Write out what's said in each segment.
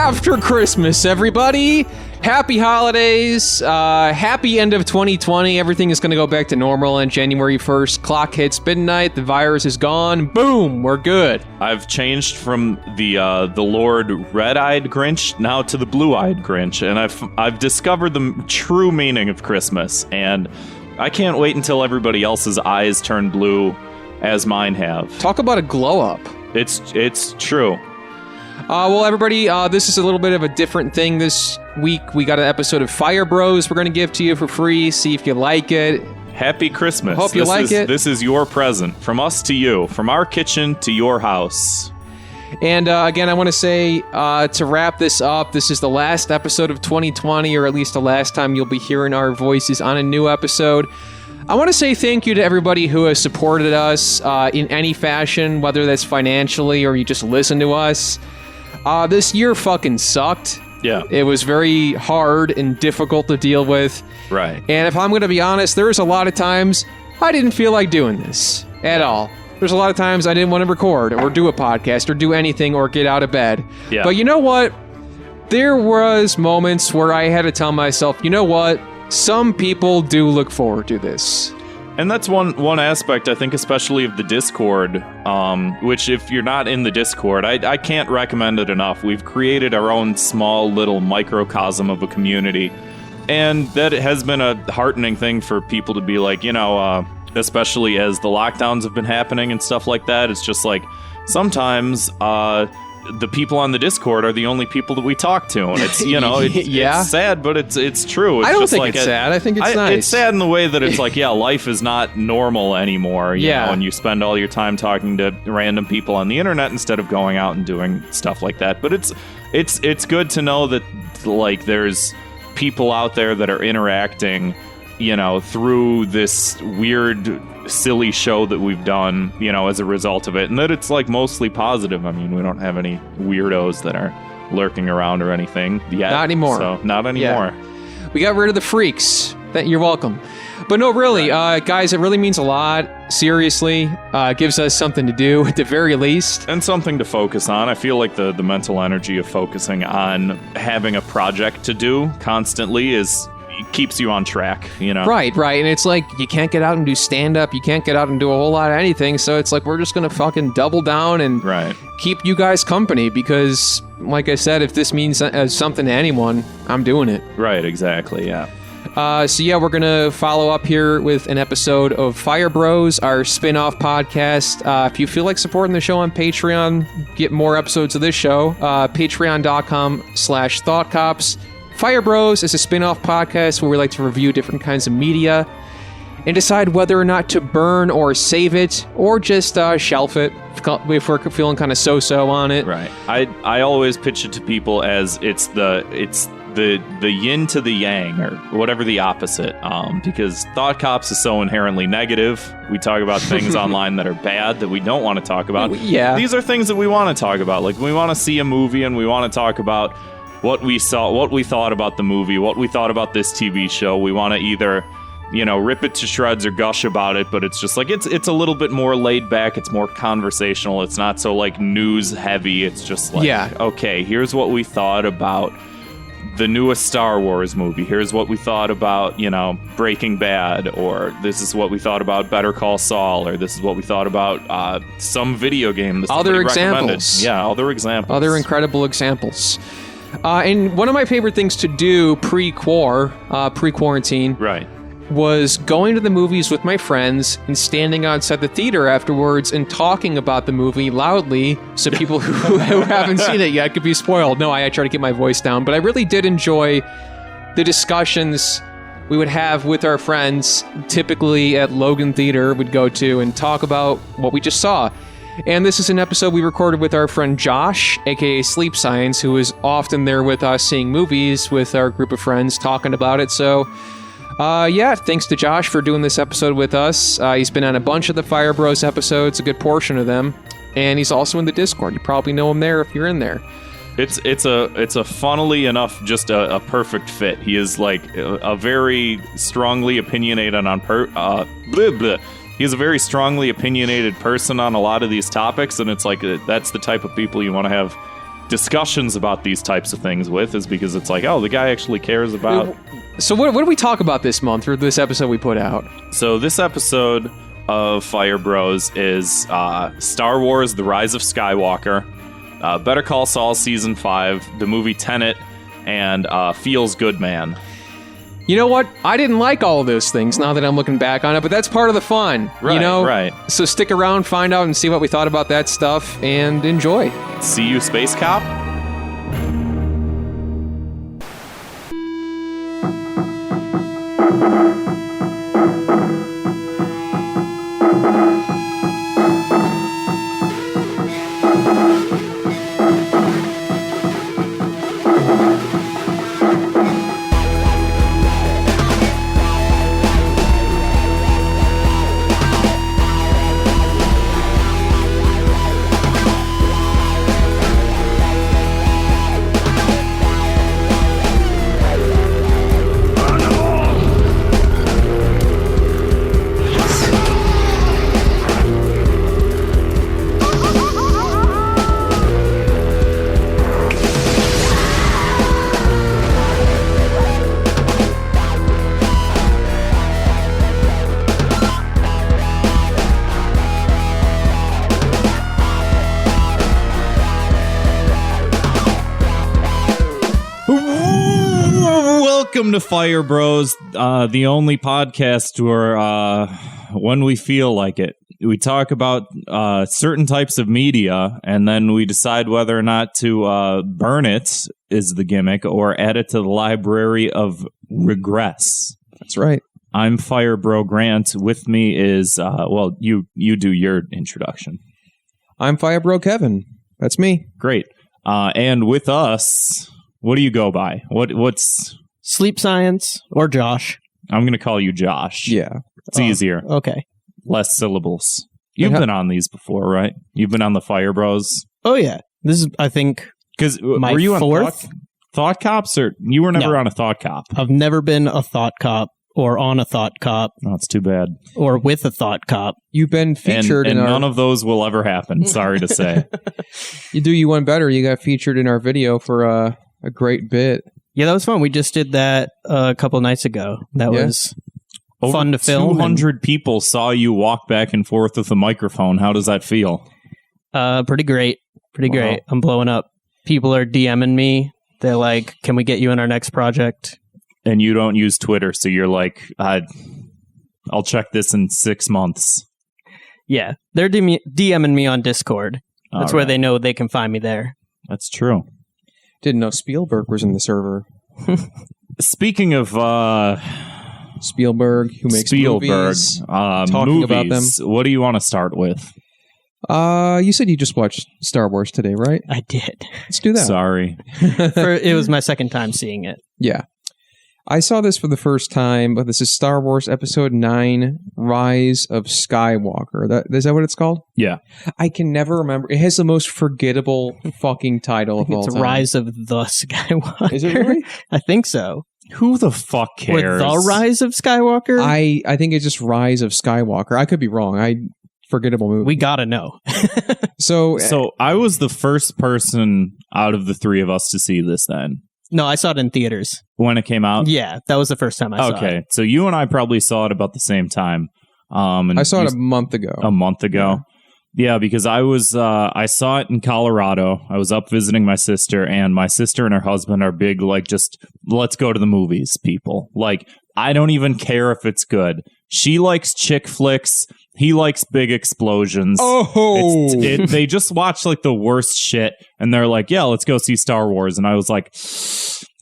after Christmas, everybody. Happy holidays. Happy end of 2020. Everything is going to go back to normal on January 1st. Clock hits midnight. The virus is gone. Boom. We're good. I've changed from the Lord Red-Eyed Grinch now to the Blue-Eyed Grinch, and I've discovered the true meaning of Christmas, and I can't wait until everybody else's eyes turn blue as mine have. Talk about a glow up. It's true. Well, everybody, this is a little bit of a different thing this week. We got an episode of Fire Bros we're going to give to you for free. See if you like it. Happy Christmas. Hope you like it. This is your present. From us to you. From our kitchen to your house. And again, I want to say, to wrap this up, this is the last episode of 2020, or at least the last time you'll be hearing our voices on a new episode. I want to say thank you to everybody who has supported us in any fashion, whether that's financially or you just listen to us. This year fucking sucked. Yeah. It was very hard and difficult to deal with. Right. And if I'm going to be honest, there's a lot of times I didn't feel like doing this at all. There's a lot of times I didn't want to record or do a podcast or do anything or get out of bed. Yeah. But you know what? There was moments where I had to tell myself, you know what? Some people do look forward to this. And that's one aspect, I think, especially of the Discord, which if you're not in the Discord, I can't recommend it enough. We've created our own small little microcosm of a community. And that has been a heartening thing for people to be like, especially as the lockdowns have been happening and stuff like that. It's just like sometimes the people on the Discord are the only people that we talk to, and it's it's sad, but it's true. It's I don't just think like it's sad. I think it's nice. It's sad in the way that it's like, life is not normal anymore. You know, and you spend all your time talking to random people on the internet instead of going out and doing stuff like that. But it's good to know that like there's people out there that are interacting, through this weird, silly show that we've done, as a result of it, and that it's like mostly positive. I mean, we don't have any weirdos that are lurking around or anything yet. Not anymore. So, not anymore. Yeah. We got rid of the freaks. You're welcome. But no, really, guys, it really means a lot. Seriously, it gives us something to do at the very least. And something to focus on. I feel like the mental energy of focusing on having a project to do constantly keeps you on track, Right. And it's like, you can't get out and do stand-up. You can't get out and do a whole lot of anything. So it's like, we're just going to fucking double down and keep you guys company because, like I said, if this means something to anyone, I'm doing it. Right, exactly, yeah. We're going to follow up here with an episode of Fire Bros, our spin-off podcast. If you feel like supporting the show on Patreon, get more episodes of this show, patreon.com/thoughtcops. Fire Bros is a spin-off podcast where we like to review different kinds of media and decide whether or not to burn or save it or just shelf it if we're feeling kind of so-so on it. Right. I always pitch it to people as it's the yin to the yang, or whatever the opposite, because Thought Cops is so inherently negative. We talk about things online that are bad that we don't want to talk about. Yeah. These are things that we want to talk about. Like, we want to see a movie and we want to talk about what we saw, what we thought about the movie, what we thought about this TV show. We want to either, rip it to shreds or gush about it, but it's just like, it's a little bit more laid back. It's more conversational. It's not so like news heavy. It's just like, okay, here's what we thought about the newest Star Wars movie. Here's what we thought about, Breaking Bad, or this is what we thought about Better Call Saul, or this is what we thought about some video game that somebody recommended. Yeah, other examples. Other incredible examples. And one of my favorite things to do pre-quarantine, was going to the movies with my friends and standing outside the theater afterwards and talking about the movie loudly so people who haven't seen it yet could be spoiled. No, I try to get my voice down, but I really did enjoy the discussions we would have with our friends, typically at Logan Theater, we'd go to and talk about what we just saw. And this is an episode we recorded with our friend Josh, aka Sleep Science, who is often there with us seeing movies with our group of friends talking about it. So, thanks to Josh for doing this episode with us. He's been on a bunch of the Fire Bros episodes, a good portion of them. And he's also in the Discord. You probably know him there if you're in there. It's a funnily enough just a perfect fit. He is like a very strongly opinionated He's a very strongly opinionated person on a lot of these topics, and it's like that's the type of people you want to have discussions about these types of things with is because it's like, oh, the guy actually cares about. So what did we talk about this month or this episode we put out? So this episode of Fire Bros is Star Wars: The Rise of Skywalker, Better Call Saul Season 5, the movie Tenet, and Feels Good Man. You know what? I didn't like all of those things now that I'm looking back on it, but that's part of the fun. Right, you know? right. So stick around, find out, and see what we thought about that stuff, and enjoy. See you, Space Cop. Welcome to Fire Bros, the only podcast where, when we feel like it, we talk about certain types of media, and then we decide whether or not to burn it, is the gimmick, or add it to the library of regress. That's right. I'm Fire Bro Grant. With me is, you do your introduction. I'm Fire Bro Kevin. That's me. Great. And with us, what do you go by? What's... Sleep Science or Josh. I'm going to call you Josh. Yeah. It's easier. Okay. Less syllables. You've been on these before, right? You've been on the Fire Bros. Oh, yeah. This is, I think, because my were you fourth? on Thought Cops, or you were never No. on a Thought Cop? I've never been a Thought Cop or on a Thought Cop Oh, it's too bad. or with a Thought Cop. You've been featured and in our... none of those will ever happen. Sorry to say. You do you one better. You got featured in our video for a great bit. Yeah, that was fun. We just did that a couple nights ago. That Yeah. was Over fun to film. 200 people saw you walk back and forth with a microphone. How does that feel? Pretty great. Pretty Wow. great. I'm blowing up. People are DMing me. They're like, can we get you in our next project? And you don't use Twitter, so you're like, I'll check this in 6 months. Yeah. They're DMing me on Discord. That's All where right. they know they can find me there. That's true. Didn't know Spielberg was in the server. Speaking of Spielberg, who makes Spielberg, movies. Talking movies, about them. What do you want to start with? You said you just watched Star Wars today, right? I did. Let's do that. Sorry. It was my second time seeing it. Yeah. I saw this for the first time, but this is Star Wars Episode 9, Rise of Skywalker. Is that what it's called? Yeah. I can never remember. It has the most forgettable fucking title of all It's time. Rise of the Skywalker. Is it really? I think so. Who the fuck Or cares? the Rise of Skywalker? I think it's just Rise of Skywalker. I could be wrong. Forgettable movie. We gotta know. So I was the first person out of the three of us to see this then. No, I saw it in theaters. When it came out? Yeah, that was the first time I saw it. Okay. So you and I probably saw it about the same time. And I saw it you- a month ago. a month ago. Yeah, because I saw it in Colorado. I was up visiting my sister, and my sister and her husband are big, like, just let's go to the movies, people. Like, I don't even care if it's good. She likes chick flicks. He likes big explosions. Oh! They just watch like the worst shit, and they're like, yeah, let's go see Star Wars. And I was like,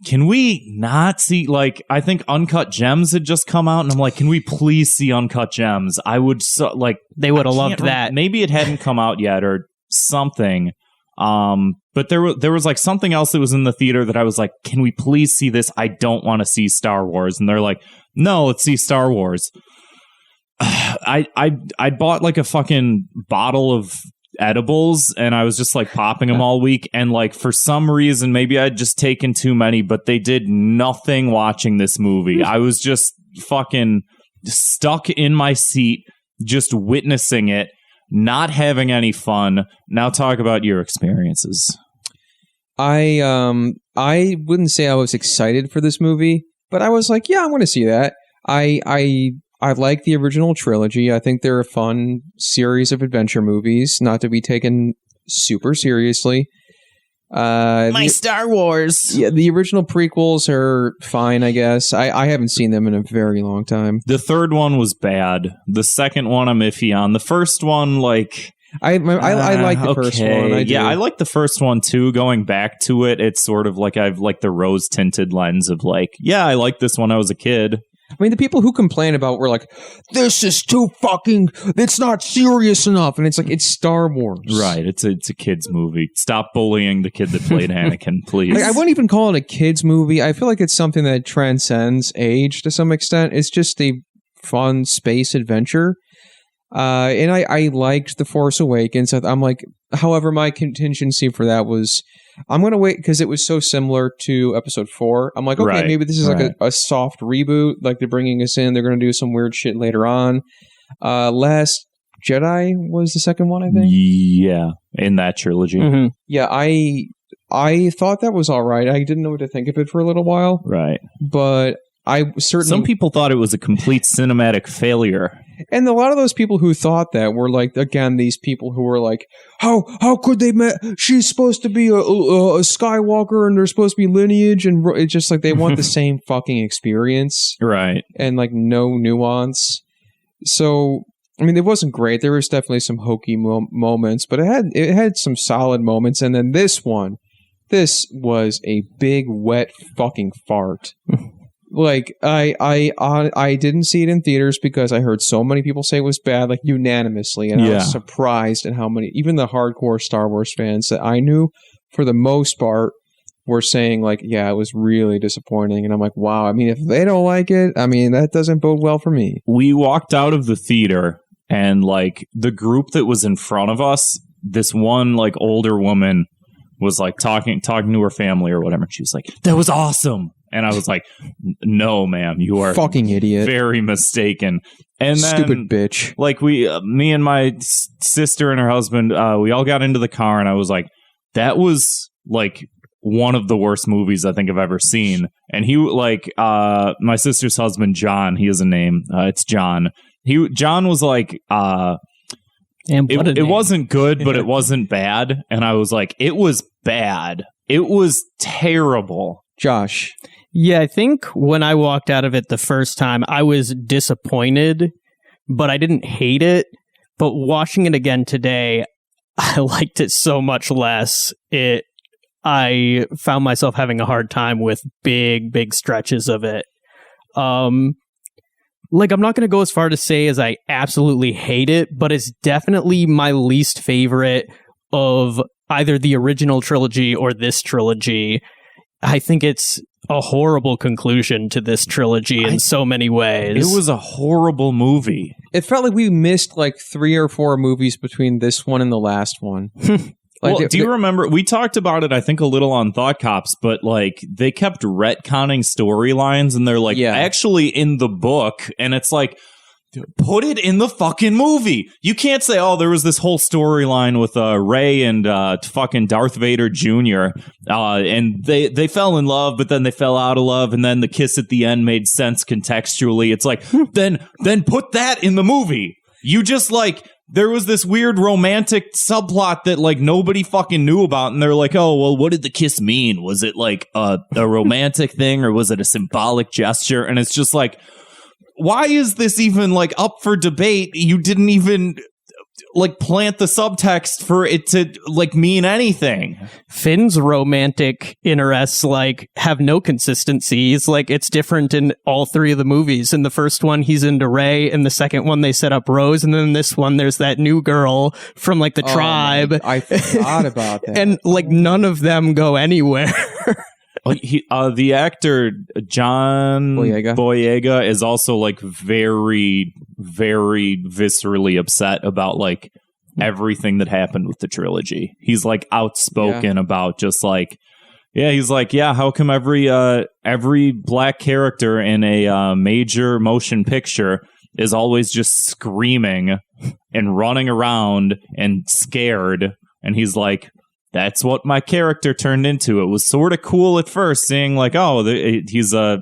can we not see, like, I think Uncut Gems had just come out, and I'm like, can we please see Uncut Gems? I would, They would have loved can't that. Maybe it hadn't come out yet or something. But there was like something else that was in the theater that I was like, can we please see this? I don't want to see Star Wars. And they're like, no, let's see Star Wars. I bought like a fucking bottle of edibles, and I was just like popping them all week, and like for some reason maybe I'd just taken too many, but they did nothing watching this movie. I was just fucking stuck in my seat, just witnessing it, not having any fun. Now talk about your experiences. I wouldn't say I was excited for this movie, but I was like, yeah, I'm going to see that. I like the original trilogy. I think they're a fun series of adventure movies, not to be taken super seriously. Star Wars. Yeah, the original prequels are fine, I guess. I haven't seen them in a very long time. The third one was bad. The second one I'm iffy on. The first one, like... I like the first one. I like the first one too. Going back to it, it's sort of like I've like the rose tinted lens of like, yeah, I liked this when I was a kid. I mean, the people who complain about were like, this is too fucking, it's not serious enough. And it's like, it's Star Wars. Right. It's a kid's movie. Stop bullying the kid that played Anakin, please. Like, I wouldn't even call it a kid's movie. I feel like it's something that transcends age to some extent. It's just a fun space adventure. And I liked The Force Awakens. I'm like, however, my contingency for that was, I'm going to wait because it was so similar to episode 4. I'm like, okay, maybe this is like a soft reboot. Like they're bringing us in. They're going to do some weird shit later on. Last Jedi was the second one, I think. Yeah, in that trilogy. Mm-hmm. Yeah, I thought that was all right. I didn't know what to think of it for a little while. Right. But I certainly... Some people thought it was a complete cinematic failure. And a lot of those people who thought that were like, again, these people who were like, how could they she's supposed to be a Skywalker and there's supposed to be lineage, and it's just like they want the same fucking experience. Right. And like no nuance. So, I mean, it wasn't great. There was definitely some hokey moments, but it had some solid moments. And then this was a big wet fucking fart. Like, I didn't see it in theaters because I heard so many people say it was bad, like unanimously, and I was surprised at how many, even the hardcore Star Wars fans that I knew, for the most part, were saying like, yeah, it was really disappointing. And I'm like, wow, I mean, if they don't like it, I mean, that doesn't bode well for me. We walked out of the theater, and like the group that was in front of us, this one like older woman was like talking to her family or whatever. She was like, that was awesome. And I was like, no, ma'am, you are fucking idiot. Very mistaken. And then, stupid bitch. Like me and my sister and her husband, we all got into the car, and I was like, that was like one of the worst movies I think I've ever seen. And he like, my sister's husband, John, he has a name. It's John. John was like, it wasn't good, but it wasn't bad. And I was like, it was bad. It was terrible. Josh. Yeah, I think when I walked out of it the first time, I was disappointed, but I didn't hate it. But watching it again today, I liked it so much less. I found myself having a hard time with big stretches of it. Like, I'm not going to go as far to say as I absolutely hate it, but it's definitely my least favorite of either the original trilogy or this trilogy. I think it's a horrible conclusion to this trilogy in so many ways. It was a horrible movie. It felt like we missed like 3 or 4 movies between this one and the last one. Like, well, do you remember, we talked about it, I think, a little on Thought Cops, but like they kept retconning storylines, and they're like, actually in the book, and it's like, put it in the fucking movie. You can't say, oh, there was this whole storyline with Rey and fucking Darth Vader Jr. And they fell in love, but then they fell out of love, and then the kiss at the end made sense contextually. It's like, then put that in the movie. You just like, there was this weird romantic subplot that like nobody fucking knew about, and they're like, oh, well, what did the kiss mean? Was it like a romantic thing, or was it a symbolic gesture? And it's just like, why is this even like up for debate? You didn't even like plant the subtext for it to like mean anything. Finn's romantic interests like have no consistency. It's like it's different in all 3 of the movies. In the first one, he's into Rey. In the second one, they set up Rose, and then in this one, there's that new girl from like the tribe. I forgot about that. And like none of them go anywhere. The actor John Boyega is also like very, very viscerally upset about like everything that happened with the trilogy. He's like outspoken about just like, he's like, how come every black character in a major motion picture is always just screaming and running around and scared? And he's like, that's what my character turned into. It was sort of cool at first, seeing like, oh, he's a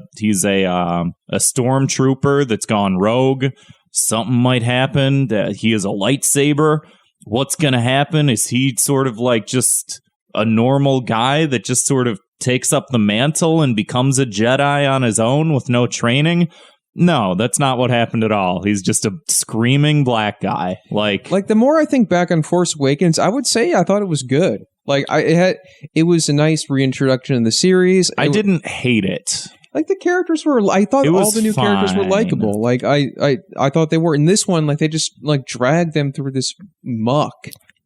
stormtrooper that's gone rogue. Something might happen. He has a lightsaber. What's going to happen? Is he sort of like just a normal guy that just sort of takes up the mantle and becomes a Jedi on his own with no training? No, that's not what happened at all. He's just a screaming black guy. Like the more I think back on Force Awakens, I would say I thought it was good. Like it was a nice reintroduction in the series. I didn't hate it. Like the characters were, I thought all the new characters were likable. Like I thought they were. In this one, like they just like dragged them through this muck.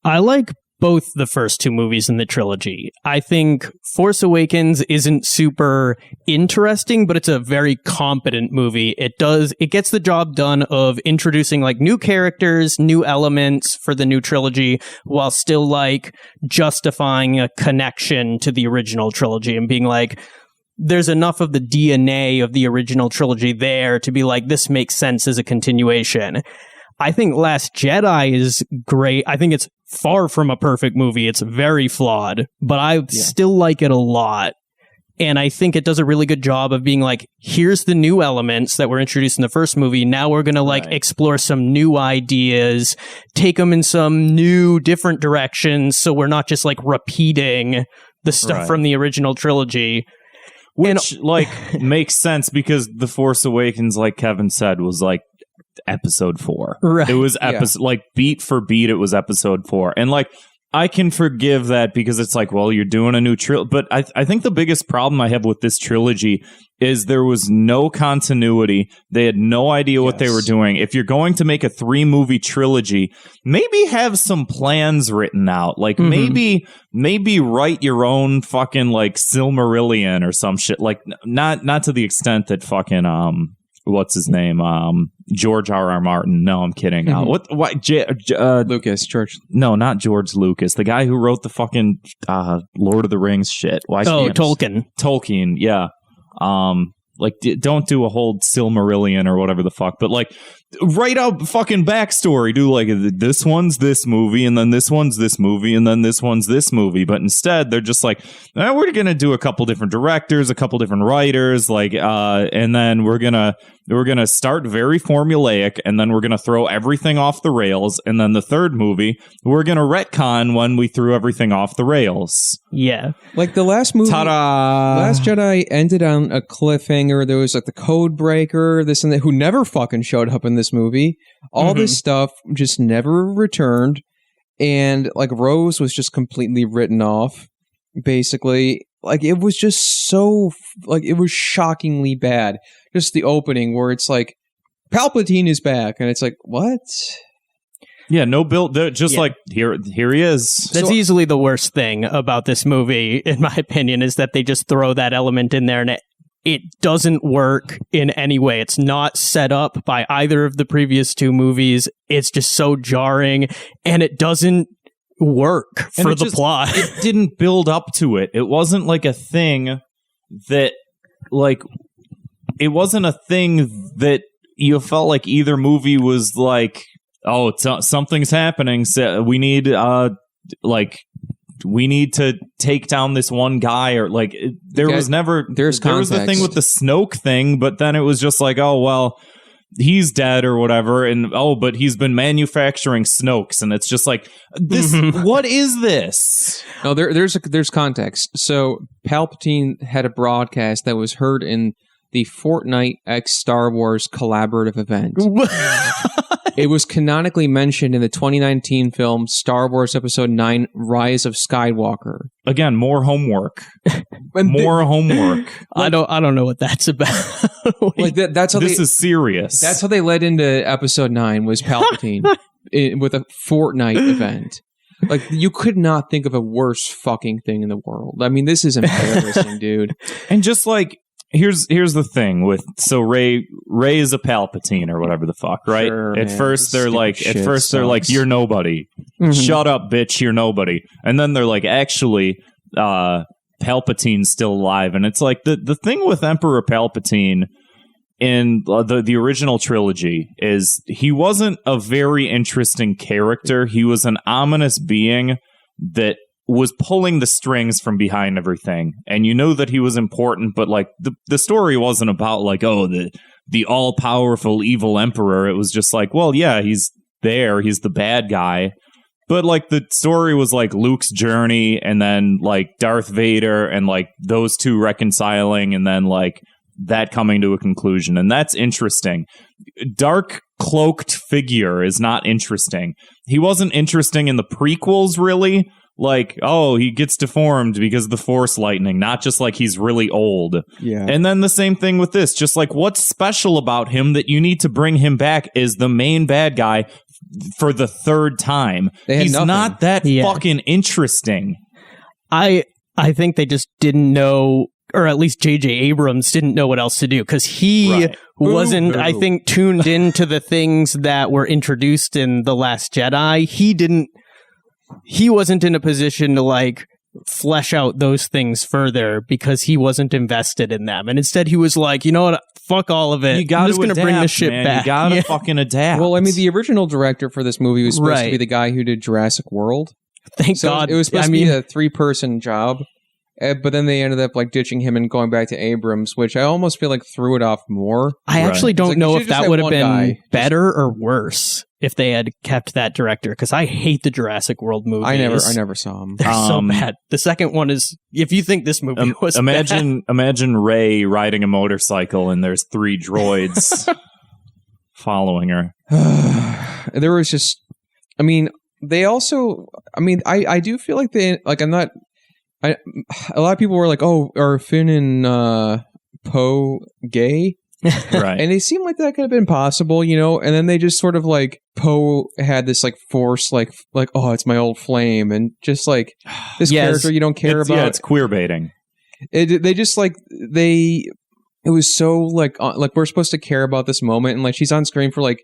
I like both the first two movies in the trilogy. I think Force Awakens isn't super interesting, but it's a very competent movie. It gets the job done of introducing like new characters, new elements for the new trilogy, while still like justifying a connection to the original trilogy and being like, there's enough of the DNA of the original trilogy there to be like, this makes sense as a continuation. I think Last Jedi is great. I think it's far from a perfect movie. It's very flawed, but I still like it a lot. And I think it does a really good job of being like, here's the new elements that were introduced in the first movie. Now we're going to like explore some new ideas, take them in some new different directions. So we're not just like repeating the stuff from the original trilogy. Which like makes sense because The Force Awakens, like Kevin said, was like episode 4. Right. It was episode like beat for beat. It was episode 4. And like I can forgive that because it's like, well, you're doing a new trilogy. But I think the biggest problem I have with this trilogy is there was no continuity. They had no idea what they were doing. If you're going to make a 3-movie trilogy, maybe have some plans written out. Like maybe write your own fucking like Silmarillion or some shit. Like not to the extent that fucking what's his name? George R.R. Martin. No, I'm kidding. What? Lucas, George. No, not George Lucas. The guy who wrote the fucking Lord of the Rings shit. Tolkien. Tolkien, yeah. Like, don't do a whole Silmarillion or whatever the fuck, but like, write out fucking backstory. Do like, this one's this movie, and then this one's this movie, and then this one's this movie. But instead, they're just like, we're gonna do a couple different directors, a couple different writers, like, and then we're gonna start very formulaic, and then we're gonna throw everything off the rails, and then the third movie, we're gonna retcon when we threw everything off the rails. Yeah, like the last movie, ta-da! Last Jedi ended on a cliffhanger. There was like the code breaker, this and that, who never fucking showed up in this movie. All this stuff just never returned, and like Rose was just completely written off. Basically, like it was just so like it was shockingly bad. Just the opening where it's like Palpatine is back, and it's like what? Yeah, no build. Just like here he is. That's easily the worst thing about this movie, in my opinion, is that they just throw that element in there, and it doesn't work in any way. It's not set up by either of the previous two movies. It's just so jarring, and it doesn't work for the plot. It didn't build up to it. It wasn't like a thing that, like, it wasn't a thing that you felt like either movie was like, oh, something's happening. So we need, we need to take down this one guy, or like there was the thing with the Snoke thing, but then it was just like, oh, well, he's dead or whatever. And but he's been manufacturing Snokes. And it's just like this. What is this? No, there's context. So Palpatine had a broadcast that was heard in the Fortnite X Star Wars collaborative event. It was canonically mentioned in the 2019 film Star Wars Episode 9: Rise of Skywalker. Again, more homework. Homework. I don't know what that's about. Like that's how this is serious. That's how they led into Episode 9 was Palpatine with a Fortnite event. Like, you could not think of a worse fucking thing in the world. I mean, this is embarrassing, dude. And just like, Here's the thing with Ray is a Palpatine or whatever the fuck, right? Sure, at man. first they're Sucks. like, you're nobody. Shut up, bitch, you're nobody. And then they're like, actually, Palpatine's still alive. And it's like the thing with Emperor Palpatine in the original trilogy is he wasn't a very interesting character. He was an ominous being that was pulling the strings from behind everything, and you know that he was important, but like the story wasn't about like, oh, the all-powerful evil emperor. It was just like, well, yeah, he's there, he's the bad guy. But like the story was like Luke's journey, and then like Darth Vader, and like those two reconciling, and then like that coming to a conclusion. And that's interesting. Dark cloaked figure is not interesting. He wasn't interesting in the prequels, really. Like, oh, he gets deformed because of the Force lightning, not just like he's really old. Yeah. And then the same thing with this. Just like, what's special about him that you need to bring him back as the main bad guy for the third time? He's nothing. not that fucking interesting. I think they just didn't know, or at least J.J. Abrams didn't know what else to do, because he wasn't, I think, tuned into the things that were introduced in The Last Jedi. He wasn't in a position to like flesh out those things further because he wasn't invested in them. And instead he was like, you know what, fuck all of it. I'm just going to bring this shit back. You gotta fucking adapt. Well, I mean, the original director for this movie was supposed to be the guy who did Jurassic World. Thank God. It was supposed to be a 3-person job. But then they ended up like ditching him and going back to Abrams, which I almost feel like threw it off more. I actually don't know if that would have been better or worse if they had kept that director, because I hate the Jurassic World movies. I never saw them. They're so bad. The second one is, if you think this movie was imagine Rey riding a motorcycle and there's 3 droids following her. There was just, I mean, they also, I mean, I do feel like they, like, I'm not. A lot of people were like, "Oh, are Finn and Poe gay?" Right, and it seemed like that could have been possible, you know. And then they just sort of like Poe had this like force, like oh, it's my old flame, and just like this character you don't care about. Yeah, it's queer baiting. They just like it was so like we're supposed to care about this moment, and like she's on screen for like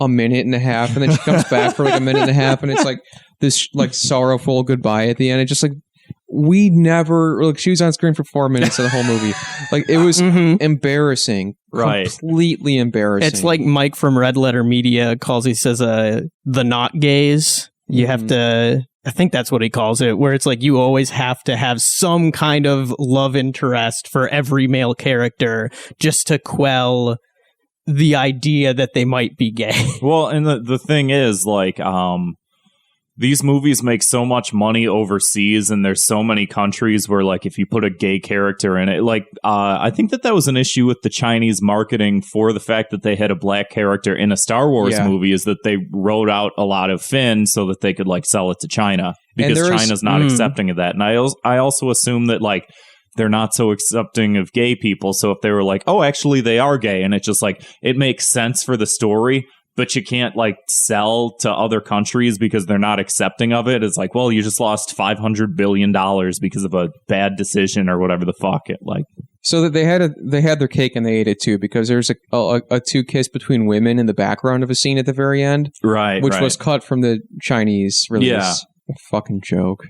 a minute and a half, and then she comes back for like a minute and a half, and it's like this like sorrowful goodbye at the end. It just like. We never, like, she was on screen for 4 minutes of the whole movie. Like, it was embarrassing. Right. Completely embarrassing. It's like Mike from Red Letter Media says, the not gays. You have to, I think that's what he calls it, where it's like you always have to have some kind of love interest for every male character just to quell the idea that they might be gay. Well, and the thing is, like, these movies make so much money overseas, and there's so many countries where, like, if you put a gay character in it, like, I think that was an issue with the Chinese marketing for the fact that they had a black character in a Star Wars movie, is that they wrote out a lot of Finn so that they could, like, sell it to China, because China's not accepting of that. And I also assume that, like, they're not so accepting of gay people. So if they were like, oh, actually they are gay, and it's just like, it makes sense for the story, but you can't like sell to other countries because they're not accepting of it. It's like, well, you just lost $500 billion because of a bad decision or whatever the fuck it like. So that they had their cake and they ate it too, because there's a 2 kiss between women in the background of a scene at the very end, right? Which was cut from the Chinese release. Yeah, a fucking joke.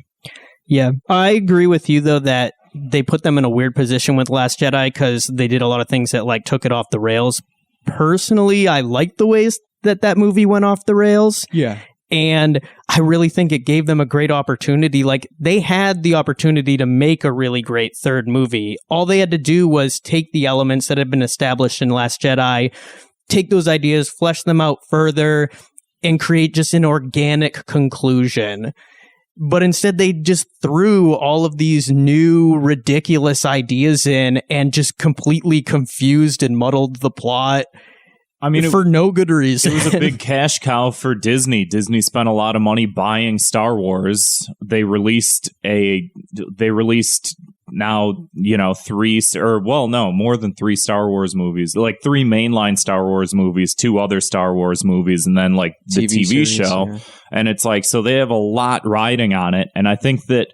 Yeah, I agree with you though that they put them in a weird position with Last Jedi because they did a lot of things that like took it off the rails. Personally, I like the ways that movie went off the rails. Yeah. And I really think it gave them a great opportunity. Like, they had the opportunity to make a really great third movie. All they had to do was take the elements that had been established in Last Jedi, take those ideas, flesh them out further, and create just an organic conclusion. But instead, they just threw all of these new, ridiculous ideas in and just completely confused and muddled the plot. I mean, for no good reason. It was a big cash cow for Disney. Disney spent a lot of money buying Star Wars. They released now, you know, more than 3 Star Wars movies, like 3 mainline Star Wars movies, 2 other Star Wars movies, and then like the TV series, show. Yeah. And it's like, so they have a lot riding on it. And I think that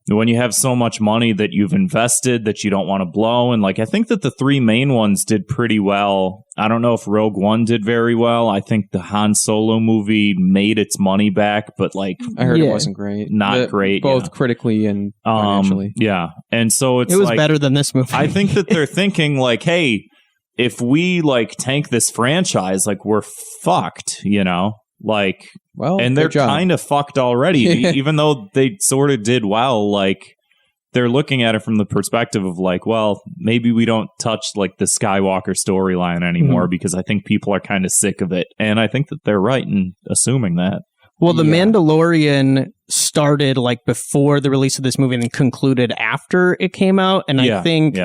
when you have so much money that you've invested that you don't want to blow, and like I think that the 3 main ones did pretty well. I don't know if Rogue One did very well. I think the Han Solo movie made its money back, but like I heard it wasn't great. Not great, both critically and financially. Yeah, and so it was like, better than this movie. I think that they're thinking like, hey, if we like tank this franchise, like we're fucked, you know. Like, well, and they're good job. kind of fucked already, even though they sort of did well. Like, they're looking at it from the perspective of like, well, maybe we don't touch like the Skywalker storyline anymore because I think people are kind of sick of it. And I think that they're right in assuming that. Well, The Mandalorian started like before the release of this movie and then concluded after it came out. And I think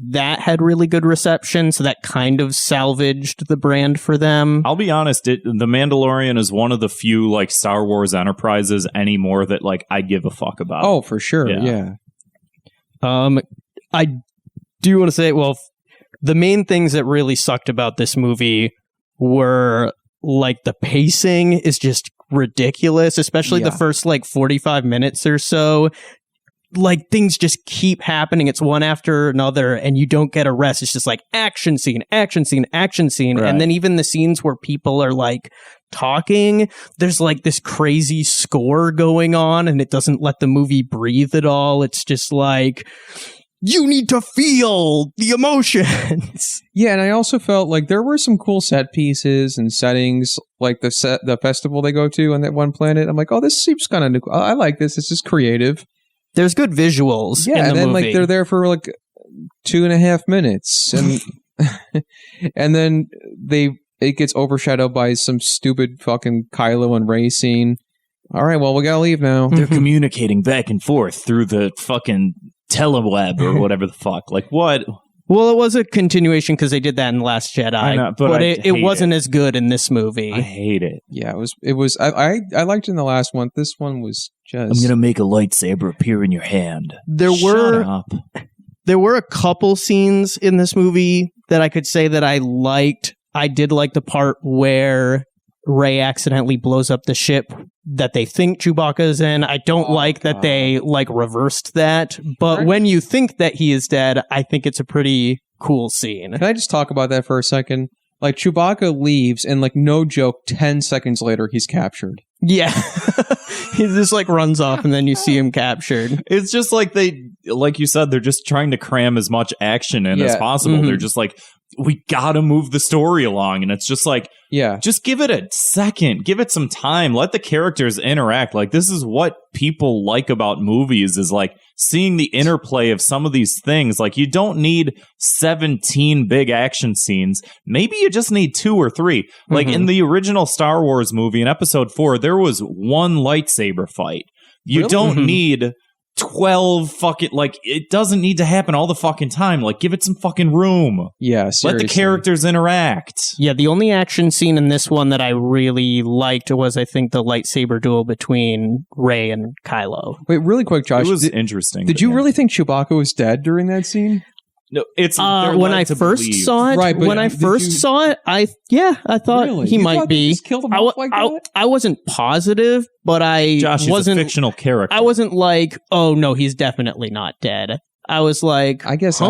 that had really good reception. So that kind of salvaged the brand for them. I'll be honest, The Mandalorian is one of the few like Star Wars enterprises anymore that like I give a fuck about. Oh, for sure. Yeah. I do want to say, well, the main things that really sucked about this movie were like the pacing is just ridiculous, especially the first like 45 minutes or so. Like things just keep happening. It's one after another and you don't get a rest. It's just like action scene, action scene, action scene. Right. And then even the scenes where people are like talking, there's like this crazy score going on and it doesn't let the movie breathe at all. It's just like, you need to feel the emotions. Yeah, and I also felt like there were some cool set pieces and settings, like the festival they go to on that one planet. I'm like, oh, this seems kind of new. I like this. It's just creative. There's good visuals. Yeah, in the and then movie. like they're there for like 2.5 minutes, and and then it gets overshadowed by some stupid fucking Kylo and Rey scene. All right, well, we gotta leave now. They're communicating back and forth through the fucking teleweb or whatever the fuck. Like, what? Well, it was a continuation because they did that in The Last Jedi, I know, but it wasn't as good in this movie. I hate it. Yeah, it was. I liked it in the last one. This one was just. I'm gonna make a lightsaber appear in your hand. There were a couple scenes in this movie that I could say that I liked. I did like the part where Rey accidentally blows up the ship that they think Chewbacca's in. I don't like that they like reversed that, but when you think that he is dead, I think it's a pretty cool scene. Can I just talk about that for a second? Like Chewbacca leaves and like no joke, 10 seconds later he's captured. Yeah. He just like runs off and then you see him captured. It's just like like you said, they're just trying to cram as much action in as possible. Mm-hmm. They're just like, we gotta move the story along. And it's just like, just give it a second, give it some time, let the characters interact. Like, this is what people like about movies, is like seeing the interplay of some of these things. Like, you don't need 17 big action scenes. Maybe you just need 2 or 3. Like in the original Star Wars movie in episode 4, there was one lightsaber fight. You don't need 12 fucking, like, it doesn't need to happen all the fucking time. Like, give it some fucking room. Yeah, seriously. Let the characters interact. Yeah, the only action scene in this one that I really liked was, I think, the lightsaber duel between Rey and Kylo. Wait, really quick, Josh. It was interesting. Did you really think Chewbacca was dead during that scene? No, it's when I first saw it. Right, but when I first saw it, I thought he might be. Just killed him off like that? I wasn't positive, but Josh is a fictional character. I wasn't like, oh no, he's definitely not dead. I was like, I guess, I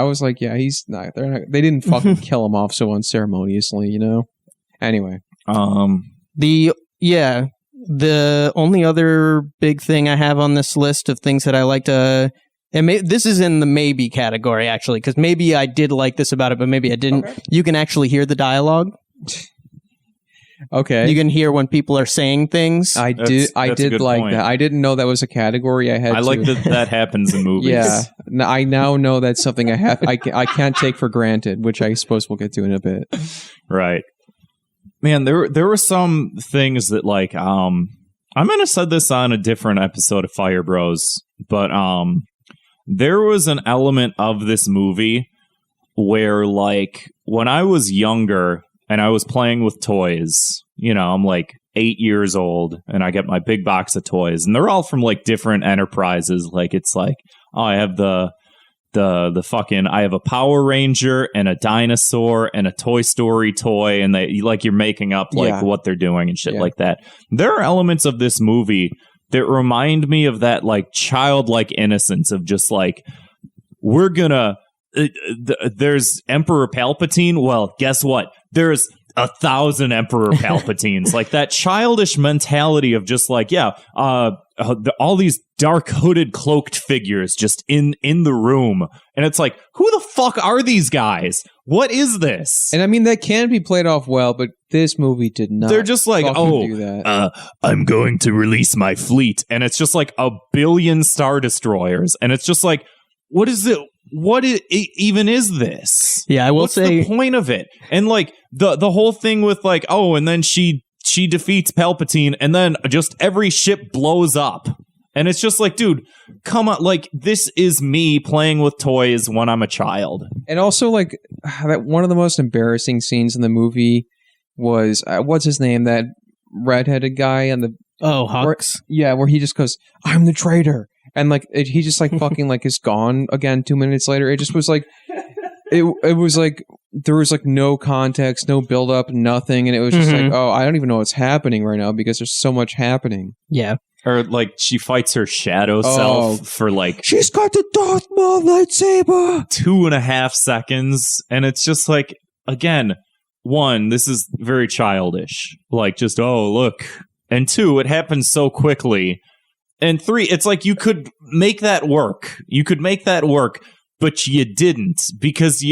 was like, yeah, he's not. They didn't fucking kill him off so unceremoniously, you know. Anyway, the only other big thing I have on this list of things that I like to. And this is in the maybe category, actually, because maybe I did like this about it, but maybe I didn't. Okay. You can actually hear the dialogue. Okay. You can hear when people are saying things. I did like point. That. I didn't know that was a category I had. I like that happens in movies. Yeah. I now know that's something I can't take for granted, which I suppose we'll get to in a bit. Right. Man, there were some things that, like, I'm going to set this on a different episode of Fire Bros, but there was an element of this movie where, like, when I was younger and I was playing with toys, you know, I'm like 8 years old and I get my big box of toys and they're all from like different enterprises. Like, it's like, oh, I have the fucking, I have a Power Ranger and a dinosaur and a Toy Story toy, and they, like, you're making up like what they're doing and shit like that. There are elements of this movie that remind me of that, like, childlike innocence of just like, we're gonna there's Emperor Palpatine. Well, guess what? There's 1,000 Emperor Palpatines. Like, that childish mentality of just like, all these dark hooded cloaked figures just in the room, and it's like, who the fuck are these guys? What is this? And I mean, that can be played off well, but this movie did not. They're just like, do that. I'm going to release my fleet, and it's just like 1 billion Star Destroyers, and it's just like, what is it? Even is this? Yeah, I will What's say the point of it? And like the whole thing with like, and then she defeats Palpatine, and then just every ship blows up. And it's just like, dude, come on. Like, this is me playing with toys when I'm a child. And also, like, that one of the most embarrassing scenes in the movie was, what's his name? That redheaded guy and the... Oh, Hux? Where he just goes, I'm the traitor. And, like, he just, like, fucking, like, is gone again 2 minutes later. It just was, like... It was, like... There was, like, no context, no build-up, nothing. And it was just like, I don't even know what's happening right now because there's so much happening. Yeah. Or, like, she fights her shadow self for, like... She's got the Darth Maul lightsaber! 2.5 seconds. And it's just, like, again, 1, this is very childish. Like, just, look. And 2, it happens so quickly. And 3, it's like you could make that work. But you didn't. Because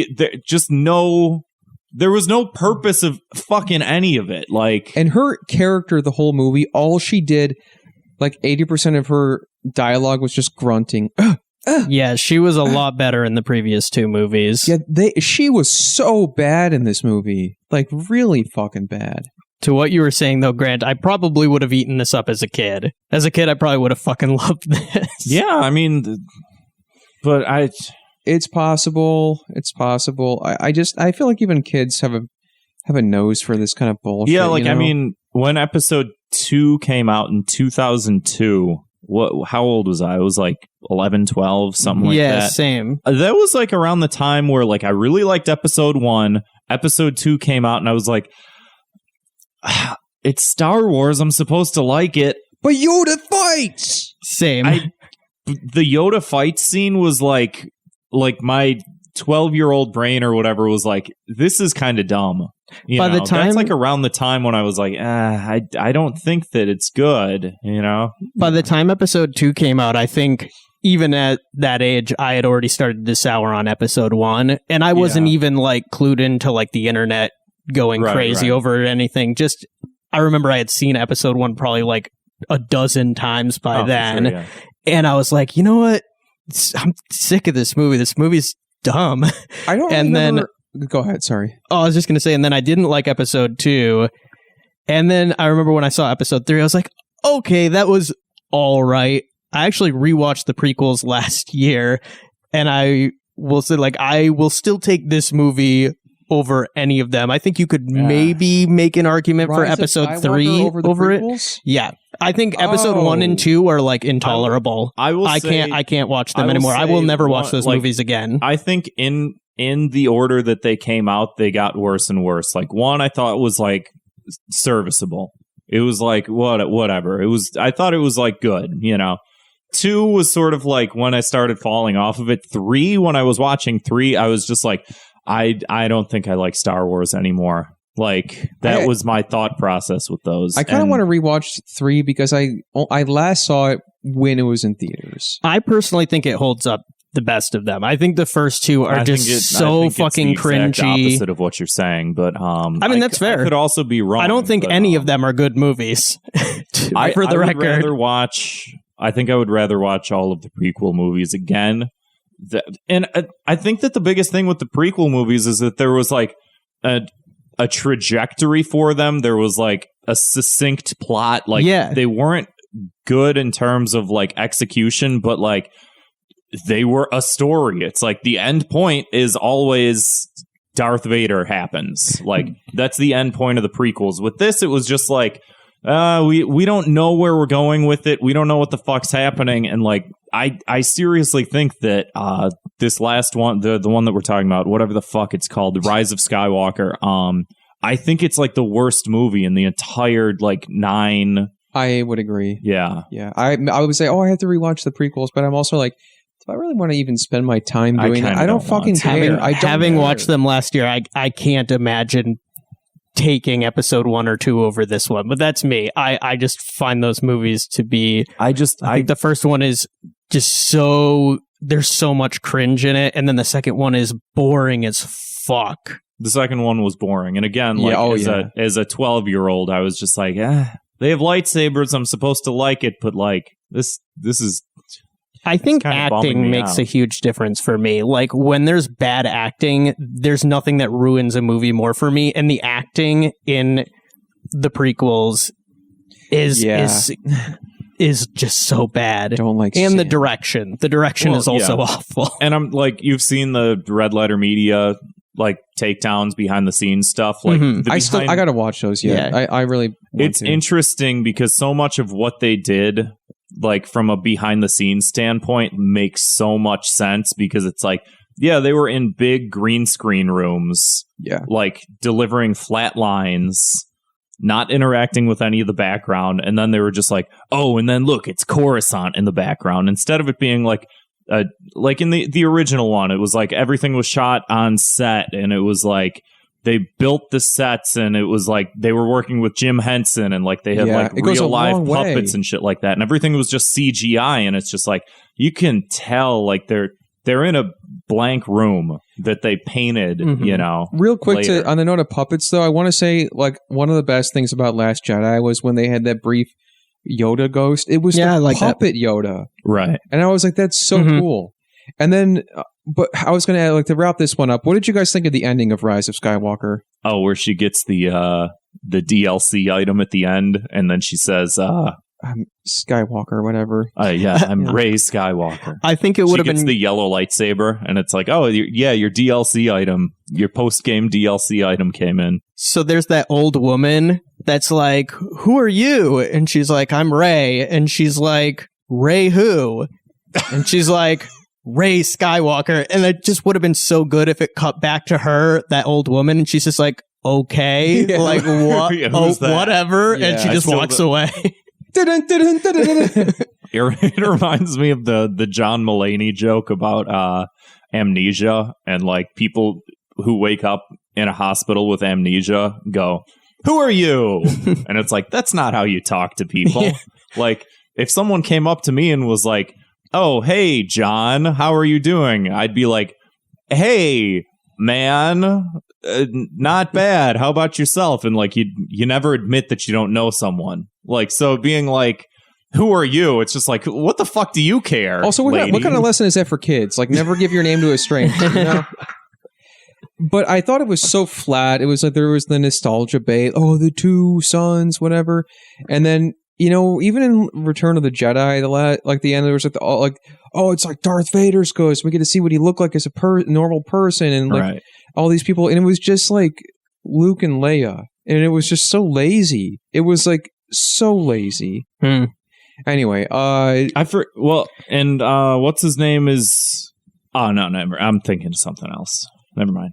there was no purpose of fucking any of it. Like... And her character, the whole movie, all she did... Like 80% of her dialogue was just grunting. Yeah, she was a lot better in the previous 2 movies. Yeah, she was so bad in this movie. Like, really fucking bad. To what you were saying, though, Grant, I probably would have eaten this up as a kid. As a kid, I probably would have fucking loved this. Yeah, I mean, but It's possible. It's possible. I feel like even kids have a nose for this kind of bullshit. Yeah, like, you know? I mean, when episode 2 came out in 2002, how old was I was like 11, 12, something like that. Yeah, same. That was like around the time where like I really liked episode 1. Episode 2 came out and I was like, it's Star Wars, I'm supposed to like it. But Yoda fights! Same. The Yoda fight scene was like my 12-year-old brain or whatever was like, this is kind of dumb. That's like around the time when I was like, I don't think that it's good, you know? By the time episode 2 came out, I think even at that age, I had already started to sour on episode 1, and I wasn't even like clued into like the internet going crazy over anything. Just, I remember I had seen episode 1 probably like a dozen times by then, for sure, yeah. And I was like, you know what? I'm sick of this movie. This movie's dumb. I don't remember. Go ahead, sorry. Oh, I was just going to say, and then I didn't like episode 2. And then I remember when I saw episode 3, I was like, okay, that was all right. I actually rewatched the prequels last year, and I will say, like, I will still take this movie over any of them. I think you could maybe make an argument for episode 3 over it. Yeah. I think episode 1 and 2 are like intolerable. I can't watch them anymore. I will never watch those movies again. I think in the order that they came out, they got worse and worse. Like 1, I thought was like serviceable. It was like whatever. I thought it was like good, you know. 2 was sort of like when I started falling off of it. 3, when I was watching 3, I was just like, I don't think I like Star Wars anymore. Like that was my thought process with those. I kind of want to rewatch 3 because I last saw it when it was in theaters. I personally think it holds up the best of them. I think the first 2 are so fucking cringy. Opposite of what you're saying, but I mean that's fair. I could also be wrong. I don't think any of them are good movies. For the record, I think I would rather watch all of the prequel movies again. And I think that the biggest thing with the prequel movies is that there was like a trajectory for them. There was like a succinct plot. Like they weren't good in terms of like execution, but like they were a story. It's like the end point is always Darth Vader happens. Like that's the end point of the prequels. With this, it was just like we don't know where we're going with it. We don't know what the fuck's happening. And like I seriously think that this last one, the one that we're talking about, whatever the fuck it's called, The Rise of Skywalker, I think it's like the worst movie in the entire like 9. I would agree. Yeah. I would say, I have to rewatch the prequels, but I'm also like, do I really want to even spend my time doing that? I don't fucking care. Having watched them last year, I can't imagine taking episode 1 or 2 over this one, but that's me. I just find those movies to be. I think the first one is just so there's so much cringe in it, and then the second one is boring as fuck. The second one was boring, and again, like as a 12-year-old, I was just like, they have lightsabers. I'm supposed to like it, but like this is. I think acting makes a huge difference for me. Like when there's bad acting, there's nothing that ruins a movie more for me. And the acting in the prequels is just so bad. Don't like and the direction. The direction is also awful. And I'm like, you've seen the Red Letter Media like takedowns behind the scenes stuff. Like I gotta watch those. I really. It's interesting because so much of what they did, like from a behind the scenes standpoint, makes so much sense because it's like, they were in big green screen rooms, like delivering flat lines, not interacting with any of the background, and then they were just like, and then look, it's Coruscant in the background, instead of it being like in the original one, it was like everything was shot on set, and it was like they built the sets, and it was like they were working with Jim Henson, and like they had like real live puppets and shit like that, and everything was just CGI, and it's just like you can tell like they're in a blank room that they painted, you know. Real quick on the note of puppets, though, I want to say like one of the best things about Last Jedi was when they had that brief Yoda ghost. It was the puppet Yoda, right? And I was like, that's so cool. And then. But I was going to like to wrap this one up. What did you guys think of the ending of Rise of Skywalker? Oh, where she gets the DLC item at the end, and then she says, "I'm Skywalker," whatever. I'm Rey Skywalker. I think it would have been the yellow lightsaber, and it's like, your DLC item, your post game DLC item came in. So there's that old woman that's like, "Who are you?" And she's like, "I'm Rey," and she's like, "Rey who?" And she's like. Rey Skywalker, and it just would have been so good if it cut back to her, that old woman, and she's just like, okay, like what? Whatever, and she just walks away. It reminds me of the John Mulaney joke about amnesia, and like people who wake up in a hospital with amnesia go, "Who are you?" And it's like, that's not how you talk to people. Like if someone came up to me and was like, "Oh, hey, John, how are you doing?" I'd be like, "Hey, man, not bad. How about yourself?" And like, you never admit that you don't know someone. Like, so being like, "Who are you?" It's just like, what the fuck do you care? Also, what kind of lesson is that for kids? Like, never give your name to a stranger. You know? But I thought it was so flat. It was like there was the nostalgia bait. Oh, the two sons, whatever, and then. You know, even in Return of the Jedi, like the end, there was like it's like Darth Vader's ghost. We get to see what he looked like as a normal person, and like all these people, and it was just like Luke and Leia, and it was just so lazy. It was like so lazy. Anyway, what's his name is? Oh no, never. I'm thinking of something else. Never mind.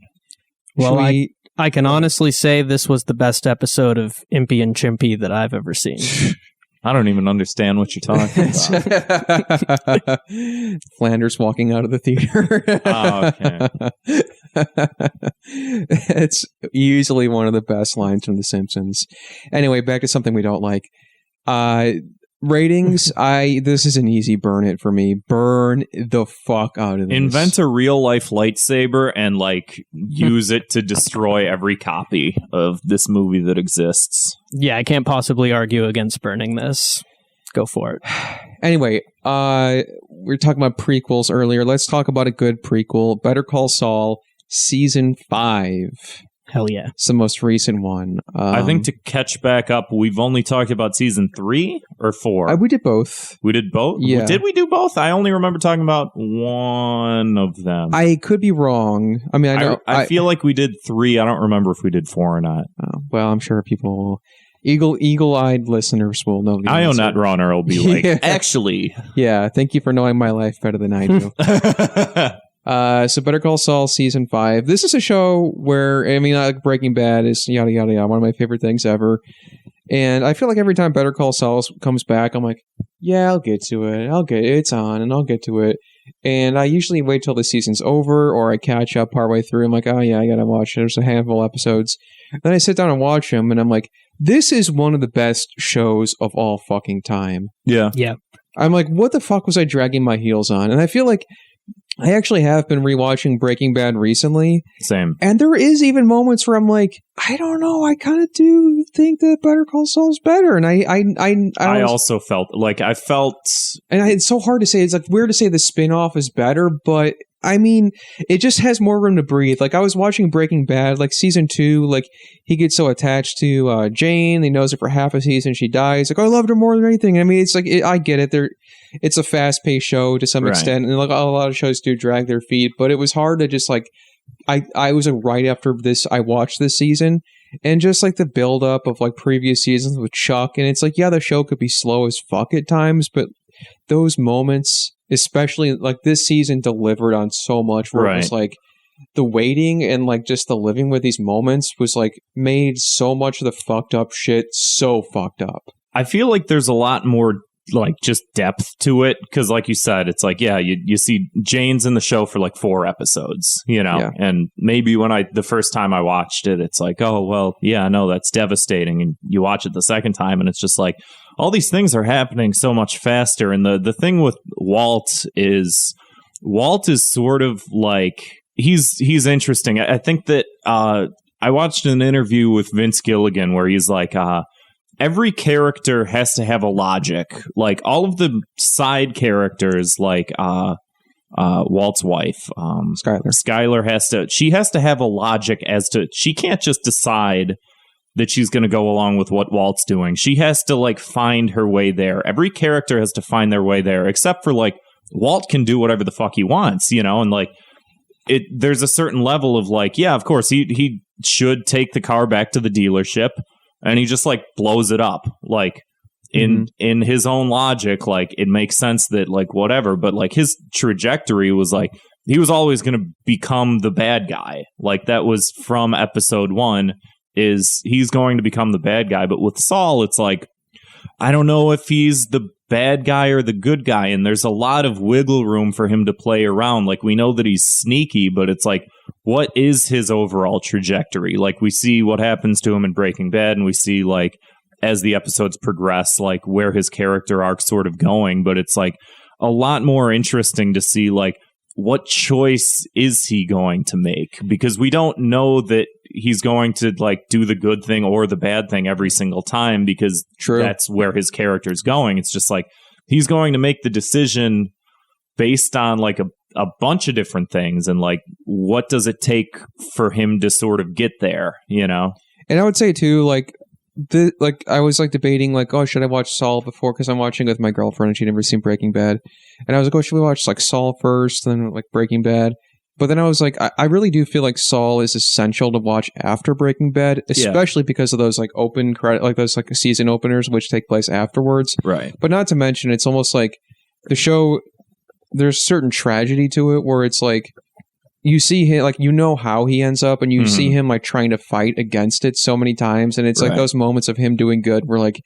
Well, I can honestly say this was the best episode of Impy and Chimpy that I've ever seen. I don't even understand what you're talking about. Flanders walking out of the theater. It's easily one of the best lines from The Simpsons. Anyway, back to something we don't like. Ratings, this is an easy burn it for me. Burn the fuck out of this. Invent a real life lightsaber and like use it to destroy every copy of this movie that exists. Yeah, I can't possibly argue against burning this. Go for it. Anyway, we were talking about prequels earlier. Let's talk about a good prequel. Better Call Saul, Season 5. Hell yeah. It's the most recent one. I think to catch back up, we've only talked about season 3 or 4. We did both. We did both? Yeah. Did we do both? I only remember talking about one of them. I could be wrong. I mean, I know. I feel like we did 3. I don't remember if we did 4 or not. Well, I'm sure people, eagle-eyed listeners will know. Ionut Runner will be like, actually. Yeah, thank you for knowing my life better than I do. So Better Call Saul Season 5. This is a show where, I mean, like Breaking Bad is yada, yada, yada, one of my favorite things ever. And I feel like every time Better Call Saul comes back, I'm like, yeah, I'll get to it. It's on, and I'll get to it. And I usually wait till the season's over, or I catch up partway through. I'm like, oh yeah, I gotta watch it. There's a handful of episodes. Then I sit down and watch them, and I'm like, this is one of the best shows of all fucking time. Yeah. Yeah. I'm like, what the fuck was I dragging my heels on? And I feel like I actually have been rewatching Breaking Bad recently. Same. And there is even moments where I'm like, I don't know, I kind of do think that Better Call Saul's better. And I also felt like and it's so hard to say. It's like weird to say the spinoff is better, but I mean, it just has more room to breathe. Like I was watching Breaking Bad, like season 2, like he gets so attached to Jane. He knows her for half a season. She dies. Like, oh, I loved her more than anything. I mean, it's like, I get it. It's a fast-paced show to some extent, and like a lot of shows do drag their feet. But it was hard to just like, I was right after this. I watched this season, and just like the build-up of like previous seasons with Chuck, and it's like, yeah, the show could be slow as fuck at times, but those moments, especially like this season, delivered on so much. Where it was like the waiting and like just the living with these moments was like made so much of the fucked up shit so fucked up. I feel like there's a lot more like just depth to it, because like you said, it's like, yeah, you see Jane's in the show for like 4 episodes, and maybe when the first time I watched it, it's like, oh well, yeah, no, that's devastating, and you watch it the second time and it's just like all these things are happening so much faster. And the thing with Walt is sort of like he's interesting. I think that I watched an interview with Vince Gilligan where he's like, every character has to have a logic. Like all of the side characters, like Walt's wife, Skylar has to have a logic as to, she can't just decide that she's going to go along with what Walt's doing. She has to like find her way there. Every character has to find their way there, except for like Walt can do whatever the fuck he wants, and like there's a certain level of like, yeah, of course he should take the car back to the dealership. And he just like blows it up, like in his own logic. Like it makes sense that like whatever, but like his trajectory was like he was always going to become the bad guy. Like that was from episode 1, is he's going to become the bad guy. But with Saul, it's like, I don't know if he's the bad guy or the good guy, and there's a lot of wiggle room for him to play around. Like we know that he's sneaky, but it's like, what is his overall trajectory? Like we see what happens to him in Breaking Bad, and we see like as the episodes progress, like where his character arc's sort of going. But it's like a lot more interesting to see like what choice is he going to make, because we don't know that he's going to like do the good thing or the bad thing every single time, because that's where his character's going. It's just like he's going to make the decision based on like a bunch of different things, and like what does it take for him to sort of get there, And I would say too, like I was like debating like, oh, should I watch Saul before, because I'm watching with my girlfriend and she'd never seen Breaking Bad, and I was like, oh, should we watch like Saul first, then like Breaking Bad? But then I was like, I really do feel like Saul is essential to watch after Breaking Bad, especially because of those like open credit, like those like season openers which take place afterwards. Right. But not to mention, it's almost like the show, there's certain tragedy to it where it's like you see him, like, how he ends up, and you see him like trying to fight against it so many times. And it's like those moments of him doing good where like,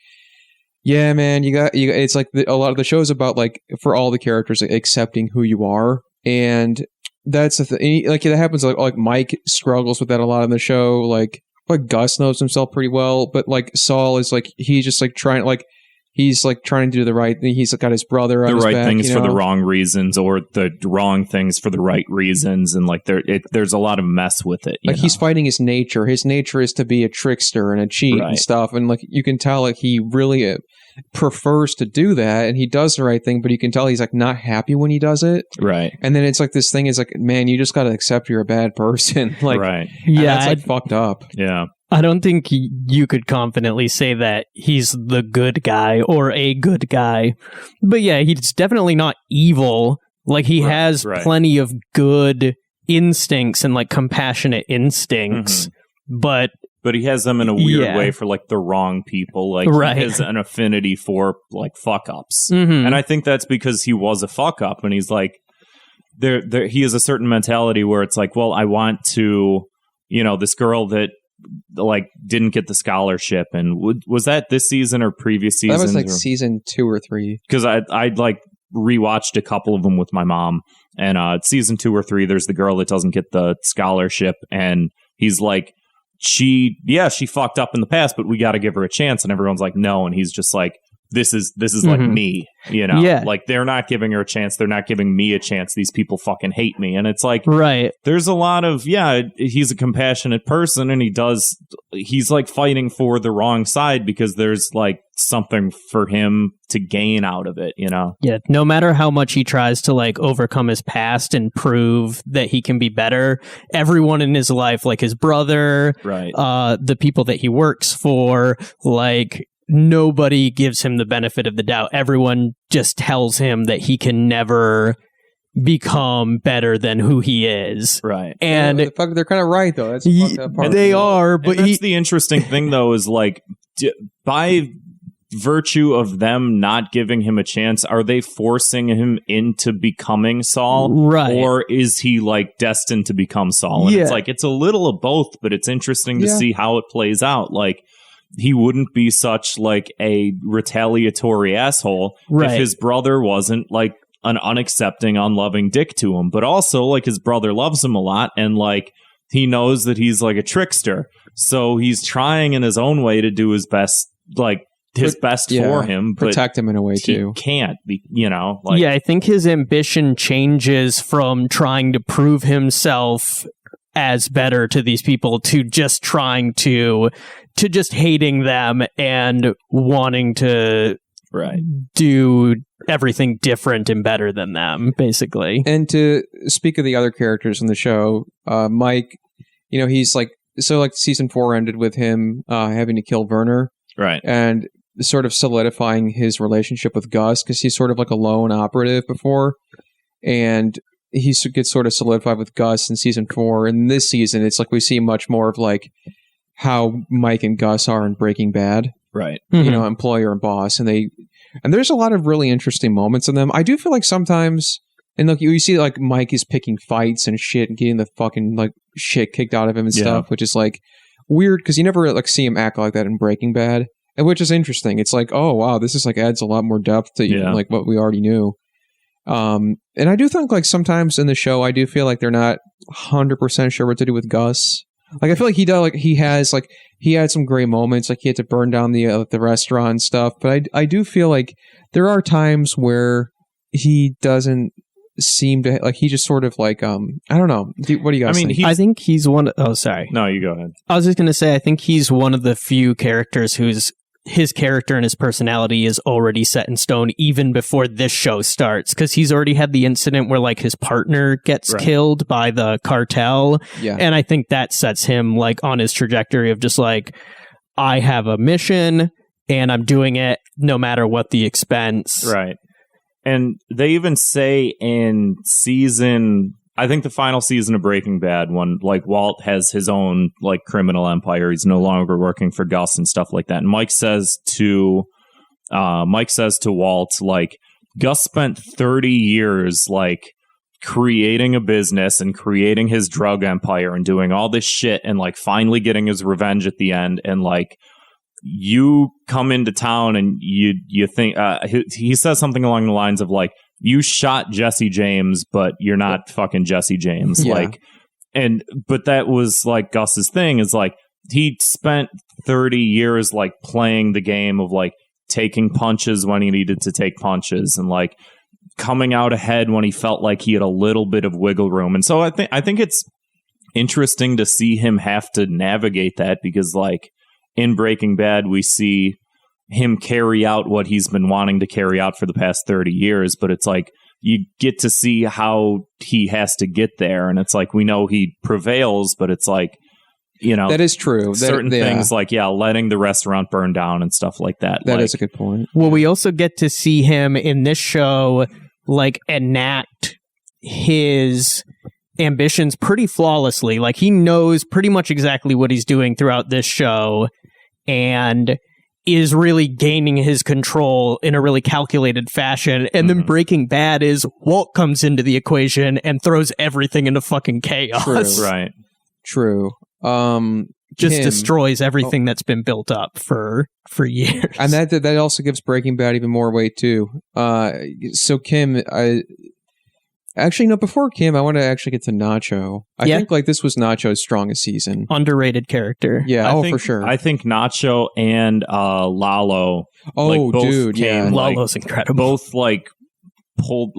yeah, man, it's like a lot of the show's about like, for all the characters, like, accepting who you are. And that's the thing. Like that happens. Like Mike struggles with that a lot in the show. Like Gus knows himself pretty well, but like Saul is like, he's just like trying, like he's like trying to do the right thing. He's got his brother on his back, things for the wrong reasons, or the wrong things for the right reasons, and like there's a lot of mess with it. Like he's fighting his nature. His nature is to be a trickster and a cheat and stuff, and like you can tell like he really prefers to do that, and he does the right thing, but you can tell he's like not happy when he does it. Right. And then it's like this thing is like, man, you just got to accept you're a bad person. Like, right. Yeah, that's like fucked up. Yeah. I don't think you could confidently say that he's the good guy or a good guy. But yeah, he's definitely not evil. Like he has plenty of good instincts and like compassionate instincts, but he has them in a weird way for like the wrong people. Like he has an affinity for like fuck ups. And I think that's because he was a fuck up, and he's like there he has a certain mentality where it's like, well, I want to, this girl that like didn't get the scholarship, and was that this season or previous season? That was like season 2 or 3. Because I'd like rewatched a couple of them with my mom, and season 2 or 3, there's the girl that doesn't get the scholarship, and he's like, she fucked up in the past, but we got to give her a chance, and everyone's like, no, and he's just like, this is like me, you know? Yeah. Like, they're not giving her a chance. They're not giving me a chance. These people fucking hate me. And it's like, right. There's a lot of, he's a compassionate person, and he's like fighting for the wrong side because there's like something for him to gain out of it, you know? Yeah. No matter how much he tries to like overcome his past and prove that he can be better, everyone in his life, like his brother, right, the people that he works for, like, nobody gives him the benefit of the doubt. Everyone just tells him that he can never become better than who he is. Right. And they're kind of right, though. That's the fucked up part. They are, but that's the interesting thing, though, is like, by virtue of them not giving him a chance, are they forcing him into becoming Saul? Right. Or is he like destined to become Saul? And it's like, it's a little of both, but it's interesting to see how it plays out. Like, he wouldn't be such like a retaliatory asshole if his brother wasn't like an unaccepting, unloving dick to him. But also, like, his brother loves him a lot, and like, he knows that he's like a trickster, so he's trying in his own way to do his best, like his best for him, but protect him in a way too. He can't be, you know. Like, I think his ambition changes from trying to prove himself as better to these people to just trying to just hating them and wanting to do everything different and better than them, basically. And to speak of the other characters in the show, Mike, you know, he's like, so like season 4 ended with him having to kill Werner, right, and sort of solidifying his relationship with Gus, because he's sort of like a lone operative before, and he gets sort of solidified with Gus in season 4. And this season, it's like we see much more of like how Mike and Gus are in Breaking Bad, right? You know, employer and boss, and there's a lot of really interesting moments in them. I do feel like sometimes, and look, you see like Mike is picking fights and shit and getting the fucking like shit kicked out of him and stuff, which is like weird because you never like see him act like that in Breaking Bad, and which is interesting. It's like, oh wow, this is like adds a lot more depth to even like what we already knew. And I do think like sometimes in the show, I do feel like they're not 100% sure what to do with Gus. Like I feel like he had some great moments, like he had to burn down the restaurant and stuff. But I do feel like there are times where he doesn't seem to like, he just sort of like I don't know. What do you guys think? I think he's one. Oh, sorry. No, you go ahead. I was just gonna say I think he's one of the few characters whose his character and his personality is already set in stone even before this show starts, because he's already had the incident where like his partner gets killed by the cartel, and I think that sets him like on his trajectory of just like, I have a mission and I'm doing it no matter what the expense. Right. And they even say in I think the final season of Breaking Bad, when like Walt has his own like criminal empire, he's no longer working for Gus and stuff like that. And Mike says to Walt, like, Gus spent 30 years like creating a business and creating his drug empire and doing all this shit and like finally getting his revenge at the end. And like, you come into town and you think he says something along the lines of like, you shot Jesse James, but you're not fucking Jesse James. Like, but that was like Gus's thing, is like, he spent 30 years like playing the game of like taking punches when he needed to take punches and like coming out ahead when he felt like he had a little bit of wiggle room. And so I think it's interesting to see him have to navigate that, because like in Breaking Bad, we see him carry out what he's been wanting to carry out for the past 30 years, but it's like you get to see how he has to get there, and it's like we know he prevails, but it's like, you know, that is true. Certain things like letting the restaurant burn down and stuff like that. That is a good point. Well, we also get to see him in this show like enact his ambitions pretty flawlessly. Like he knows pretty much exactly what he's doing throughout this show, and is really gaining his control in a really calculated fashion. And then Breaking Bad is Walt comes into the equation and throws everything into fucking chaos. True. Right. True. just Kim, destroys everything that's been built up for years. and that also gives Breaking Bad even more weight too. So Kim, before Kim, I want to actually get to Nacho. I think like this was Nacho's strongest season. Underrated character. Yeah, for sure. I think Nacho and Lalo. Oh, both dude, yeah, Lalo's incredible. Both pulled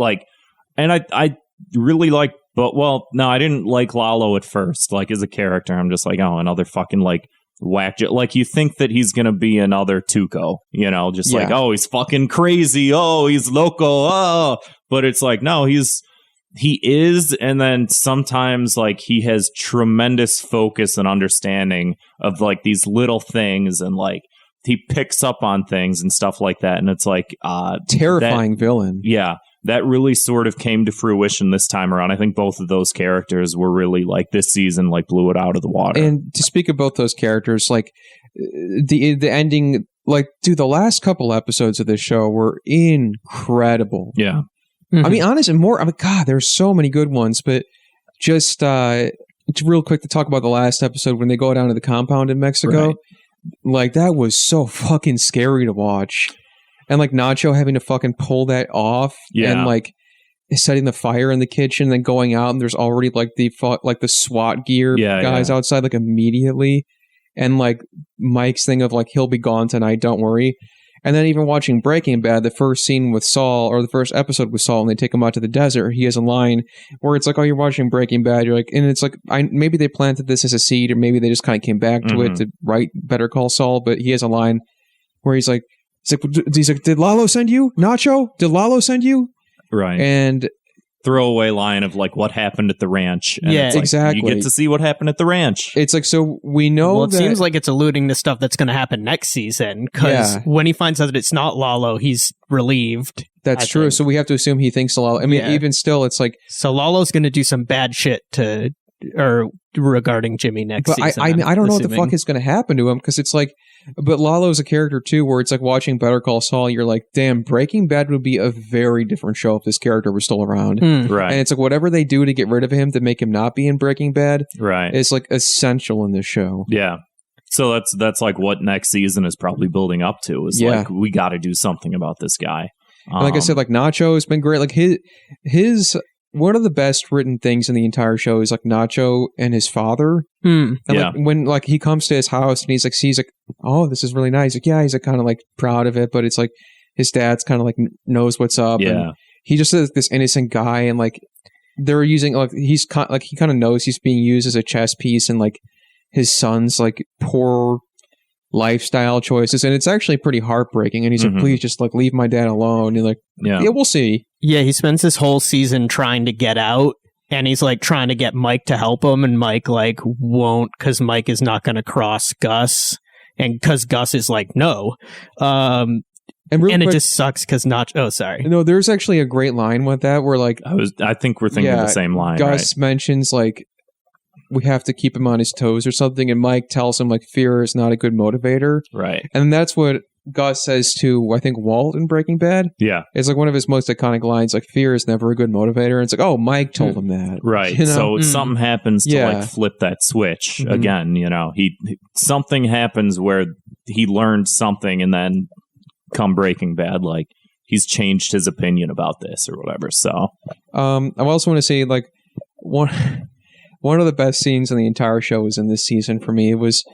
and I really like. But no, I didn't like Lalo at first. Like as a character, I'm just like, oh, another fucking whack. Like you think that he's gonna be another Tuco, like, oh, he's fucking crazy. Oh, he's loco. Oh, but it's like, no, he is, and then sometimes like he has tremendous focus and understanding of like these little things, and like he picks up on things and stuff like that, and it's like terrifying villain. Yeah, that really sort of came to fruition this time around. I think both of those characters were really like this season like blew it out of the water. And to speak of both those characters, like the ending, like dude, the last couple episodes of this show were incredible. Yeah. Mm-hmm. I mean, honestly, God, there's so many good ones, but just real quick to talk about the last episode when they go down to the compound in Mexico, right. Like that was so fucking scary to watch, and like Nacho having to fucking pull that off, and like setting the fire in the kitchen, and then going out and there's already like the SWAT gear guys outside like immediately, and like Mike's thing of like he'll be gone tonight, don't worry. And then even watching Breaking Bad, the first scene with Saul, or the first episode with Saul, and they take him out to the desert, he has a line where it's like, oh, you're watching Breaking Bad. You're like, and it's like, maybe they planted this as a seed, or maybe they just kind of came back to it to write Better Call Saul. But he has a line where he's like, did Lalo send you? Nacho? Did Lalo send you? Right. And throwaway line of like what happened at the ranch. And yeah, it's like, exactly. You get to see what happened at the ranch. It's like, so we know well, it that seems like it's alluding to stuff that's going to happen next season, because when he finds out that it's not Lalo, he's relieved. That's true. think. So we have to assume he thinks Lalo. I mean, even still, it's like, so Lalo's going to do some bad shit regarding Jimmy next season. I don't know what the fuck is going to happen to him, because it's like, but Lalo's a character too, where it's like watching Better Call Saul, you're like, damn, Breaking Bad would be a very different show if this character was still around. Right. And it's like whatever they do to get rid of him to make him not be in Breaking Bad is like essential in this show. Yeah. So that's like what next season is probably building up to, is like, we got to do something about this guy. Like I said, like Nacho has been great. Like his one of the best written things in the entire show is like Nacho and his father. And like when like he comes to his house and he's like sees like, oh, this is really nice. Like, yeah, he's like kind of like proud of it, but it's like his dad's kind of like knows what's up. Yeah. And he just is this innocent guy, and like they're using like he kind of knows he's being used as a chess piece, and like his son's like poor lifestyle choices, and it's actually pretty heartbreaking. And he's like, please just like leave my dad alone. And you're like, yeah, we'll see. Yeah, he spends this whole season trying to get out, and he's like trying to get Mike to help him, and Mike like won't, because Mike is not going to cross Gus, and because Gus is like no. And it just sucks because sorry. No, there's actually a great line with that where like I think we're thinking the same line. Gus mentions like we have to keep him on his toes or something, and Mike tells him like fear is not a good motivator. Right. And that's what Gus says to, I think, Walt in Breaking Bad. Yeah. It's like one of his most iconic lines, like fear is never a good motivator. And it's like, oh, Mike told him that. Right. You know? So something happens to like flip that switch again, something happens where he learned something, and then come Breaking Bad, like he's changed his opinion about this or whatever. So I also want to say like one of the best scenes in the entire show was in this season for me. It was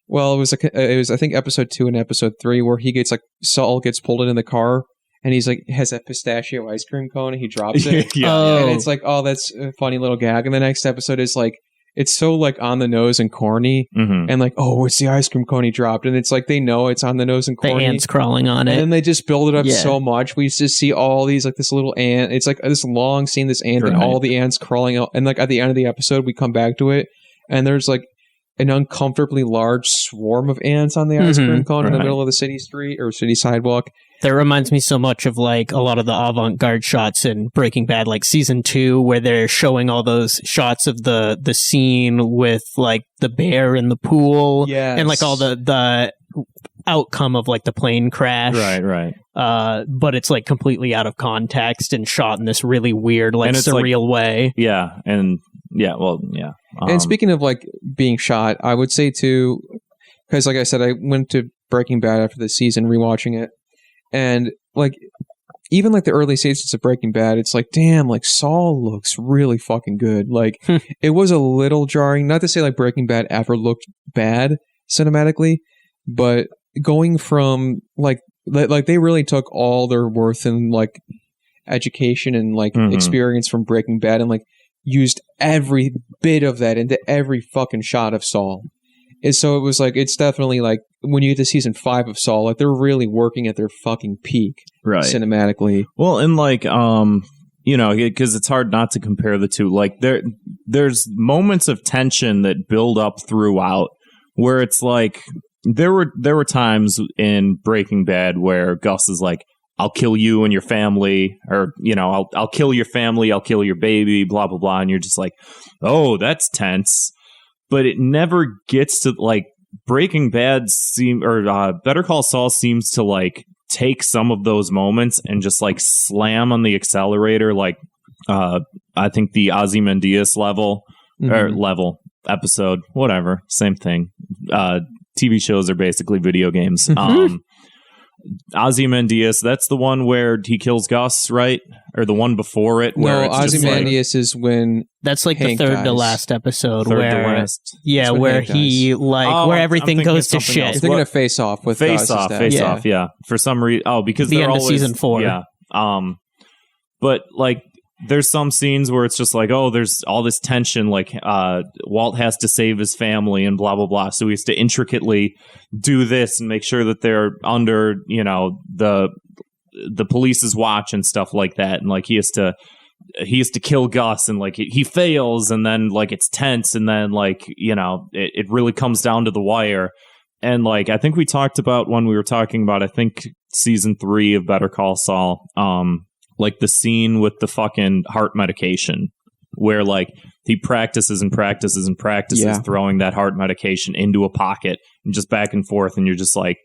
I think episode 2 and episode 3 where he gets like Saul gets pulled into the car, and he's like has that pistachio ice cream cone, and he drops it. And it's like, oh, that's a funny little gag. And the next episode is like, it's so like on the nose and corny, and like, oh, it's the ice cream cone he dropped, and it's like they know it's on the nose and corny. The ants crawling on it, and then they just build it up so much. We just see all these like this little ant. It's like this long scene, this ant, and all the ants crawling out. And like at the end of the episode, we come back to it, and there's like an uncomfortably large swarm of ants on the ice cream cone in the middle of the city street or city sidewalk. That reminds me so much of like a lot of the avant-garde shots in Breaking Bad, like season 2, where they're showing all those shots of the scene with like the bear in the pool, and like all the outcome of like the plane crash, right. But it's like completely out of context and shot in this really weird, like surreal way. Yeah, and yeah, well, yeah. And speaking of like being shot. I would say too, because like I said, I went to Breaking Bad after the season, rewatching it, and like even like the early stages of Breaking Bad, it's like, damn, like Saul looks really fucking good. Like it was a little jarring. Not to say like Breaking Bad ever looked bad cinematically, but going from like they really took all their worth and like education and like experience from Breaking Bad and like used every bit of that into every fucking shot of Saul. And so it was like, it's definitely like when you get to season 5 of Saul, like they're really working at their fucking peak cinematically. Well, and like, you know, because it's hard not to compare the two. Like there's moments of tension that build up throughout where it's like, there were times in Breaking Bad where Gus is like, I'll kill you and your family, or, you know, I'll kill your family, I'll kill your baby, blah, blah, blah. And you're just like, oh, that's tense. But it never gets to like Breaking Bad Better Call Saul seems to like take some of those moments and just like slam on the accelerator. Like, I think the Ozymandias level episode, whatever, same thing. TV shows are basically video games. Ozymandias, that's the one where he kills Gus, right? Or the one before it? Where no, Ozymandias is when that's like Hank the third dies. to last episode Third where to last. Yeah, when where Hank he dies. like where everything goes to shit. You're thinking of Face Off with Face Off, yeah. For some reason, because the they're end always, of season 4. Yeah. But like there's some scenes where it's just like, oh, there's all this tension, like Walt has to save his family and blah blah blah, so he has to intricately do this and make sure that they're under, you know, the police's watch and stuff like that, and like he has to kill Gus, and like he fails, and then like it's tense, and then like, you know, it really comes down to the wire. And like I think we talked about when we were talking about, I think season 3 of Better Call Saul, like the scene with the fucking heart medication where like he practices throwing that heart medication into a pocket and just back and forth, and you're just like,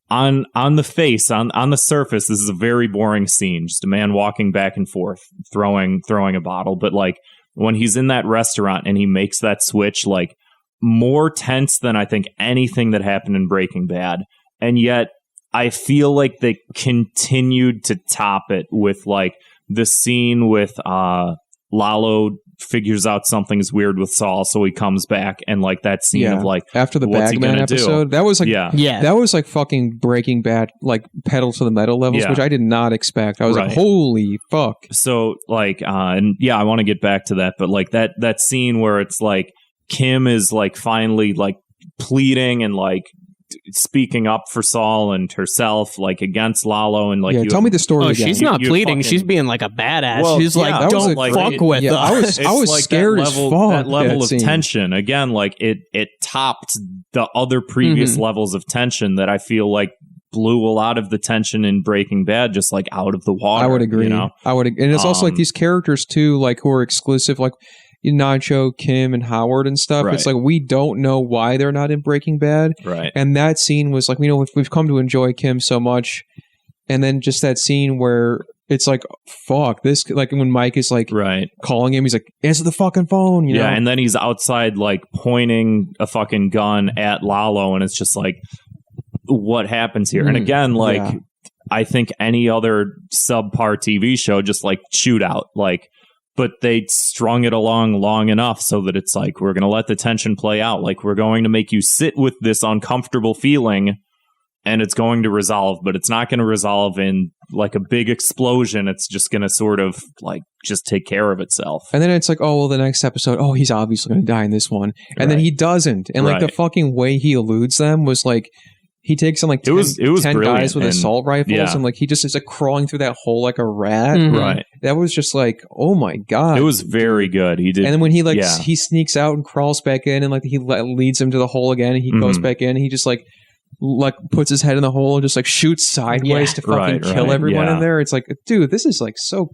on the face, on the surface, this is a very boring scene, just a man walking back and forth throwing a bottle. But like when he's in that restaurant and he makes that switch, like more tense than I think anything that happened in Breaking Bad. And yet I feel like they continued to top it with like the scene with Lalo figures out something's weird with Saul, so he comes back, and like that scene of like after the what's he Bagman gonna episode, do? that was like Yeah. that was like fucking Breaking Bad, like pedal to the metal levels, which I did not expect. I was like, holy fuck. So like and yeah, I want to get back to that, but like that scene where it's like Kim is like finally like pleading and like speaking up for Saul and herself, like against Lalo, and like tell me the story again. She's not pleading, she's being like a badass. She's like, don't fuck with us. I was like scared as fuck. That level of tension again, like it topped the other previous levels of tension that I feel like blew a lot of the tension in Breaking Bad just like out of the water. I would agree. You know? And it's also like these characters too, like who are exclusive, like Nacho, Kim, and Howard and stuff. It's like we don't know why they're not in Breaking Bad. Right. And that scene was like, we've come to enjoy Kim so much, and then just that scene where it's like, fuck this, like when Mike is like calling him, he's like, answer the fucking phone, you know? And then he's outside like pointing a fucking gun at Lalo, and it's just like, what happens here? And again, like I think any other subpar TV show just like shootout, like, but they strung it along long enough so that it's like, we're going to let the tension play out. Like, we're going to make you sit with this uncomfortable feeling, and it's going to resolve, but it's not going to resolve in like a big explosion. It's just going to sort of like just take care of itself. And then it's like, oh, well, the next episode, oh, he's obviously going to die in this one. And then he doesn't. And like the fucking way he eludes them was like, he takes on like 10 guys with assault rifles, and like he just is like crawling through that hole like a rat. Right. That was just like, oh my god. It was very good. He did. And then when he like he sneaks out and crawls back in, and like he leads him to the hole again, and he goes back in, and he just like puts his head in the hole and just like shoots sideways to fucking kill everyone in there. It's like, dude, this is like so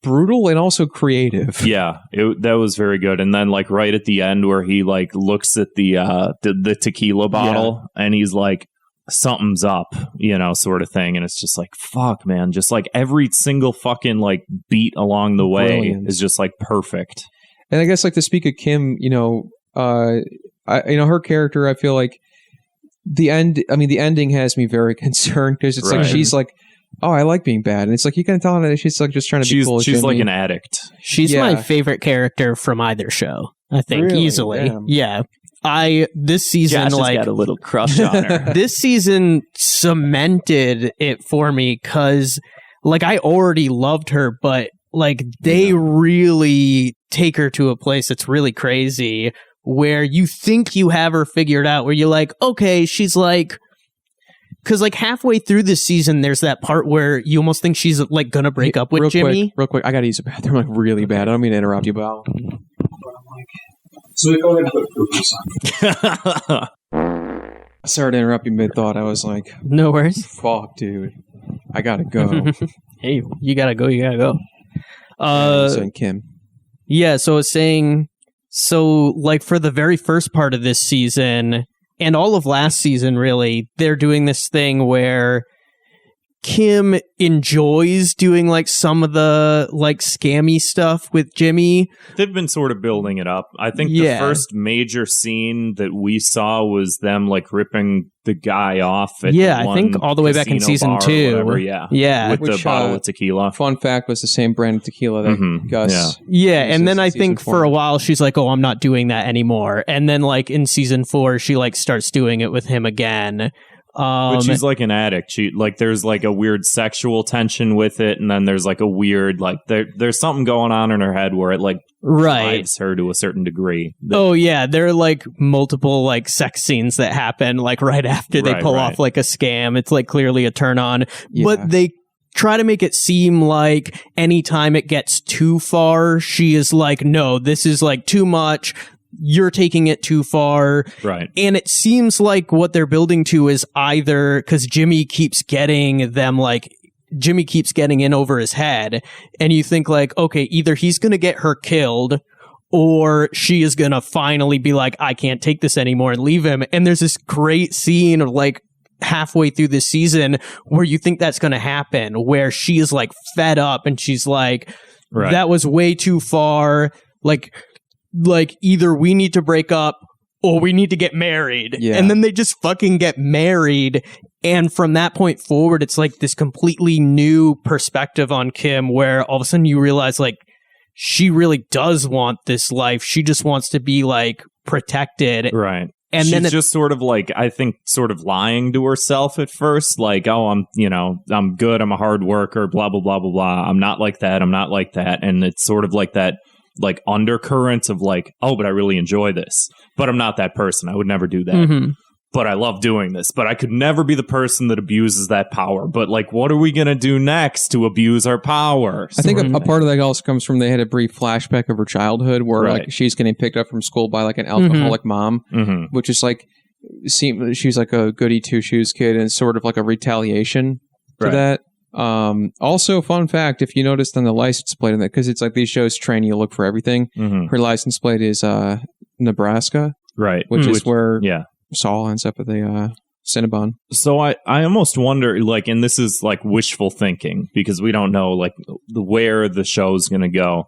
brutal and also creative. Yeah, that was very good. And then like right at the end where he like looks at the tequila bottle and he's like, something's up, you know, sort of thing. And it's just like, fuck, man, just like every single fucking like beat along the way is just like perfect. And I guess like to speak of Kim, you know, her character, I feel like the ending has me very concerned because it's like she's like, oh, I like being bad, and it's like you can tell that she's like just trying to be cool. She's like an addict. She's my favorite character from either show. I think Really? easily. Damn. Yeah. This season, Josh has got a little crush on her. this season cemented it for me because, like, I already loved her, but like they really take her to a place that's really crazy where you think you have her figured out, where you're like, okay, she's like, because like halfway through this season, there's that part where you almost think she's like gonna break up with Jimmy. Real quick, I gotta use the bathroom like really bad. I don't mean to interrupt you, but So go ahead and put proof on. sorry to interrupt you mid-thought. I was like, No worries. fuck, dude. I gotta go. Hey, you gotta go. You gotta go. Saying Kim. Yeah, so I was saying, so like for the very first part of this season and all of last season, really, they're doing this thing where Kim enjoys doing like some of the like scammy stuff with Jimmy. They've been sort of building it up. I think the first major scene that we saw was them like ripping the guy off at I think all the way back in season 2. Yeah. With the bottle of tequila. Fun fact was the same brand of tequila that Gus. Yeah, and then I season think 4. for a while she's like, oh, I'm not doing that anymore. And then like in season 4, she like starts doing it with him again. But she's like an addict. She like there's like a weird sexual tension with it, and then there's like a weird like there's something going on in her head where it like drives her to a certain degree. Oh yeah, there are like multiple like sex scenes that happen like right after they pull off like a scam. It's like clearly a turn on, but they try to make it seem like anytime it gets too far, she is like, no, this is like too much. You're taking it too far. Right. And it seems like what they're building to is either because Jimmy keeps getting in over his head, and you think like, okay, either he's going to get her killed or she is going to finally be like, I can't take this anymore and leave him. And there's this great scene of like halfway through this season where you think that's going to happen, where she is like fed up and she's like, that was way too far. Like either we need to break up or we need to get married. Yeah. And then they just fucking get married. And from that point forward, it's like this completely new perspective on Kim where all of a sudden you realize like she really does want this life. She just wants to be like protected. Right. And she's then just sort of like, I think, sort of lying to herself at first. Like, oh, I'm good. I'm a hard worker, blah, blah, blah, blah, blah. I'm not like that. I'm not like that. And it's sort of like that like undercurrents of like, oh, but I really enjoy this, but I'm not that person. I would never do that. But I love doing this, but I could never be the person that abuses that power. But like, what are we going to do next to abuse our power? I think a part of that also comes from they had a brief flashback of her childhood where like she's getting picked up from school by like an alcoholic mom, which is like, she's like a goody two shoes kid and sort of like a retaliation to that. Also, fun fact, if you noticed on the license plate in that, because it's like these shows train you to look for everything, her license plate is Nebraska, right? Which is where Saul ends up at the Cinnabon. So I almost wonder, like, and this is like wishful thinking because we don't know like where the show's gonna go,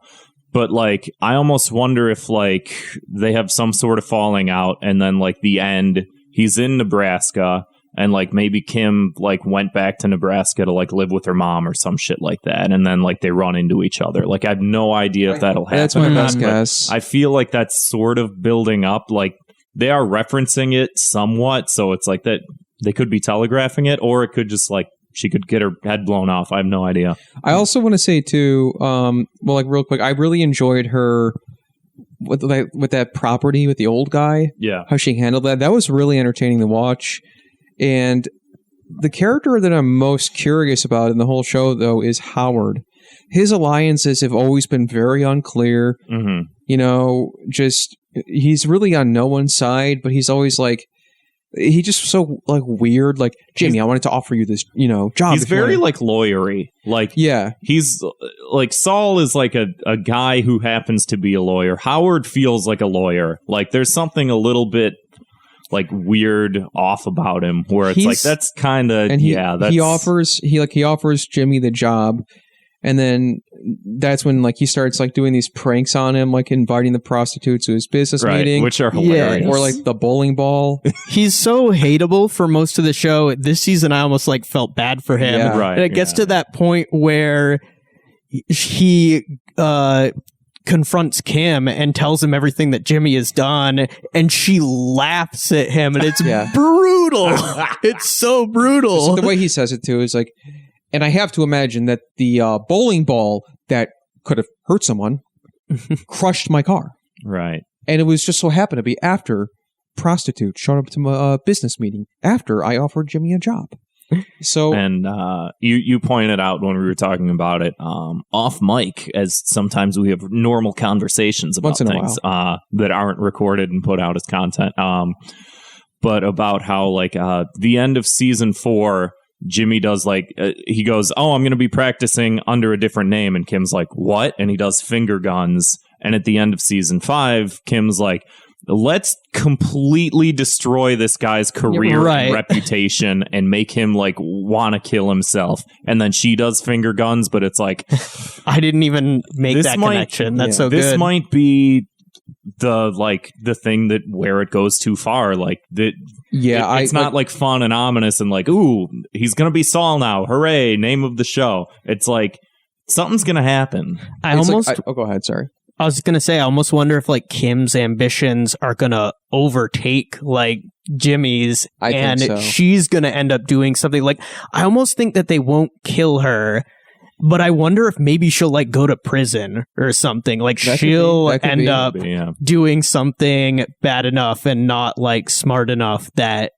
but like I almost wonder if like they have some sort of falling out and then like the end he's in Nebraska. And like maybe Kim like went back to Nebraska to like live with her mom or some shit like that, and then like they run into each other. Like I have no idea if that'll happen. That's my best guess. I feel like that's sort of building up. Like they are referencing it somewhat, so it's like that they could be telegraphing it, or it could just like she could get her head blown off. I have no idea. I also want to say too, well, like real quick, I really enjoyed her with that property with the old guy. Yeah, how she handled that. That was really entertaining to watch. And the character that I'm most curious about in the whole show, though, is Howard. His alliances have always been very unclear. You know, just he's really on no one's side, but he's always like, he just so like weird. Like, Jimmy, I wanted to offer you this, job. He's very like lawyery. Like, he's like Saul is like a guy who happens to be a lawyer. Howard feels like a lawyer. Like, there's something a little bit like weird off about him where it's like that's kind of he offers Jimmy the job, And then that's when like he starts like doing these pranks on him, like inviting the prostitutes to his business meeting, which are hilarious. Or like the bowling ball. He's so hateable for most of the show. This season, I almost like felt bad for him. Yeah. Right, And it gets to that point where he confronts Kim and tells him everything that Jimmy has done, and she laughs at him, and it's brutal. It's so brutal. So the way he says it too is like, and I have to imagine that the bowling ball that could have hurt someone crushed my car. Right. And it was just so happened to be after prostitute showed up to my business meeting after I offered Jimmy a job. So and you pointed out when we were talking about it off mic, as sometimes we have normal conversations about things that aren't recorded and put out as content. But about how like the end of season 4, Jimmy does like he goes, "Oh, I'm going to be practicing under a different name," and Kim's like, "What?" And he does finger guns. And at the end of season 5, Kim's like, let's completely destroy this guy's career and reputation and make him like want to kill himself. And then she does finger guns, but it's like, I didn't even make that connection. That's so good. This might be the thing that where it goes too far. Like that. Yeah, it's not like fun and ominous and like, ooh, he's gonna be Saul now. Hooray! Name of the show. It's like something's gonna happen. Go ahead. Sorry. I was going to say, I almost wonder if like Kim's ambitions are going to overtake like Jimmy's, and she's going to end up doing something like, I almost think that they won't kill her, but I wonder if maybe she'll like go to prison or something. Like she'll end up doing something bad enough and not like smart enough that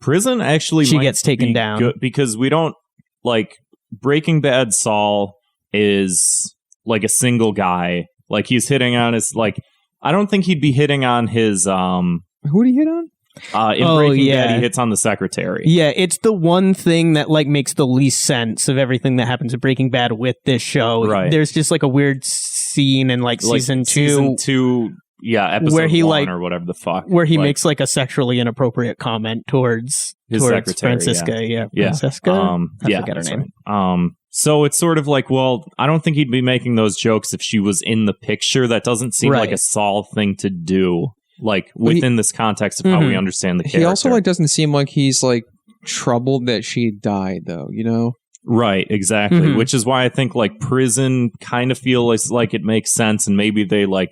prison actually she gets taken down. Good, because we don't like Breaking Bad. Saul is like a single guy. Like he's hitting on his like, I don't think he'd be hitting on his who did he hit on? In Breaking Bad, he hits on the secretary. Yeah, it's the one thing that like makes the least sense of everything that happens in Breaking Bad with this show. Right. There's just like a weird scene in like season 2. Yeah, episode where he 1 like, or whatever the fuck. Where he makes like a sexually inappropriate comment towards secretary, Francisca. Yeah. Francisca? I forget her name. Right. So it's sort of like, well, I don't think he'd be making those jokes if she was in the picture. That doesn't seem like a Saul thing to do, like within this context of how we understand the character. He also like doesn't seem like he's like troubled that she died, though, you know? Right, exactly. Which is why I think like prison kind of feels like it makes sense, and maybe they like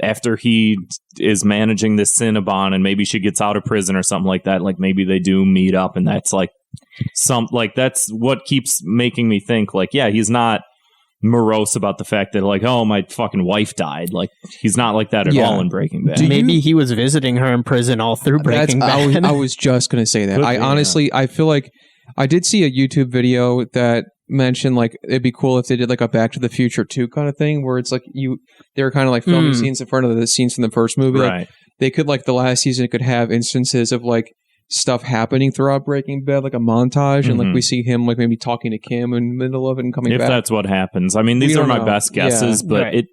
after he is managing this Cinnabon and maybe she gets out of prison or something like that, like maybe they do meet up, and that's like that's what keeps making me think like, yeah, he's not morose about the fact that like, oh, my fucking wife died. Like he's not like that at all in Breaking Bad. Maybe he was visiting her in prison all through Breaking Bad. I was just gonna say that. I feel like I did see a YouTube video that mentioned like it'd be cool if they did like a Back to the Future 2 kind of thing where it's like they were kind of like filming scenes in front of the scenes from the first movie. Right. Like, they could like the last season could have instances of like stuff happening throughout Breaking Bad, like a montage, and like we see him like maybe talking to Kim in the middle of it and coming back. If that's what happens. I mean, these are my best guesses, but it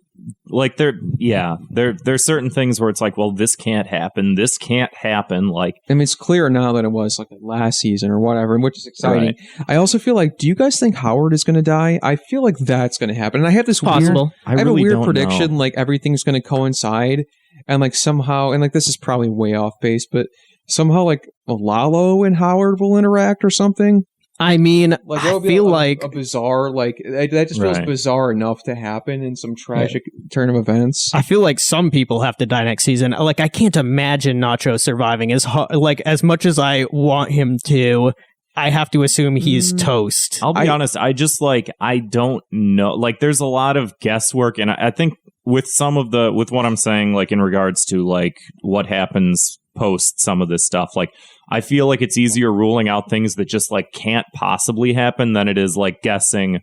like there's certain things where it's like, well, this can't happen. This can't happen. Like, I mean, it's clearer now than it was like last season or whatever, which is exciting. Right. I also feel like, do you guys think Howard is going to die? I feel like that's going to happen. And I have this possible. I have a weird prediction, like everything's going to coincide, and like somehow, and like this is probably way off base, but somehow like Lalo and Howard will interact or something. I mean, like, I feel like a bizarre, like that just feels bizarre enough to happen in some tragic turn of events. I feel like some people have to die next season. Like I can't imagine Nacho surviving as much as I want him to. I have to assume he's toast. I'll be honest. I just like, I don't know. Like there's a lot of guesswork, and I think with with what I'm saying, like in regards to like what happens post some of this stuff, like I feel like it's easier ruling out things that just like can't possibly happen than it is like guessing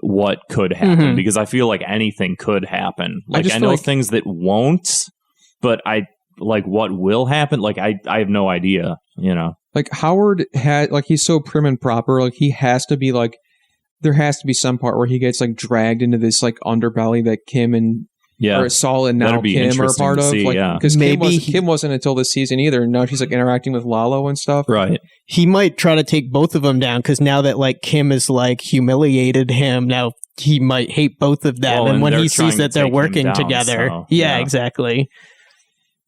what could happen, because I feel like anything could happen. Like I know like things that won't, but I like what will happen. Like I have no idea, you know. Like Howard had like, he's so prim and proper, like he has to be like, there has to be some part where he gets like dragged into this like underbelly that Kim and Yeah. or Saul and now That'd be Kim are interesting part to of. see, Like, yeah. because Maybe Kim wasn't until this season either. And now she's like interacting with Lalo and stuff. Right. he might try to take both of them down because now that like Kim has like humiliated him, now he might hate both of them. Well, and and when they're he trying sees to that they're take him working down, together, so, yeah, yeah. exactly.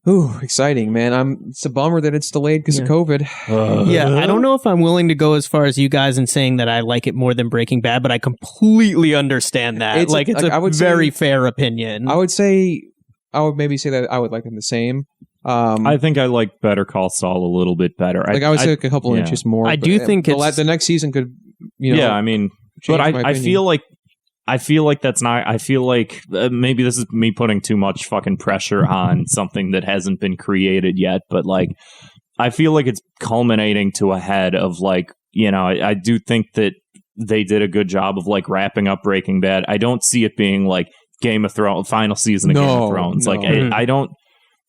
Ooh, exciting, man. It's a bummer that it's delayed because of COVID. Yeah, I don't know if I'm willing to go as far as you guys in saying that I like it more than Breaking Bad, but I completely understand that. It's It's I a would very say- fair opinion. I would maybe say that I would like them the same. I think I like Better Call Saul a little bit better. I would say like a couple inches more. I but, do think the next season could, yeah, I mean, change but my I opinion. feel like that's not. I feel like maybe this is me putting too much fucking pressure on something that hasn't been created yet. But like, I feel like it's culminating to a head of like, I do think that they did a good job of like wrapping up Breaking Bad. I don't see it being like Game of Thrones, final season of Game of Thrones. No. Like, I don't.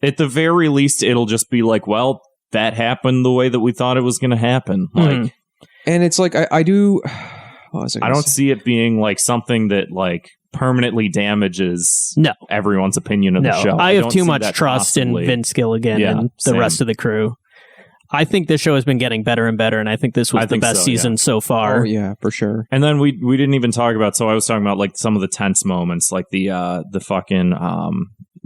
At the very least, it'll just be like, well, that happened the way that we thought it was going to happen. Like, and it's like I do. I don't see it being like something that like permanently damages everyone's opinion of the show. I have don't too see much that trust in possibly. Vince Gilligan and the same. rest of the crew. I think this show has been getting better and better, and I think this was the best season so far. Oh yeah, for sure. And then we didn't even talk about. So I was talking about like some of the tense moments, like the fucking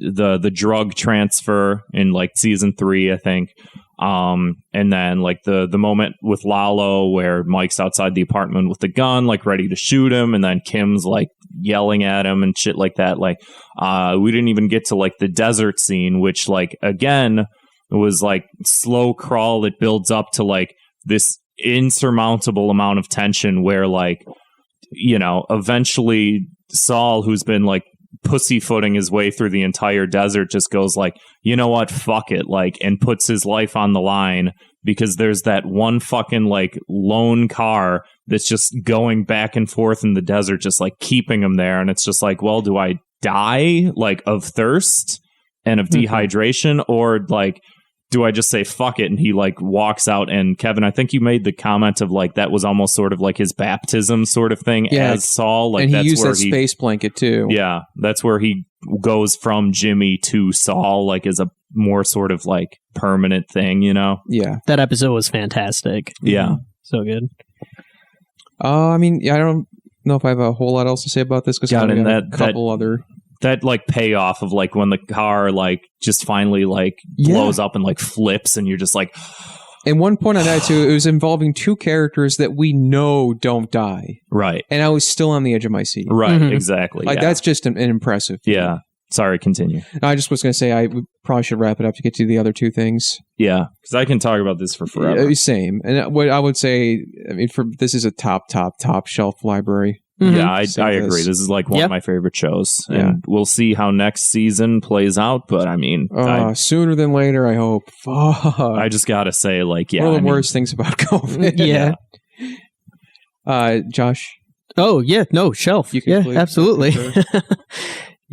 the drug transfer in like season 3, I think. And then like the moment with Lalo where Mike's outside the apartment with the gun, like ready to shoot him, and then Kim's like yelling at him and shit like that. Like, we didn't even get to like the desert scene, which like again was like slow crawl that builds up to like this insurmountable amount of tension where like, eventually Saul, who's been like pussyfooting his way through the entire desert, just goes like, you know what, fuck it, like, and puts his life on the line because there's that one fucking like lone car that's just going back and forth in the desert, just like keeping him there. And it's just like, well, do I die like of thirst and of dehydration, or like do I just say fuck it? And he like walks out. And Kevin, I think you made the comment of like that was almost sort of like his baptism sort of thing as Saul. Like, and he that's used where that space blanket too. Yeah, that's where he goes from Jimmy to Saul, like as a more sort of like permanent thing, Yeah. That episode was fantastic. Yeah. So good. I mean, I don't know if I have a whole lot else to say about this because I got a couple other. That like payoff of like when the car like just finally like blows up and like flips, and you're just like. And one point on that too, it was involving two characters that we know don't die, right? And I was still on the edge of my seat, right? Exactly. Like that's just an impressive. Yeah. Sorry, continue. I just was going to say I probably should wrap it up to get to the other two things. Yeah, because I can talk about this for forever. Same, and what I would say, I mean, this is a top shelf library. Yeah, I agree. This is like one of my favorite shows, and we'll see how next season plays out. But I mean, sooner than later, I hope. Fuck. I just gotta say, like, one of the worst things about COVID. Josh. Oh yeah, no shelf. You can absolutely.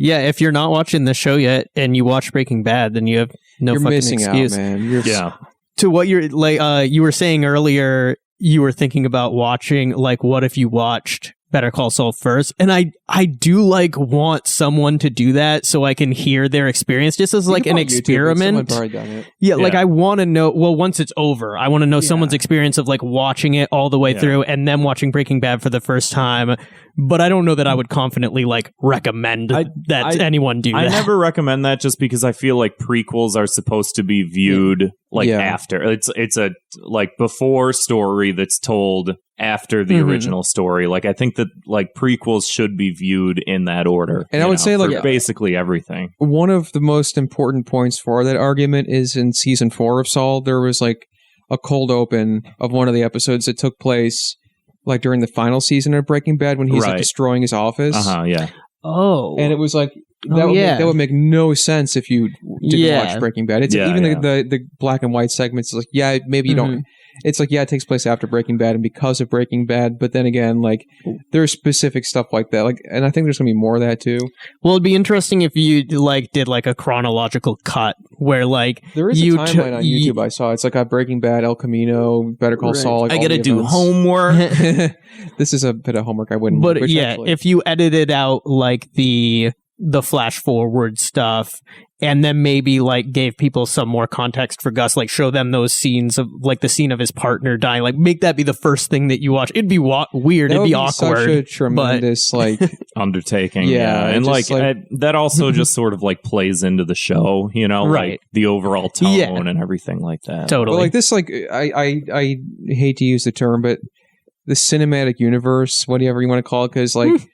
Yeah, if you're not watching the show yet and you watch Breaking Bad, then you have you're fucking missing excuse. Out, man. To what you're like, you were saying earlier, you were thinking about watching. Like, what if you watched Better Call Saul first? And I do like want someone to do that so I can hear their experience, just as like an experiment. Like I want to know. Well, once it's over, I want to know someone's experience of like watching it all the way through and then watching Breaking Bad for the first time. But I don't know that I would confidently like recommend that anyone do that. I never recommend that just because I feel like prequels are supposed to be viewed like after. It's a like before story that's told after the original story. Like I think that like prequels should be viewed in that order. And I would say like basically everything. One of the most important points for that argument is in season 4 of Saul, there was like a cold open of one of the episodes that took place like during the final season of Breaking Bad when he's like destroying his office. Yeah. Oh. And it was like that would make no sense if you didn't watch Breaking Bad. It's even the black and white segments is like maybe you don't. It's like it takes place after Breaking Bad and because of Breaking Bad, but then again, like there's specific stuff like that. Like, and I think there's gonna be more of that too. Well, it'd be interesting if you like did like a chronological cut where like there is a timeline on YouTube I saw. It's like a Breaking Bad, El Camino, Better Call Saul. Like I gotta do homework. This is a bit of homework I wouldn't. But if you edited out like the the flash forward stuff, and then maybe like gave people some more context for Gus, like show them those scenes of like the scene of his partner dying, like make that be the first thing that you watch. It'd be weird, it'd be awkward, such a tremendous like undertaking. Yeah, and like that also just sort of like plays into the show, you know, Right. like the overall tone and everything like that. Totally. But like this, like I hate to use the term, but the cinematic universe, whatever you want to call it, because like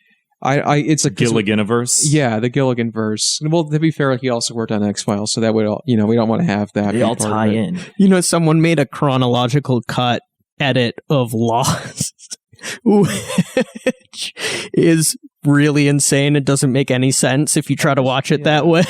it's like Gilliganiverse. Yeah, the Gilligan verse. Well, to be fair, he also worked on X-Files, so that would we don't want to have that. They all tie in. You know, someone made a chronological cut edit of Lost, which is really insane. It doesn't make any sense if you try to watch it that way.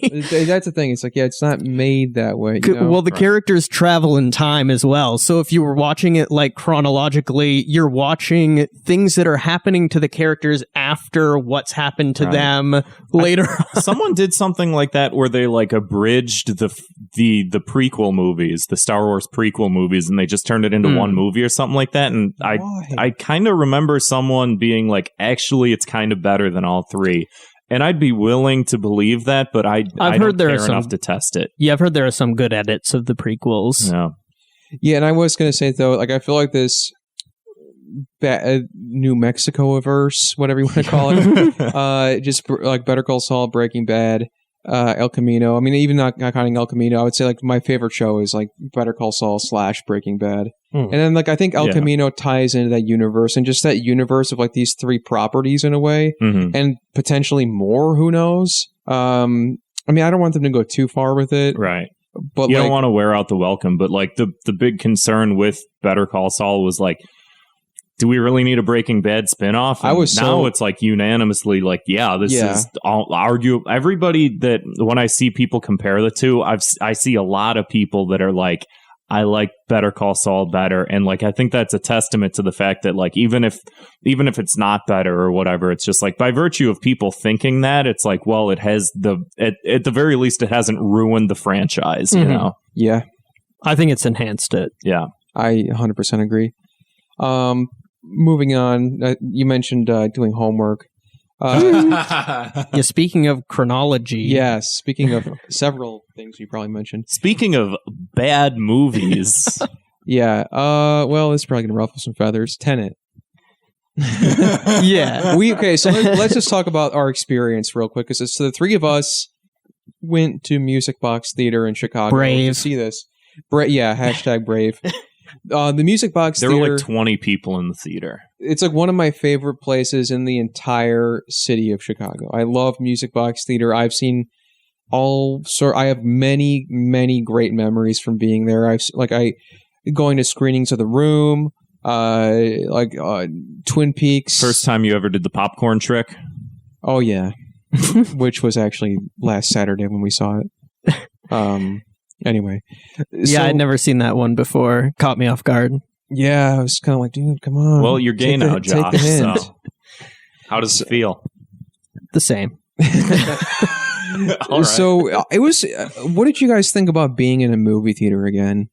That's the thing. It's like, it's not made that way. You know? Well, the characters travel in time as well. So if you were watching it like chronologically, you're watching things that are happening to the characters after what's happened to them later. Someone did something like that where they like abridged the prequel movies, the Star Wars prequel movies, and they just turned it into one movie or something like that. And I kind of remember someone being like, actually, it's kind of better than all three. And I'd be willing to believe that, but I don't care enough to test it. Yeah, I've heard there are some good edits of the prequels. Yeah, and I was going to say, though, like, I feel like this New Mexico-verse, whatever you want to call it, just like Better Call Saul, Breaking Bad, El Camino. I mean, even not counting El Camino, I would say like my favorite show is like Better Call Saul / Breaking Bad. And then like I think El Camino ties into that universe, and just that universe of like these three properties in a way, and potentially more. Who knows? I mean, I don't want them to go too far with it, right? But you don't want to wear out the welcome. But like the big concern with Better Call Saul was like, do we really need a Breaking Bad spinoff? And it's like unanimously like, this is arguable. Everybody that when I see people compare the two, I see a lot of people that are like, I like Better Call Saul better, and like I think that's a testament to the fact that like even if it's not better or whatever, it's just like by virtue of people thinking that, it's like, well, it has at the very least it hasn't ruined the franchise, you know? Yeah, I think it's enhanced it. Yeah, I 100% agree. Moving on, you mentioned doing homework. Speaking of chronology. Yes, speaking of several things you probably mentioned. Speaking of bad movies. Well, this is probably going to ruffle some feathers. Tenet. So let's just talk about our experience real quick, because so the three of us went to Music Box Theater in Chicago to see this. Hashtag brave. The Music Box Theater. There were like 20 people in the theater. It's like one of my favorite places in the entire city of Chicago. I love Music Box Theater. I've seen I have many, many great memories from being there. Going to screenings of The Room, Twin Peaks. First time you ever did the popcorn trick? Oh yeah. Which was actually last Saturday when we saw it. Anyway. I'd never seen that one before. Caught me off guard. Yeah, I was kind of like, dude, come on. Well, you're gay now, Josh. So how does it feel? The same. All right. So it was. What did you guys think about being in a movie theater again?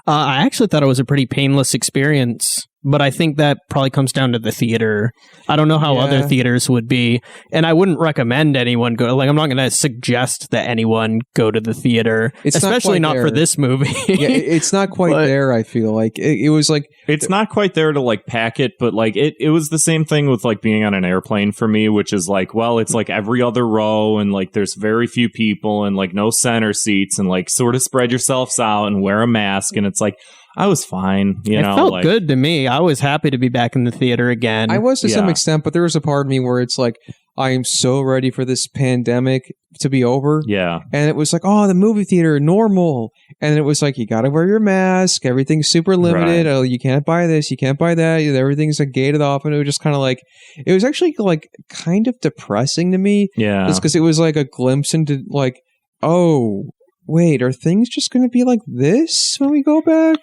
I actually thought it was a pretty painless experience, but I think that probably comes down to the theater. I don't know how other theaters would be, and I wouldn't recommend anyone go. Like, I'm not going to suggest that anyone go to the theater, especially not for this movie. It's not quite there. I feel like it was like it's not quite there to like pack it, but like it was the same thing with like being on an airplane for me, which is like, well, it's like every other row, and like there's very few people, and like no center seats, and like sort of spread yourselves out and wear a mask, and it's like. I was fine, It felt good to me. I was happy to be back in the theater again. I was to some extent, but there was a part of me where it's like, I am so ready for this pandemic to be over. Yeah. And it was like, oh, the movie theater, normal. And it was like, you got to wear your mask. Everything's super limited. Right. Oh, you can't buy this. You can't buy that. Everything's like gated off. And it was just kind of like, it was actually like kind of depressing to me. Yeah. Just because it was like a glimpse into like, oh, wait, are things just going to be like this when we go back?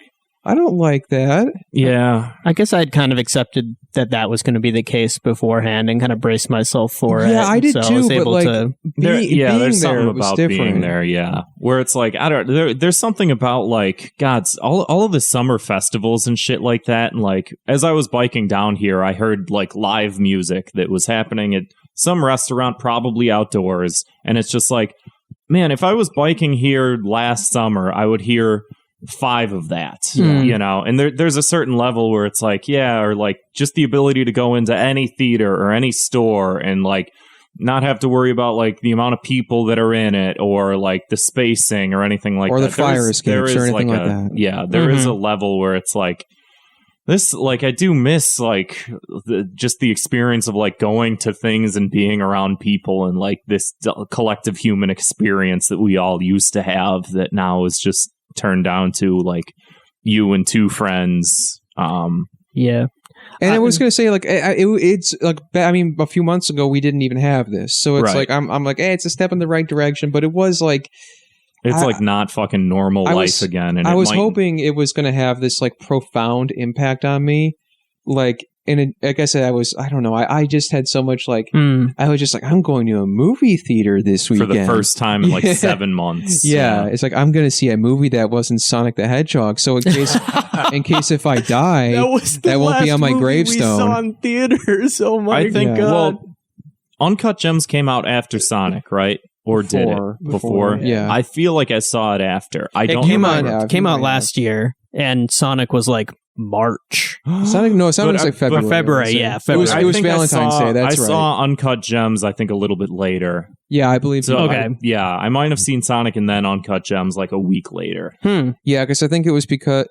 I don't like that. Yeah. I guess I'd kind of accepted that was going to be the case beforehand and kind of braced myself for it. Yeah, I did too. I was able but to... there's something about being there, where it's like, I don't there's something about like, all of the summer festivals and shit like that. And like, as I was biking down here, I heard like live music that was happening at some restaurant, probably outdoors. And it's just like, man, if I was biking here last summer, I would hear 5 of that, you know? And there's a certain level where it's like, yeah, or like just the ability to go into any theater or any store and like not have to worry about like the amount of people that are in it or like the spacing or anything like that. Or the fire escapes or anything like that. Yeah, there is a level where it's like, this, like, I do miss, like, just the experience of, like, going to things and being around people and, like, this collective human experience that we all used to have that now is just turned down to, like, you and 2 friends. Yeah. And I was going to say, like, it's, like, I mean, a few months ago, we didn't even have this. So it's like, I'm like, hey, it's a step in the right direction. But it was, like... It's like not fucking normal life again. And I was hoping it was going to have this like profound impact on me. Like, and like I said, I don't know. I just had so much like, I was just like, I'm going to a movie theater this weekend. For the first time in like 7 months. Yeah. It's like, I'm going to see a movie that wasn't Sonic the Hedgehog. So in case if I die, that won't be on my gravestone. We saw in theaters. Oh my God. Well, Uncut Gems came out after Sonic, right? Or did it before? Yeah, I feel like I saw it after. It came out last year, and Sonic was like March. Sonic was like February. February. It was Valentine's Day. That's right. I saw Uncut Gems, I think, a little bit later. Yeah, I believe so. Okay. I might have seen Sonic and then Uncut Gems like a week later. Yeah, because I think it was because.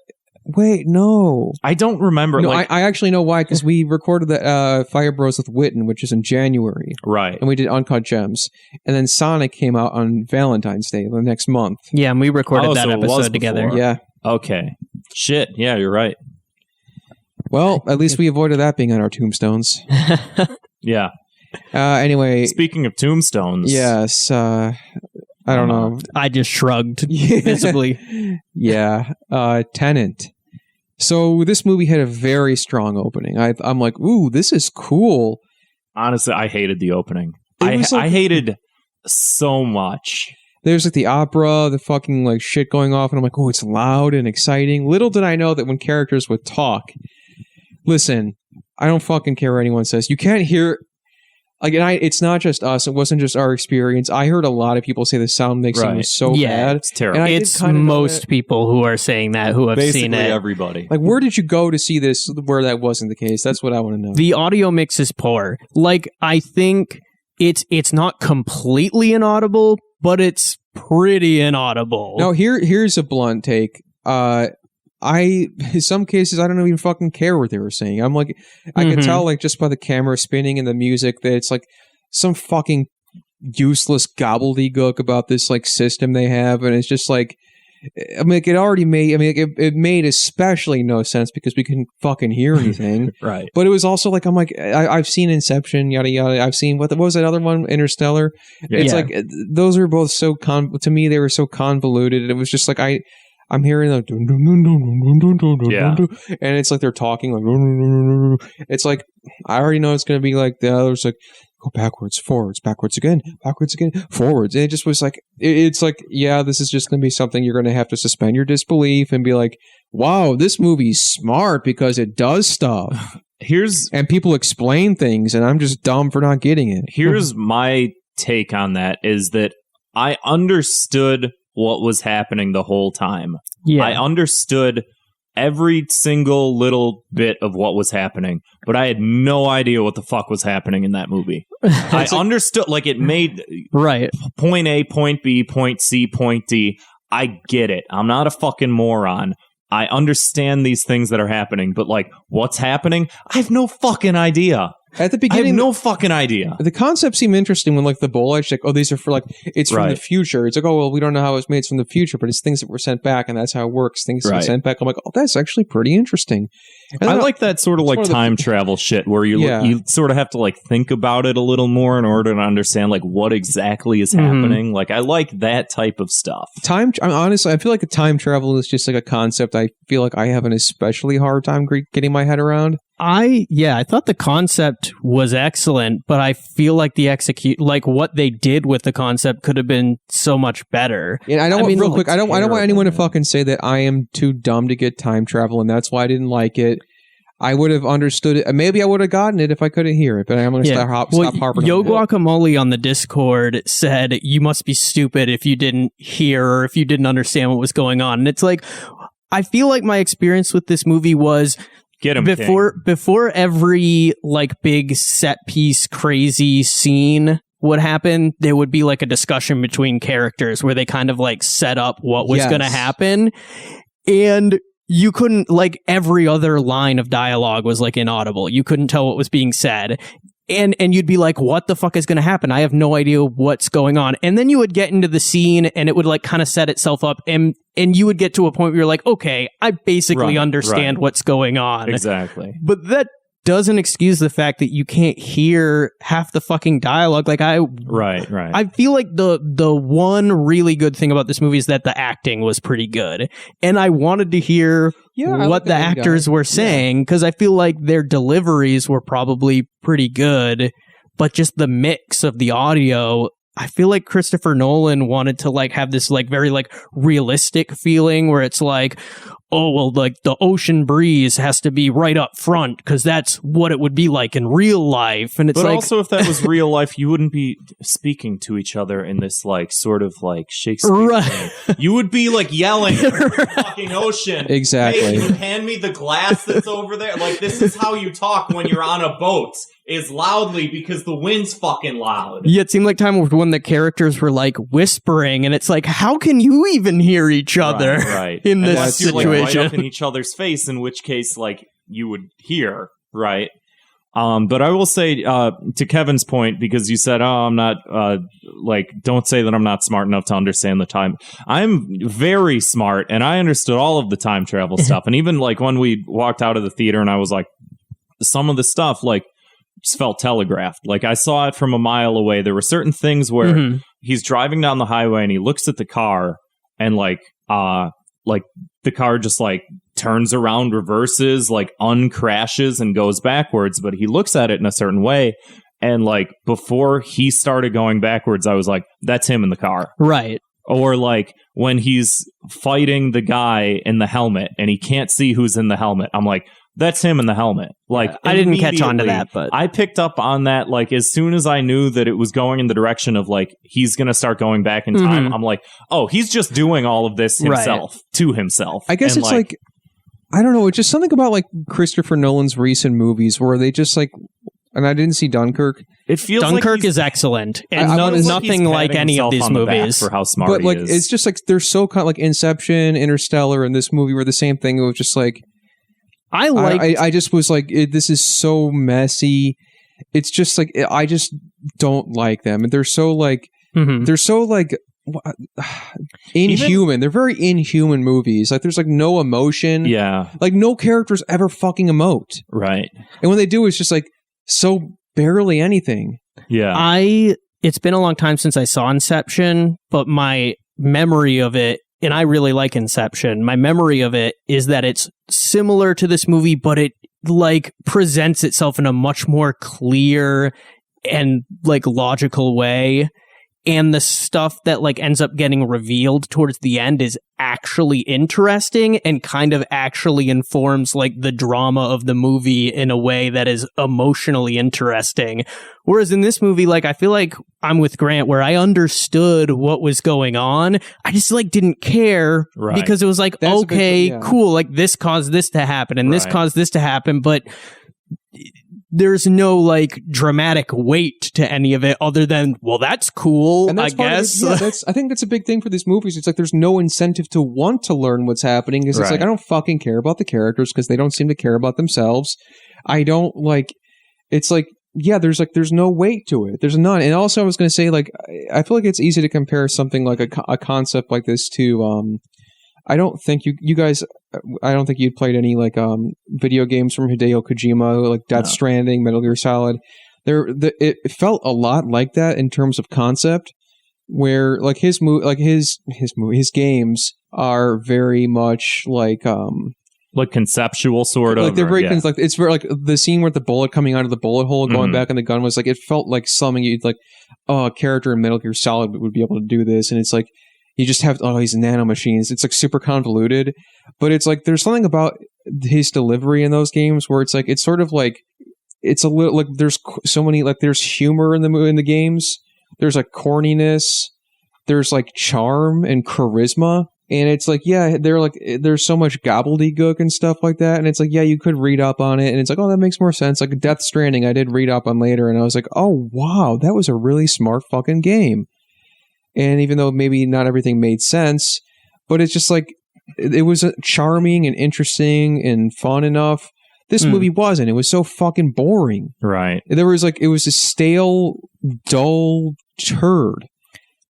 Wait, no. I don't remember. No, I actually know why, because we recorded the Fire Bros with Witten, which is in January. Right. And we did Uncut Gems. And then Sonic came out on Valentine's Day, the next month. Yeah, and we recorded that episode together. Yeah. Okay. Shit. Yeah, you're right. Well, at least we avoided that being on our tombstones. Yeah. Anyway. Speaking of tombstones. Yes. I don't know. I just shrugged visibly. Yeah. Tenet. So this movie had a very strong opening. I'm like, ooh, this is cool. Honestly, I hated the opening. I hated so much. There's like the opera, the fucking like shit going off, and I'm like, oh, it's loud and exciting. Little did I know that when characters would talk, listen, I don't fucking care what anyone says. You can't hear. Like, and it's not just us. It wasn't just our experience. I heard a lot of people say the sound mixing was so bad. It's terrible. And it's most people who are saying that who have basically seen it. Everybody. Like, where did you go to see this where that wasn't the case? That's what I want to know. The audio mix is poor. Like, I think it's not completely inaudible, but it's pretty inaudible. Now, here's a blunt take. In some cases, I don't even fucking care what they were saying. I'm like, I could tell, like, just by the camera spinning and the music that it's like some fucking useless gobbledygook about this, like, system they have. And it's just like, I mean, it made especially no sense because we couldn't fucking hear anything. Right. But it was also like, I'm like, I've seen Inception, yada, yada. I've seen, what was that other one? Interstellar. Yeah. It's like, those are both so, to me, they were so convoluted. And it was just like, I'm hearing like, dun, dun, dun, dun, dun, dun, dun, yeah. dun, dun, and it's like they're talking like, dun, dun, dun, dun. It's like, I already know it's going to be like the others, like, go backwards, forwards, backwards again, forwards. And it just was like, it's like, yeah, this is just going to be something you're going to have to suspend your disbelief and be like, wow, this movie's smart because it does stuff. And people explain things, and I'm just dumb for not getting it. Here's my take on that is that I understood what was happening the whole time. Yeah. I understood every single little bit of what was happening, but I had no idea what the fuck was happening in that movie. I understood, like, it made right point A, point B, point C, point D. I get it. I'm not a fucking moron. I understand these things that are happening, but, like, what's happening? I have no fucking idea. At the beginning, I have no fucking idea. The concept seemed interesting when, like, the bullet, like, oh, these are for, like, it's from the future. It's like, oh, well, we don't know how it's made. It's from the future, but it's things that were sent back, and that's how it works. Things that were sent back. I'm like, oh, that's actually pretty interesting. And I like that sort of, like, time travel shit where you sort of have to, like, think about it a little more in order to understand, like, what exactly is happening. Like, I like that type of stuff. Honestly, I feel like time travel is just, like, a concept I feel like I have an especially hard time getting my head around. I thought the concept was excellent, but I feel like like what they did with the concept could have been so much better. Yeah, I don't want anyone to fucking say that I am too dumb to get time travel and that's why I didn't like it. I would have understood it. Maybe I would have gotten it if I couldn't hear it, but I'm going to stop harping Yo on it. Guacamole on the Discord said, you must be stupid if you didn't hear or if you didn't understand what was going on. And it's like, I feel like my experience with this movie was before every like big set piece crazy scene would happen, there would be like a discussion between characters where they kind of like set up what was going to happen. And you couldn't, like, every other line of dialogue was like inaudible. You couldn't tell what was being said. And you'd be like, what the fuck is going to happen? I have no idea what's going on. And then you would get into the scene and it would like kind of set itself up and you would get to a point where you're like, okay, I basically understand what's going on. Exactly. But that doesn't excuse the fact that you can't hear half the fucking dialogue. Like I feel like the one really good thing about this movie is that the acting was pretty good, and I wanted to hear what the actors were saying because I feel like their deliveries were probably pretty good, but just the mix of the audio. I feel like Christopher Nolan wanted to like have this like very like realistic feeling where it's like, oh, well, like the ocean breeze has to be right up front because that's what it would be like in real life. And it's but like, also if that was real life, you wouldn't be speaking to each other in this like sort of like Shakespeare thing. You would be like yelling at the fucking ocean. Exactly. Hey, can you hand me the glass that's over there? Like this is how you talk when you're on a boat. Is loudly because the wind's fucking loud. Yeah, it seemed like time when the characters were like whispering, and it's like, how can you even hear each other in this situation? You're, like, right up in each other's face, in which case, like, you would hear, right? But I will say, to Kevin's point, because you said, oh, I'm not, like, don't say that I'm not smart enough to understand the time. I'm very smart, and I understood all of the time travel stuff. And even, like, when we walked out of the theater, and I was like, some of the stuff, like, just felt telegraphed. Like I saw it from a mile away. There were certain things where he's driving down the highway and he looks at the car and like the car just like turns around, reverses, like uncrashes and goes backwards. But he looks at it in a certain way. And like before he started going backwards, I was like, that's him in the car. Right. Or like when he's fighting the guy in the helmet and he can't see who's in the helmet. I'm like, that's him in the helmet. Like I didn't catch on to that, but I picked up on that. Like as soon as I knew that it was going in the direction of like he's going to start going back in time, I'm like, oh, he's just doing all of this himself to himself. I guess and it's like I don't know. It's just something about like Christopher Nolan's recent movies where they just like. And I didn't see Dunkirk. It feels Dunkirk like is excellent, and nothing like any of these movies. For how smart but like he is. it's just like they're so kind of like Inception, Interstellar, and this movie were the same thing. It was just like I just was like, this is so messy. It's just like I just don't like them, and they're so like inhuman. They're very inhuman movies. Like there's like no emotion. Yeah, like no characters ever fucking emote. Right, and when they do, it's just like. So barely anything. Yeah. It's been a long time since I saw Inception, but my memory of it, and I really like Inception, my memory of it is that it's similar to this movie, but it like presents itself in a much more clear and like logical way. And the stuff that like ends up getting revealed towards the end is actually interesting and kind of actually informs like the drama of the movie in a way that is emotionally interesting. Whereas in this movie, like I feel like I'm with Grant where I understood what was going on. I just like didn't care because it was like, that's okay, cool. Like this caused this to happen and this caused this to happen. But there's no like dramatic weight to any of it other than, well, that's cool, I guess. I think that's a big thing for these movies. It's like there's no incentive to want to learn what's happening because it's like I don't fucking care about the characters because they don't seem to care about themselves. I don't like. It's like there's no weight to it. There's none. And also, I was going to say like I feel like it's easy to compare something like a concept like this to. I don't think you guys. I don't think you'd played any like video games from Hideo Kojima, like Death Stranding, Metal Gear Solid. It felt a lot like that in terms of concept, where like his games are very much like conceptual sort of. Like they're very like it's very like the scene where the bullet coming out of the bullet hole going back in the gun was like it felt like something you'd like a character in Metal Gear Solid would be able to do this, and it's like. You just have all these nanomachines. It's like super convoluted, but it's like there's something about his delivery in those games, where it's like it's sort of like it's a little like there's so many like there's humor in the games. There's like corniness. There's like charm and charisma. And it's like, yeah, they're like, there's so much gobbledygook and stuff like that. And it's like, yeah, you could read up on it. And it's like, oh, that makes more sense. Like Death Stranding, I did read up on later. And I was like, oh, wow, that was a really smart fucking game. And even though maybe not everything made sense, but it's just like, it was charming and interesting and fun enough. This movie wasn't. It was so fucking boring. Right. There was like, it was a stale, dull turd.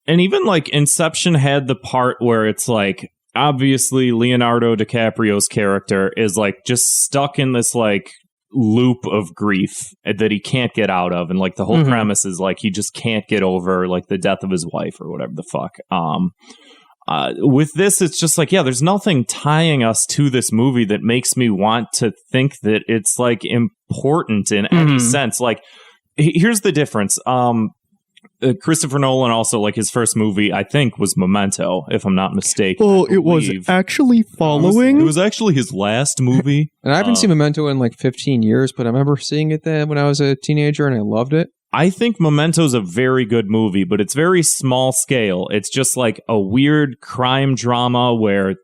And even like Inception had the part where it's like, obviously Leonardo DiCaprio's character is like just stuck in this like loop of grief that he can't get out of. And like the whole premise is like he just can't get over like the death of his wife or whatever the fuck. With this, it's just like, yeah, there's nothing tying us to this movie that makes me want to think that it's like important in any sense. Like, here's the difference. Christopher Nolan also, like, his first movie, I think, was Memento, if I'm not mistaken. Oh, it was actually following? It was actually his last movie. And I haven't seen Memento in like 15 years, but I remember seeing it then when I was a teenager and I loved it. I think Memento's a very good movie, but it's very small scale. It's just like a weird crime drama where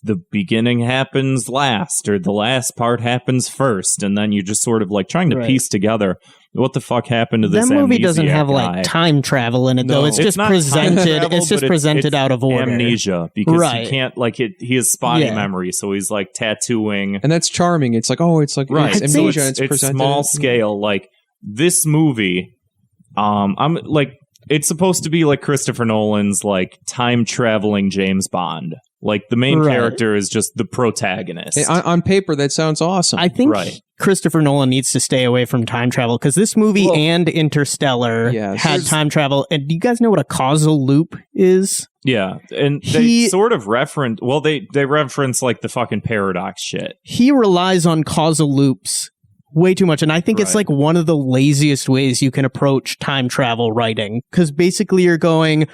the beginning happens last or the last part happens first, and then you're just sort of like trying to piece together what the fuck happened to this. That movie doesn't have guy. Like time travel in it, though. It's just presented. Travel, it's just presented out of order. Amnesia, because he can't like it. He has spotty memory, so he's like tattooing, and that's charming. It's like, oh, it's like right. It's so amnesia. it's small scale. Like this movie, I'm like it's supposed to be like Christopher Nolan's like time traveling James Bond. Like the main character is just the protagonist. On paper, that sounds awesome. I think Christopher Nolan needs to stay away from time travel because this movie and Interstellar had time travel. And do you guys know what a causal loop is? Yeah, and they sort of reference. Well, they reference like the fucking paradox shit. He relies on causal loops way too much, and I think it's like one of the laziest ways you can approach time travel writing because basically you're going.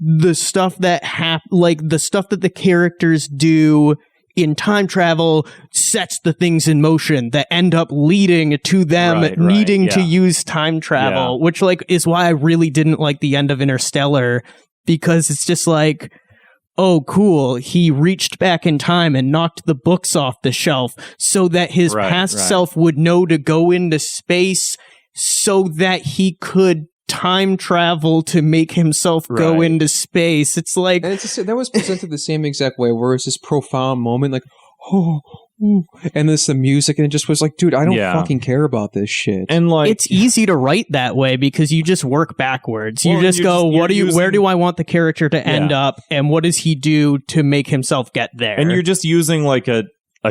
The stuff that the stuff that the characters do in time travel sets the things in motion that end up leading to them needing to use time travel, which like is why I really didn't like the end of Interstellar because it's just like, oh, cool. He reached back in time and knocked the books off the shelf so that his past self would know to go into space so that he could time travel to make himself go into space. It's like... And that was presented the same exact way, where it's this profound moment, like, oh, ooh, and this the music, and it just was like, dude, I don't fucking care about this shit. And like... It's easy to write that way because you just work backwards. You just go, where do I want the character to end up, and what does he do to make himself get there? And you're just using like a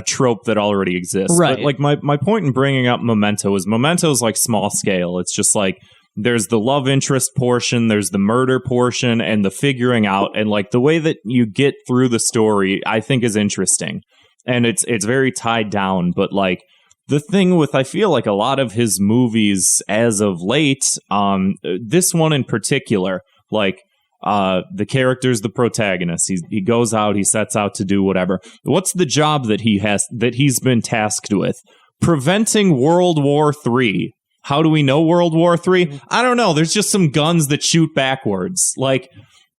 trope that already exists. Right. But like my point in bringing up Memento is Memento's like small scale. It's just like there's the love interest portion, there's the murder portion, and the figuring out, and like the way that you get through the story, I think is interesting. And it's very tied down, but like the thing with, I feel like a lot of his movies as of late, this one in particular, like the character's the protagonist. He goes out, he sets out to do whatever. What's the job that he's been tasked with? Preventing World War III. How do we know World War III? I don't know. There's just some guns that shoot backwards. Like,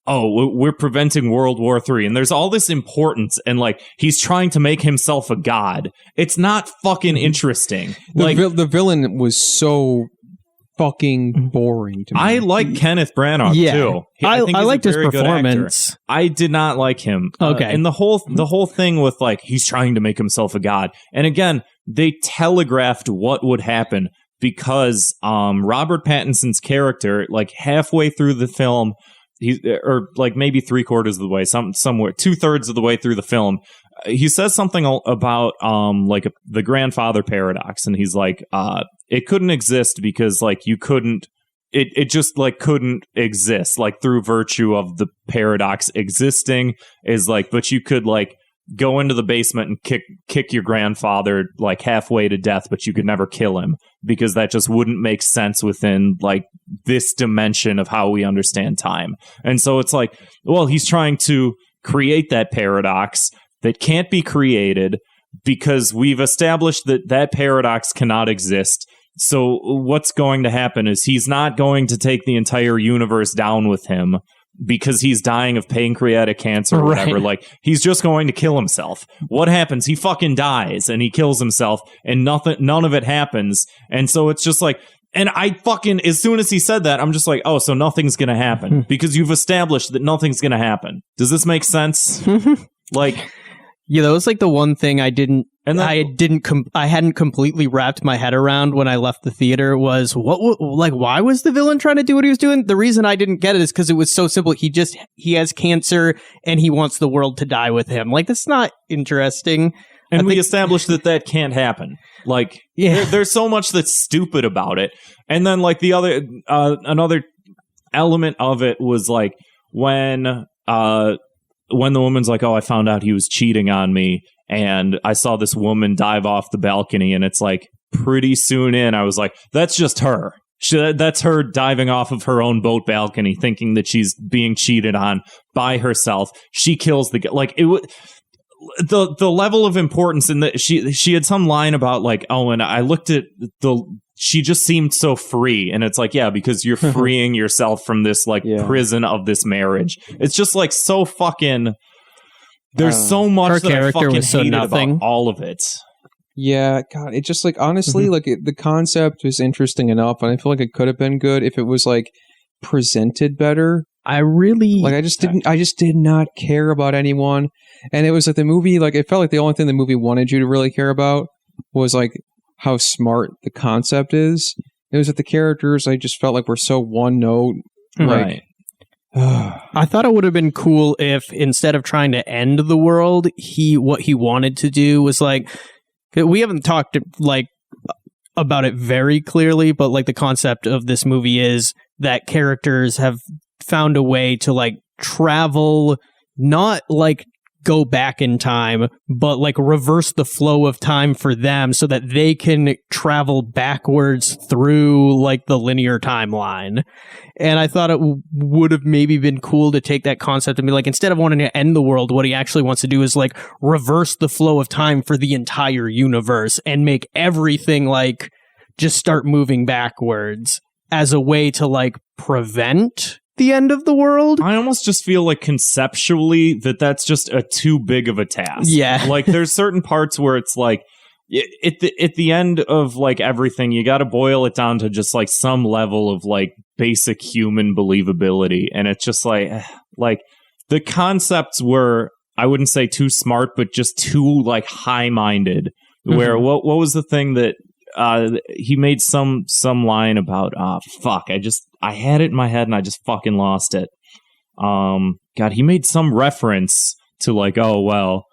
oh, we're preventing World War III. And there's all this importance. And, like, he's trying to make himself a god. It's not fucking interesting. The villain was so fucking boring to me. I like Kenneth Branagh, too. I liked his performance. I did not like him. Okay. And the whole thing with, like, he's trying to make himself a god. And again, they telegraphed what would happen. Because Robert Pattinson's character, like halfway through the film, or like maybe 3/4 of the way, somewhere 2/3 of the way through the film, he says something about like the grandfather paradox, and he's like, it couldn't exist because like you couldn't, it just like couldn't exist, like through virtue of the paradox existing is like, but you could like go into the basement and kick your grandfather like halfway to death, but you could never kill him because that just wouldn't make sense within like this dimension of how we understand time. And so it's like, well, he's trying to create that paradox that can't be created, because we've established that paradox cannot exist. So what's going to happen is he's not going to take the entire universe down with him because he's dying of pancreatic cancer or whatever. Like, he's just going to kill himself. What happens? He fucking dies and he kills himself and none of it happens. And so it's just like, and I fucking, as soon as he said that, I'm just like, oh, so nothing's going to happen because you've established that nothing's going to happen. Does this make sense? Like, yeah, that was like the one thing I hadn't completely wrapped my head around when I left the theater was why was the villain trying to do what he was doing? The reason I didn't get it is because it was so simple. He has cancer and he wants the world to die with him. Like, that's not interesting. And we established that can't happen. Like, there's so much that's stupid about it. And then, like, the other another element of it was like when the woman's like, "Oh, I found out he was cheating on me," and I saw this woman dive off the balcony, and it's like pretty soon in, I was like, "That's just her. That's her diving off of her own boat balcony, thinking that she's being cheated on by herself." She kills the guy. Like, it would. The level of importance in that she had some line about like, oh, and I looked at she just seemed so free, and it's like, yeah, because you're freeing yourself from this like prison of this marriage. It's just like so fucking. There's so much that I fucking hated about all of it. Yeah, God, it just like honestly, like the concept was interesting enough, and I feel like it could have been good if it was like presented better. I just did not care about anyone. And it was like the movie, like it felt like the only thing the movie wanted you to really care about was like how smart the concept is. It was that the characters, I just felt like were so one note. Like, right. I thought it would have been cool if instead of trying to end the world, what he wanted to do was like, we haven't talked like about it very clearly, but like the concept of this movie is that characters have found a way to like travel, not like go back in time, but like reverse the flow of time for them so that they can travel backwards through like the linear timeline. And I thought it would have maybe been cool to take that concept and be like, instead of wanting to end the world, what he actually wants to do is like reverse the flow of time for the entire universe and make everything like just start moving backwards as a way to like prevent the end of the world. I almost just feel like conceptually that's just a too big of a task. Yeah. Like there's certain parts where it's like at the end of like everything, you got to boil it down to just like some level of like basic human believability. And it's just like the concepts were, I wouldn't say too smart, but just too like high-minded. Where what was the thing that he made some line about I had it in my head and I just fucking lost it. God, he made some reference to like, oh well,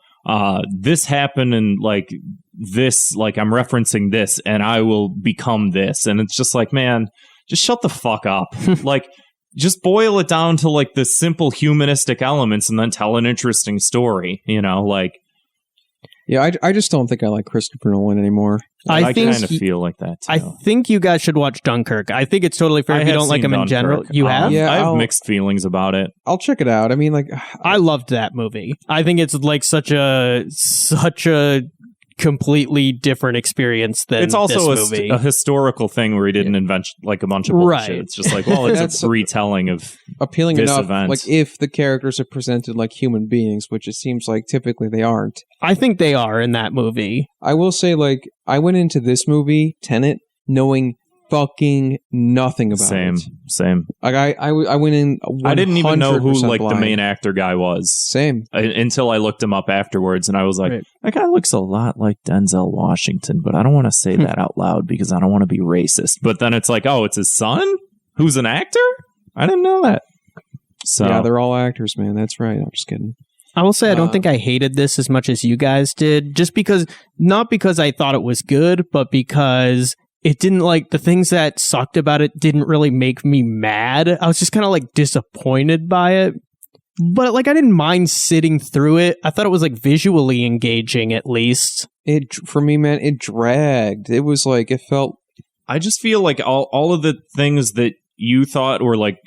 this happened and like this, like I'm referencing this and I will become this, and it's just like, man, just shut the fuck up. Like, just boil it down to like the simple humanistic elements and then tell an interesting story, you know, like. Yeah, I just don't think I like Christopher Nolan anymore. I kind of feel like that, too. I think you guys should watch Dunkirk. I think it's totally fair if you don't like him in general. You have? Yeah, I have mixed feelings about it. I'll check it out. I mean, like... I loved that movie. I think it's like such a completely different experience than it's also this movie. A historical thing where he didn't invent like a bunch of bullshit. Right. It's just like, well, it's a retelling of appealing this enough, event. like if the characters are presented like human beings, which it seems like typically they aren't. I think they are in that movie. I will say, like, I went into this movie, Tenet, knowing fucking nothing about it. Same. Like I went in. I didn't even know who like blind. the main actor guy was. Same. Until I looked him up afterwards, and I was like, that guy looks a lot like Denzel Washington, but I don't want to say that out loud because I don't want to be racist. But then it's like, oh, it's his son who's an actor? I didn't know that. So yeah, they're all actors, man. That's right. I'm just kidding. I will say I don't think I hated this as much as you guys did, just because, not because I thought it was good, but because it didn't, like, the things that sucked about it didn't really make me mad. I was just kind of like disappointed by it. But like, I didn't mind sitting through it. I thought it was like visually engaging, at least. For me, man, it dragged. It was like, it felt. I just feel like all of the things that you thought were like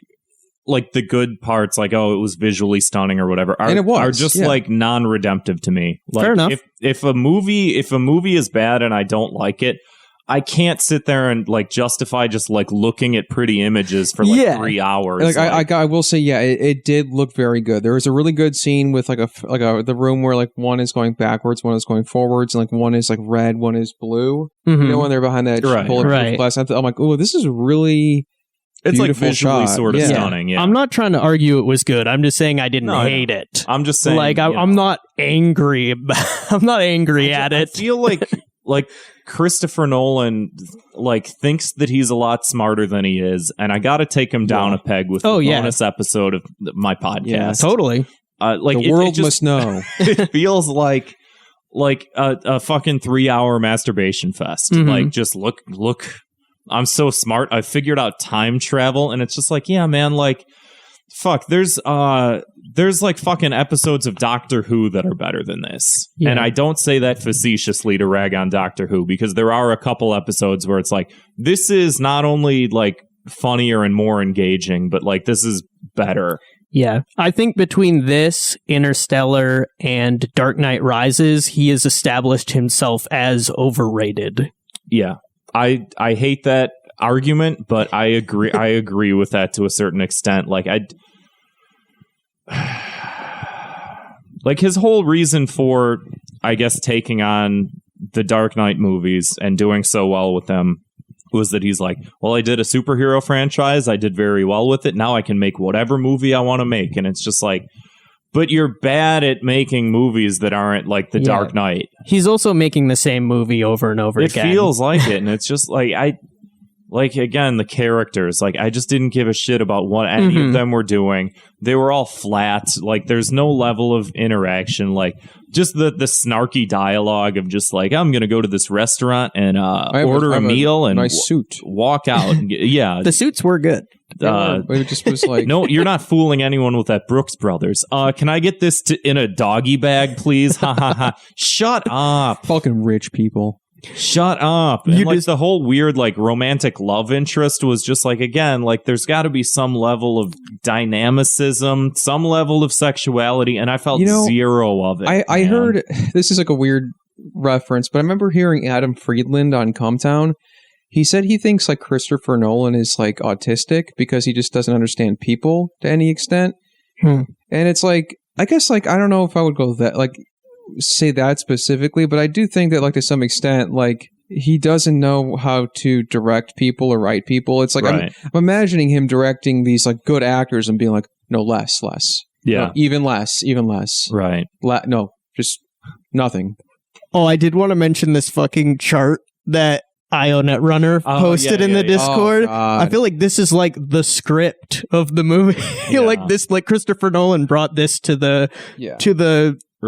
like the good parts, like, oh, it was visually stunning or whatever, And it was, are just like non-redemptive to me. Like, Fair enough. If a movie is bad and I don't like it, I can't sit there and like justify just like looking at pretty images for like 3 hours. Like, I will say, yeah, it did look very good. There was a really good scene with the room where like one is going backwards, one is going forwards, and like one is like red, one is blue. Mhm. You know, when they're behind that bulletproof glass. I'm like, oh, this is really. It's like Beautiful visually shot. sort of Yeah. stunning. Yeah. I'm not trying to argue it was good. I'm just saying I didn't hate it. I'm just saying, like I'm not angry. I'm not angry at I it. feel like Christopher Nolan like thinks that he's a lot smarter than he is, and I got to take him down a peg with the bonus episode of my podcast. Yeah, totally. Like the world must know. It feels like a fucking 3-hour masturbation fest. Mhm. Like, just look. I'm so smart. I figured out time travel, and it's just like, yeah, man, like, fuck. There's like fucking episodes of Doctor Who that are better than this, and I don't say that facetiously to rag on Doctor Who, because there are a couple episodes where it's like, this is not only like funnier and more engaging, but like this is better. Yeah. I think between this, Interstellar, and Dark Knight Rises, he has established himself as overrated. Yeah. I hate that argument, but I agree. I agree with that to a certain extent. Like like his whole reason for, I guess, taking on the Dark Knight movies and doing so well with them was that he's like, well, I did a superhero franchise. I did very well with it. Now I can make whatever movie I want to make. And it's just like, but you're bad at making movies that aren't like The Dark Knight. He's also making the same movie over and over again. It feels like it, and it's just like again, the characters, like I just didn't give a shit about what any of them were doing. They were all flat. Like there's no level of interaction. Like just the snarky dialogue of just like, I'm gonna go to this restaurant and order a meal and nice suit. Walk out. And the suits were good. It just was like, no, you're not fooling anyone with that Brooks Brothers. Can I get this in a doggy bag, please? Ha ha ha. Shut up. fucking rich people. Shut up. And like the whole weird like romantic love interest was just like, again, like there's got to be some level of dynamicism, some level of sexuality, and I felt zero of it. I heard, this is like a weird reference, but I remember hearing Adam Friedland on Cometown. He said he thinks like Christopher Nolan is like autistic because he just doesn't understand people to any extent. And it's like, I guess like, I don't know if I would go that, like, say that specifically, but I do think that like to some extent, like he doesn't know how to direct people or write people. It's like, I'm imagining him directing these like good actors and being like, no, less. Yeah. No, even less. Right. No, just nothing. Oh, I did want to mention this fucking chart that IONet Runner posted in the Discord. I feel like this is like the script of the movie. Like this, like Christopher Nolan brought this to the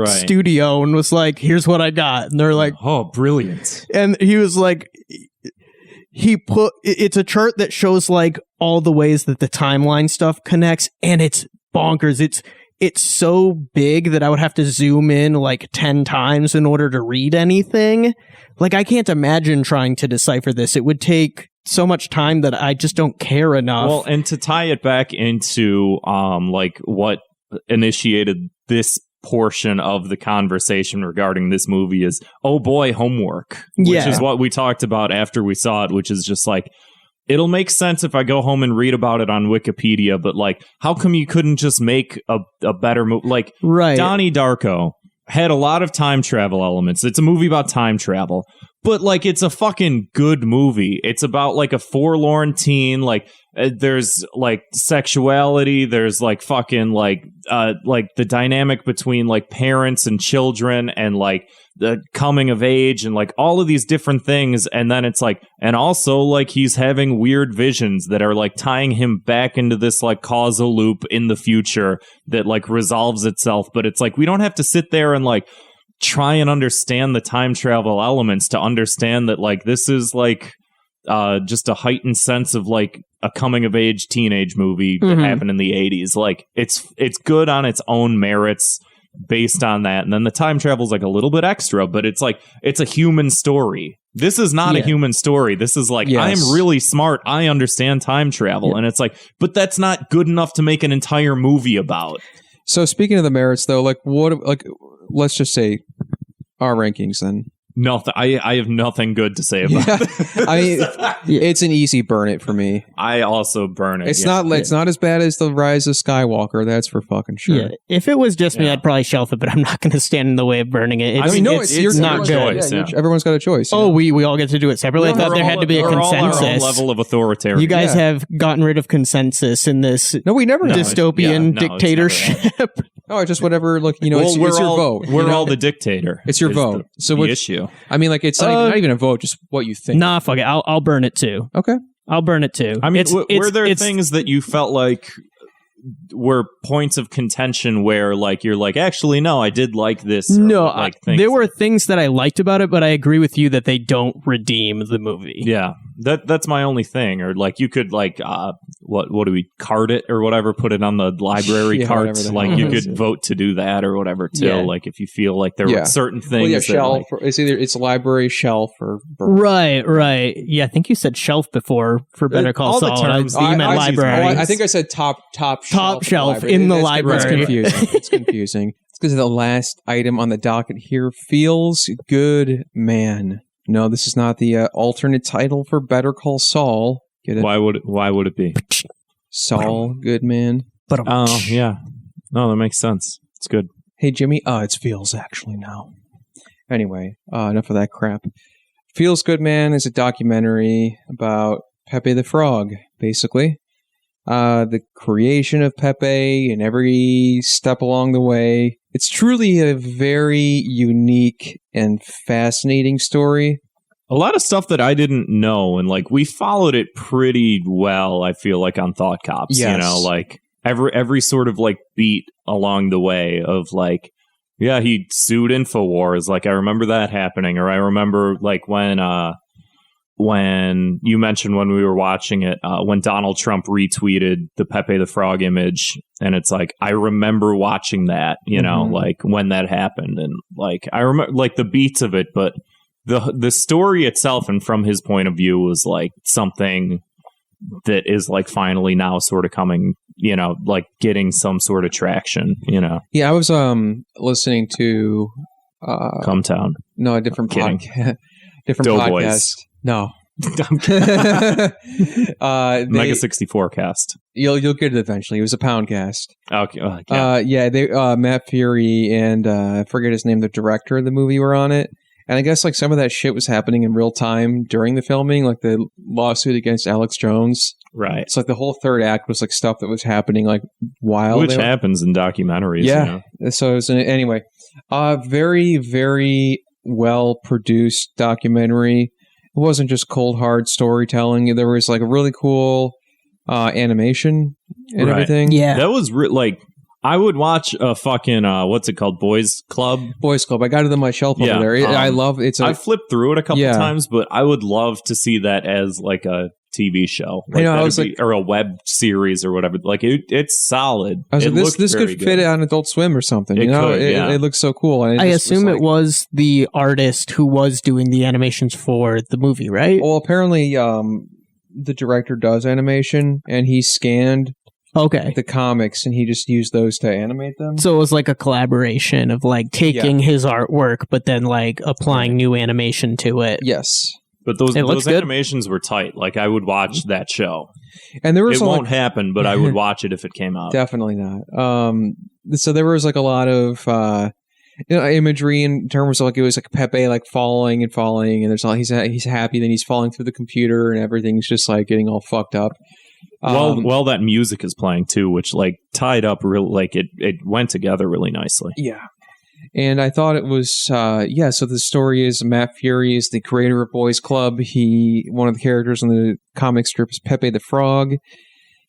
studio and was like, here's what I got. And they're like, oh, brilliant. And he was like, it's a chart that shows like all the ways that the timeline stuff connects, and it's bonkers. It's so big that I would have to zoom in like 10 times in order to read anything. Like, I can't imagine trying to decipher this. It would take so much time that I just don't care enough. Well, and to tie it back into like what initiated this portion of the conversation regarding this movie is, oh boy, homework. Which is what we talked about after we saw it, which is just like, it'll make sense if I go home and read about it on Wikipedia, but like, how come you couldn't just make a better movie? Like, Donnie Darko had a lot of time travel elements. It's a movie about time travel, but like, it's a fucking good movie. It's about like a forlorn teen. Like, there's like sexuality. There's like fucking like the dynamic between like parents and children, and like the coming of age, and like all of these different things. And then it's like, and also like he's having weird visions that are like tying him back into this like causal loop in the future that like resolves itself. But it's like, we don't have to sit there and like try and understand the time travel elements to understand that like this is like just a heightened sense of like a coming of age teenage movie that happened in the 80s. Like it's good on its own merits. based on that, and then the time travel's like a little bit extra, but it's like it's a human story. This is not a human story. This is like, I am really smart, I understand time travel, and it's like, but that's not good enough to make an entire movie about. So speaking of the merits, though, like let's just say our rankings then. No, I have nothing good to say about it. I mean, it's an easy burn it for me. I also burn it. It's not as bad as The Rise of Skywalker. That's for fucking sure. Yeah. If it was just me, I'd probably shelf it, but I'm not going to stand in the way of burning it. It's not good. Everyone's got a choice. Oh, we all get to do it separately. I thought there had to be a consensus. Our own level of authoritarian. You guys have gotten rid of consensus in this dystopian dictatorship. Oh, just whatever. Look, it's your vote. We're all the dictator. It's your vote. So the issue. I mean, like, it's not even a vote, just what you think. Nah, fuck it. I'll burn it too. Okay. I'll burn it too. I mean, were there things that you felt like were points of contention where, like, you're like, actually, no, I did like this? No, there were things that I liked about it, but I agree with you that they don't redeem the movie. Yeah, that's my only thing. Or, like, you could, like, what do we, card it or whatever, put it on the library carts. Like, you could vote to do that or whatever, too. Yeah. Like, if you feel like there were certain things. Well, shelf. It's library, shelf, or... Right. Yeah, I think you said shelf before for Better Call Saul. The terms, you meant library. I think I said top shelf in the library. It's confusing. It's because the last item on the docket here, Feels Good Man. No, this is not the alternate title for Better Call Saul. Get it? Why would it be Saul Goodman? Oh yeah, no, that makes sense. It's good. Hey Jimmy, it's Feels actually now. Anyway, enough of that crap. Feels Good Man is a documentary about Pepe the Frog, basically. The creation of Pepe and every step along the way. It's truly a very unique and fascinating story. A lot of stuff that I didn't know, and like we followed it pretty well, I feel like, on Thought Cops. Yes. You know, like every sort of like beat along the way of like, yeah, he sued InfoWars. Like I remember that happening, or I remember like when you mentioned when we were watching it, when Donald Trump retweeted the Pepe the Frog image, and it's like, I remember watching that, you know, like when that happened, and like I remember like the beats of it, but the story itself, and from his point of view, was like something that is like finally now sort of coming, you know, like getting some sort of traction, you know. Yeah, I was listening to Cumtown. No, a different podcast. Different Doughboys. podcast. No. Mega 64 cast. You'll get it eventually. It was a pound cast. Okay. They Matt Fury and I forget his name, the director of the movie, were on it. And I guess like some of that shit was happening in real time during the filming, like the lawsuit against Alex Jones. Right. It's like the whole third act was like stuff that was happening like while, which happens in documentaries. Yeah. You know? So it was anyway, very, very well produced documentary. It wasn't just cold hard storytelling. There was like a really cool animation and everything. Yeah, that was like I would watch a fucking what's it called, Boys Club. I got it on my shelf over there. I love it. I flipped through it a couple times, but I would love to see that as like a TV show. Like, I was like, or a web series or whatever. Like it's solid. I was like, this could fit on Adult Swim or something. It looks so cool. And I assume it was the artist who was doing the animations for the movie, right? Well, apparently, the director does animation, and he scanned the comics, and he just used those to animate them. So it was like a collaboration of like taking his artwork, but then like applying new animation to it. Yes. But those animations were tight. Like I would watch that show. And there was it won't happen, but I would watch it if it came out. Definitely not. So there was like a lot of imagery in terms of like it was like Pepe like falling, and there's all he's happy, then he's falling through the computer, and everything's just like getting all fucked up. Well, that music is playing too, which like tied up real, like it went together really nicely. Yeah. And I thought it was, so the story is Matt Fury is the creator of Boys Club. One of the characters in the comic strip is Pepe the Frog.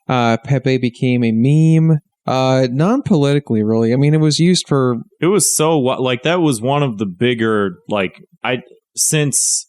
Pepe became a meme, non-politically, really. I mean, it was used for... It was so, like, that was one of the bigger, like, since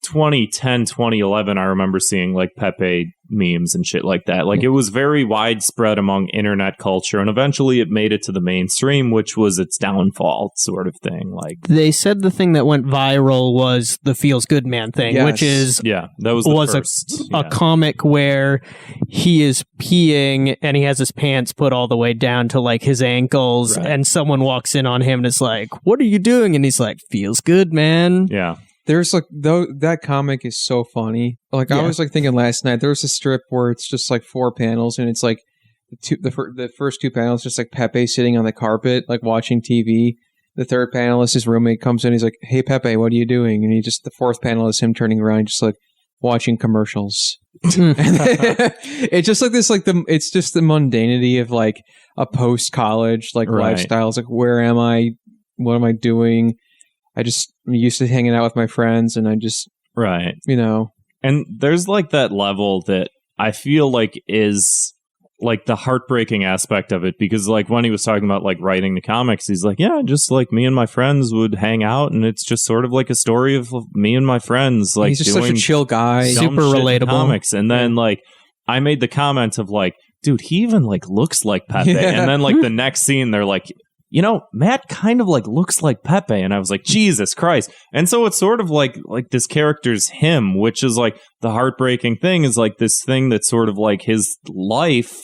2010, 2011, I remember seeing like Pepe memes and shit like that. Like it was very widespread among internet culture, and eventually it made it to the mainstream, which was its downfall sort of thing. Like They said the thing that went viral was the Feels Good Man thing, Yes. which is yeah, that was the first. a comic where he is peeing and he has his pants put all the way down to like his ankles, Right. and someone walks in on him and is like, "What are you doing?" And he's like, "Feels good, man." Yeah. There's like though that comic is so funny. Like I Yeah. was like thinking last night, there was a strip where it's just like 4 panels, and it's like the first 2 panels just like Pepe sitting on the carpet, like watching TV. The third panel is his roommate comes in, he's like, "Hey Pepe, what are you doing?" And the fourth panel is him turning around, just like watching commercials. And it's just like this, like it's just the mundanity of like a post college like Right. lifestyle. It's like, where am I? What am I doing? I'm used to hanging out with my friends, and I just, Right. And there's like that level that I feel like is like the heartbreaking aspect of it, because like when he was talking about like writing the comics, he's like, yeah, just like me and my friends would hang out, and it's just sort of like a story of me and my friends, like he's just such a doing chill guy. dumb Super shit in relatable. comics. And then like I made the comment of like, dude, he even like looks like Pepe. Yeah. And then like the next scene, they're like, Matt kind of like looks like Pepe. And I was like, Jesus Christ. And so it's sort of like this character's him, which is like the heartbreaking thing, is like this thing that's sort of like his life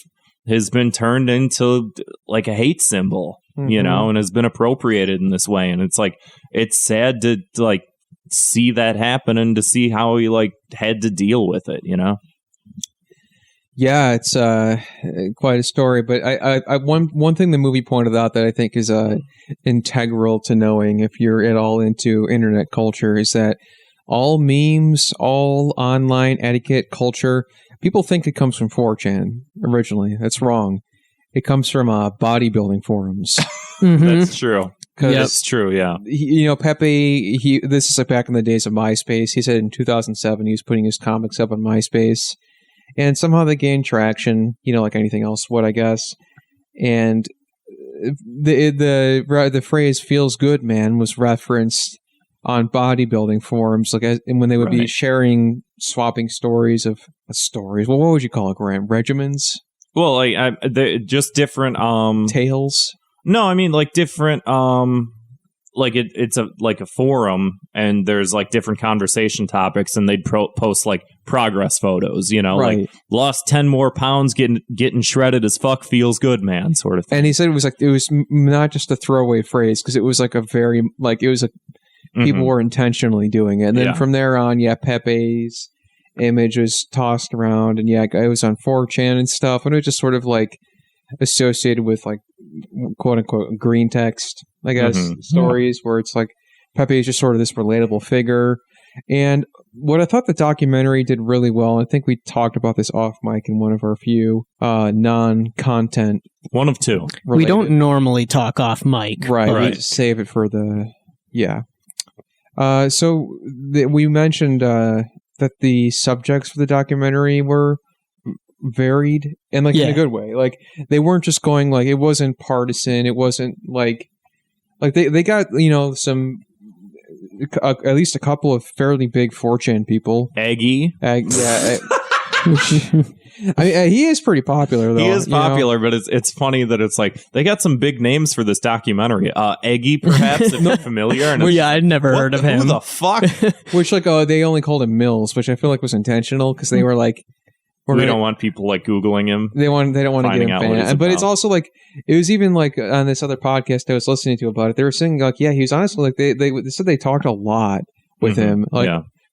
has been turned into like a hate symbol, and has been appropriated in this way. And it's like, it's sad to like see that happen and to see how he like had to deal with it, Yeah, it's quite a story. But I one thing the movie pointed out that I think is integral to knowing if you're at all into internet culture is that all memes, all online etiquette culture, people think it comes from 4chan originally. That's wrong. It comes from bodybuilding forums. That's true. Yep. That's true. Yeah. Pepe, this is like back in the days of MySpace. He said in 2007 he was putting his comics up on MySpace. And somehow they gained traction, like anything else would, I guess. And the phrase "feels good, man" was referenced on bodybuilding forums, and when they would be sharing, swapping stories. Well, what would you call it, Graham? Regimens? Well, like they're just different Tales? No, I mean like different like it's a forum, and there's like different conversation topics, and they'd post like progress photos, Right. like lost 10 more pounds, getting shredded as fuck, feels good, man, sort of thing. And he said it was not just a throwaway phrase, because it was like people were intentionally doing it. And then from there on, Pepe's image was tossed around, and it was on 4chan and stuff, and it was just sort of like associated with like quote unquote green text, I guess, stories where it's like Pepe is just sort of this relatable figure. And what I thought the documentary did really well, I think we talked about this off mic in one of our few non-content. One of two. We don't normally talk off mic. Right. We save it for so we mentioned that the subjects for the documentary were varied and in a good way. Like they weren't just going like, it wasn't partisan. It wasn't like they got, some at least a couple of fairly big 4chan people. Eggy. I mean, he is pretty popular, though. He is popular, but it's funny that it's like they got some big names for this documentary. Eggy, perhaps, if you're familiar. And I'd never heard of him. Who the fuck? Which, they only called him Mills, which I feel like was intentional, because they were like, we don't want people like Googling him. They don't want to get him banned. But it's about. also like, it was even like on this other podcast I was listening to about it, they were saying like, he was honestly like, they said they talked a lot with him,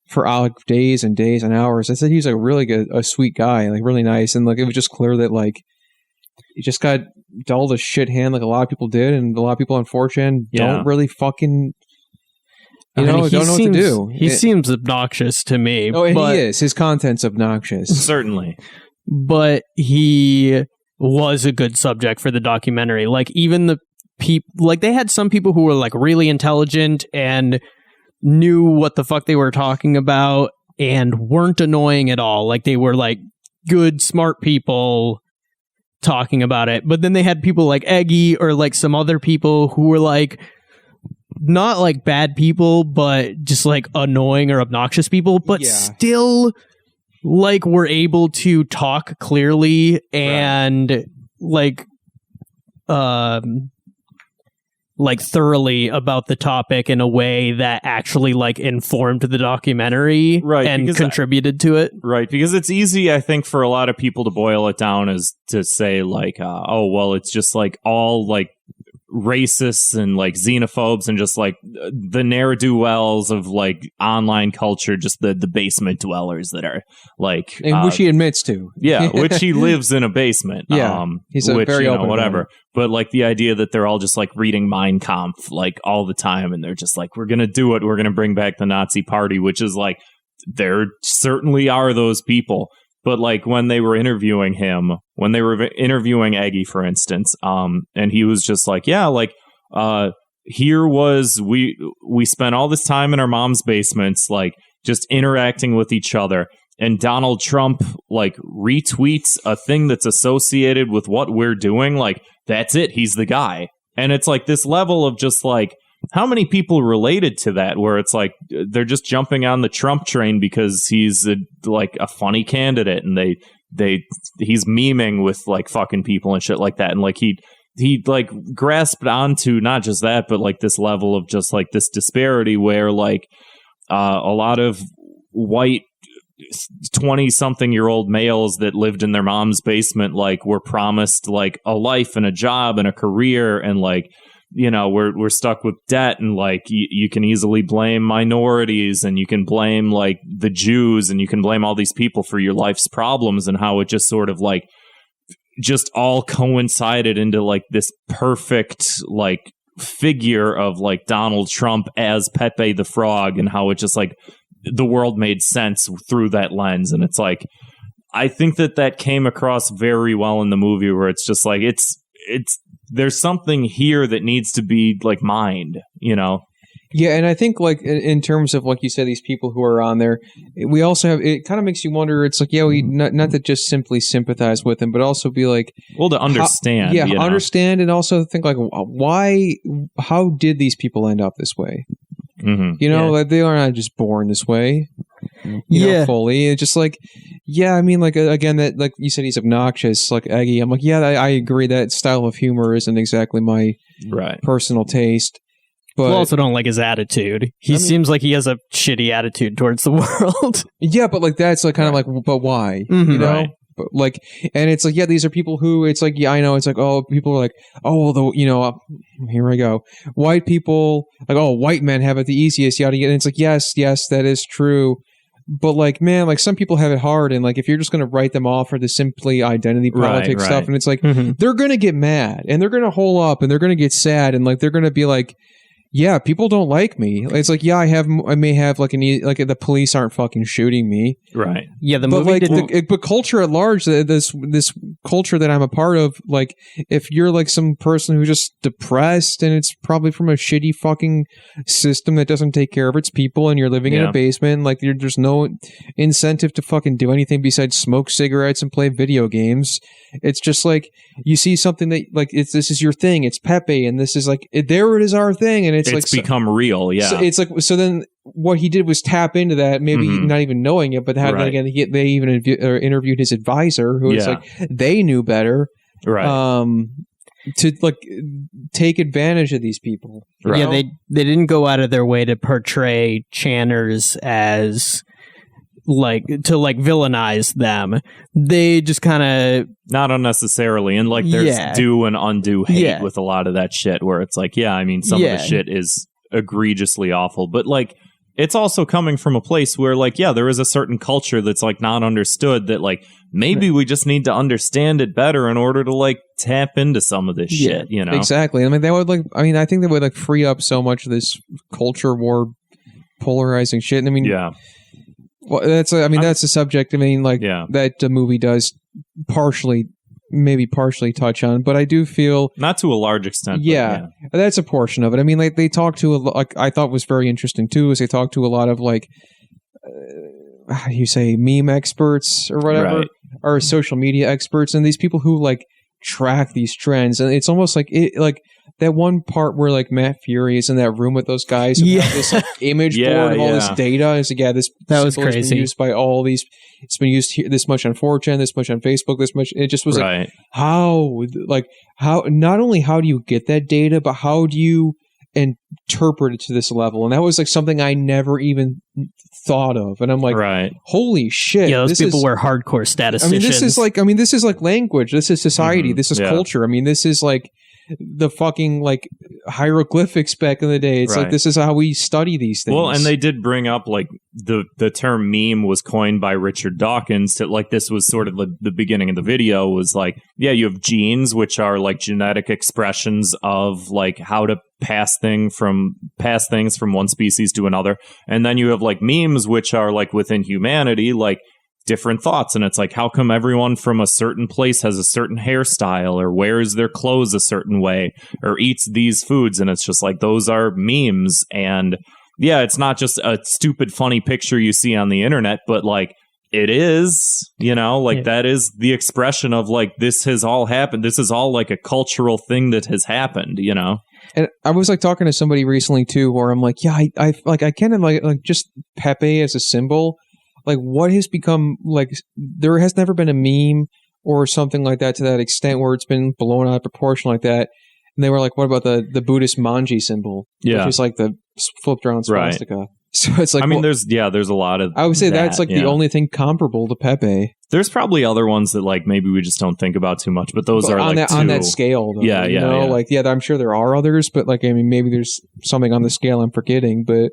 for days and days and hours. I said he was like really good, a sweet guy, like really nice, and like it was just clear that like he just got dealt a shit hand like a lot of people did, and a lot of people on 4chan don't really fucking don't know what to do. He seems obnoxious to me. Oh, and he is. His content's obnoxious. Certainly. But he was a good subject for the documentary. Like even the people, like they had some people who were like really intelligent and knew what the fuck they were talking about and weren't annoying at all. Like they were like good, smart people talking about it. But then they had people like Eggy or like some other people who were like not like bad people, but just like annoying or obnoxious people, but still like were able to talk clearly and like thoroughly about the topic in a way that actually like informed the documentary and contributed to it. Right, because it's easy, I think, for a lot of people to boil it down as to say like, oh, well, it's just like all like racists and like xenophobes and just like the ne'er-do-wells of like online culture, just the basement dwellers that are like, and which he admits to, which he lives in a basement, he's a very open whatever man. But like the idea that they're all just like reading Mein Kampf like all the time, and they're just like, we're gonna do it, we're gonna bring back the Nazi party, which is like, there certainly are those people. But like when they were interviewing him, when they were interviewing Aggie, for instance, and he was just like, here was we spent all this time in our mom's basements, like just interacting with each other. And Donald Trump like retweets a thing that's associated with what we're doing. Like, that's it. He's the guy. And it's like this level of just like, how many people related to that, where it's like they're just jumping on the Trump train because he's a funny candidate, and he's memeing with like fucking people and shit like that, and like he like grasped onto not just that, but like this level of just like this disparity where like a lot of white 20-something-year-old males that lived in their mom's basement like were promised like a life and a job and a career, and like, you know, we're stuck with debt, and like you can easily blame minorities, and you can blame like the Jews, and you can blame all these people for your life's problems, and how it just sort of like just all coincided into like this perfect like figure of like Donald Trump as Pepe the Frog, and how it just like the world made sense through that lens. And it's like, I think that came across very well in the movie, where it's just like it's there's something here that needs to be like mined, you know? Yeah, and I think like in terms of like you said, these people who are on there, we also have, it kind of makes you wonder. It's like, we not to just simply sympathize with them, but also be like, well, to understand, understand, and also think like, how did these people end up this way? Mm-hmm. You know, like they are not just born this way. You know, fully. It's just like, I mean, like again, that like you said, he's obnoxious, like Aggie. I'm like, I agree that style of humor isn't exactly my personal taste. But I also don't like his attitude. He seems like he has a shitty attitude towards the world. Yeah, but like that's like kind of like, but why? Mm-hmm. You know, but like, and it's like, these are people who it's like, I know, it's like, oh, people are like, oh, well, here I go, white people, like, oh, white men have it the easiest, yada yada. And it's like, yes, that is true. But like, man, like some people have it hard, and like if you're just going to write them off for the simply identity politics stuff, and it's like they're going to get mad, and they're going to hole up, and they're going to get sad, and like they're going to be like, yeah, people don't like me. It's like, I may have like the police aren't fucking shooting me, right? Yeah, the but movie like but culture at large, this culture that I'm a part of, like if you're like some person who's just depressed, and it's probably from a shitty fucking system that doesn't take care of its people, and you're living in a basement, like there's no incentive to fucking do anything besides smoke cigarettes and play video games. It's just like you see something that like this is your thing. It's Pepe, and this is like there it is, our thing, and it's like become real. Yeah, so it's like, so then what he did was tap into that, maybe not even knowing it, but then again they even interviewed his advisor, who is like they knew better, right? To like take advantage of these people. Right. Yeah, they didn't go out of their way to portray Channers as like to like villainize them. They just kind of not unnecessarily, and like there's due and undue hate with a lot of that shit, where it's like, I mean, some of the shit is egregiously awful, but like it's also coming from a place where like, there is a certain culture that's like not understood, that like maybe we just need to understand it better in order to like tap into some of this shit, you know? Exactly. I mean, I think they would like free up so much of this culture war polarizing shit. And I mean, well, that's a subject. I mean, like that the movie does maybe partially touch on, but I do feel not to a large extent. That's a portion of it. I mean, like they talk to like I thought was very interesting too, is they talk to a lot of like how do you say, meme experts or whatever, or social media experts, and these people who like track these trends, and it's almost like that one part where like Matt Fury is in that room with those guys and have this like, image board of all this data. It's like, that was crazy. Been used by all these. It's been used here, this much on 4chan, this much on Facebook, this much. It just was like how not only how do you get that data, but how do you interpret it to this level? And that was like something I never even thought of. And I'm like, holy shit! Yeah, those people were hardcore statisticians. I mean, this is like language. This is society. This is culture. I mean, this is like the fucking like hieroglyphics back in the day. It's like this is how we study these things. Well, and they did bring up like the term meme was coined by Richard Dawkins to like this was sort of the beginning of the video was like, yeah, you have genes which are like genetic expressions of like how to pass things from one species to another, and then you have like memes which are like within humanity like different thoughts, and it's like, how come everyone from a certain place has a certain hairstyle or wears their clothes a certain way or eats these foods? And it's just like, those are memes. And yeah, it's not just a stupid funny picture you see on the internet, but like it is, you know, like that is the expression of like, this has all happened. This is all like a cultural thing that has happened, you know? And I was like talking to somebody recently too, where I'm like, yeah, I can't like just Pepe as a symbol. Like, what has become, like, there has never been a meme or something like that to that extent where it's been blown out of proportion like that. And they were like, what about the Buddhist manji symbol? Yeah. Which is like the flipped around swastika. So it's like, I mean, there's a lot of I would say that's like the only thing comparable to Pepe. There's probably other ones that like maybe we just don't think about too much, but those are on like on that scale. Though, like, I'm sure there are others, but like, I mean, maybe there's something on the scale I'm forgetting, but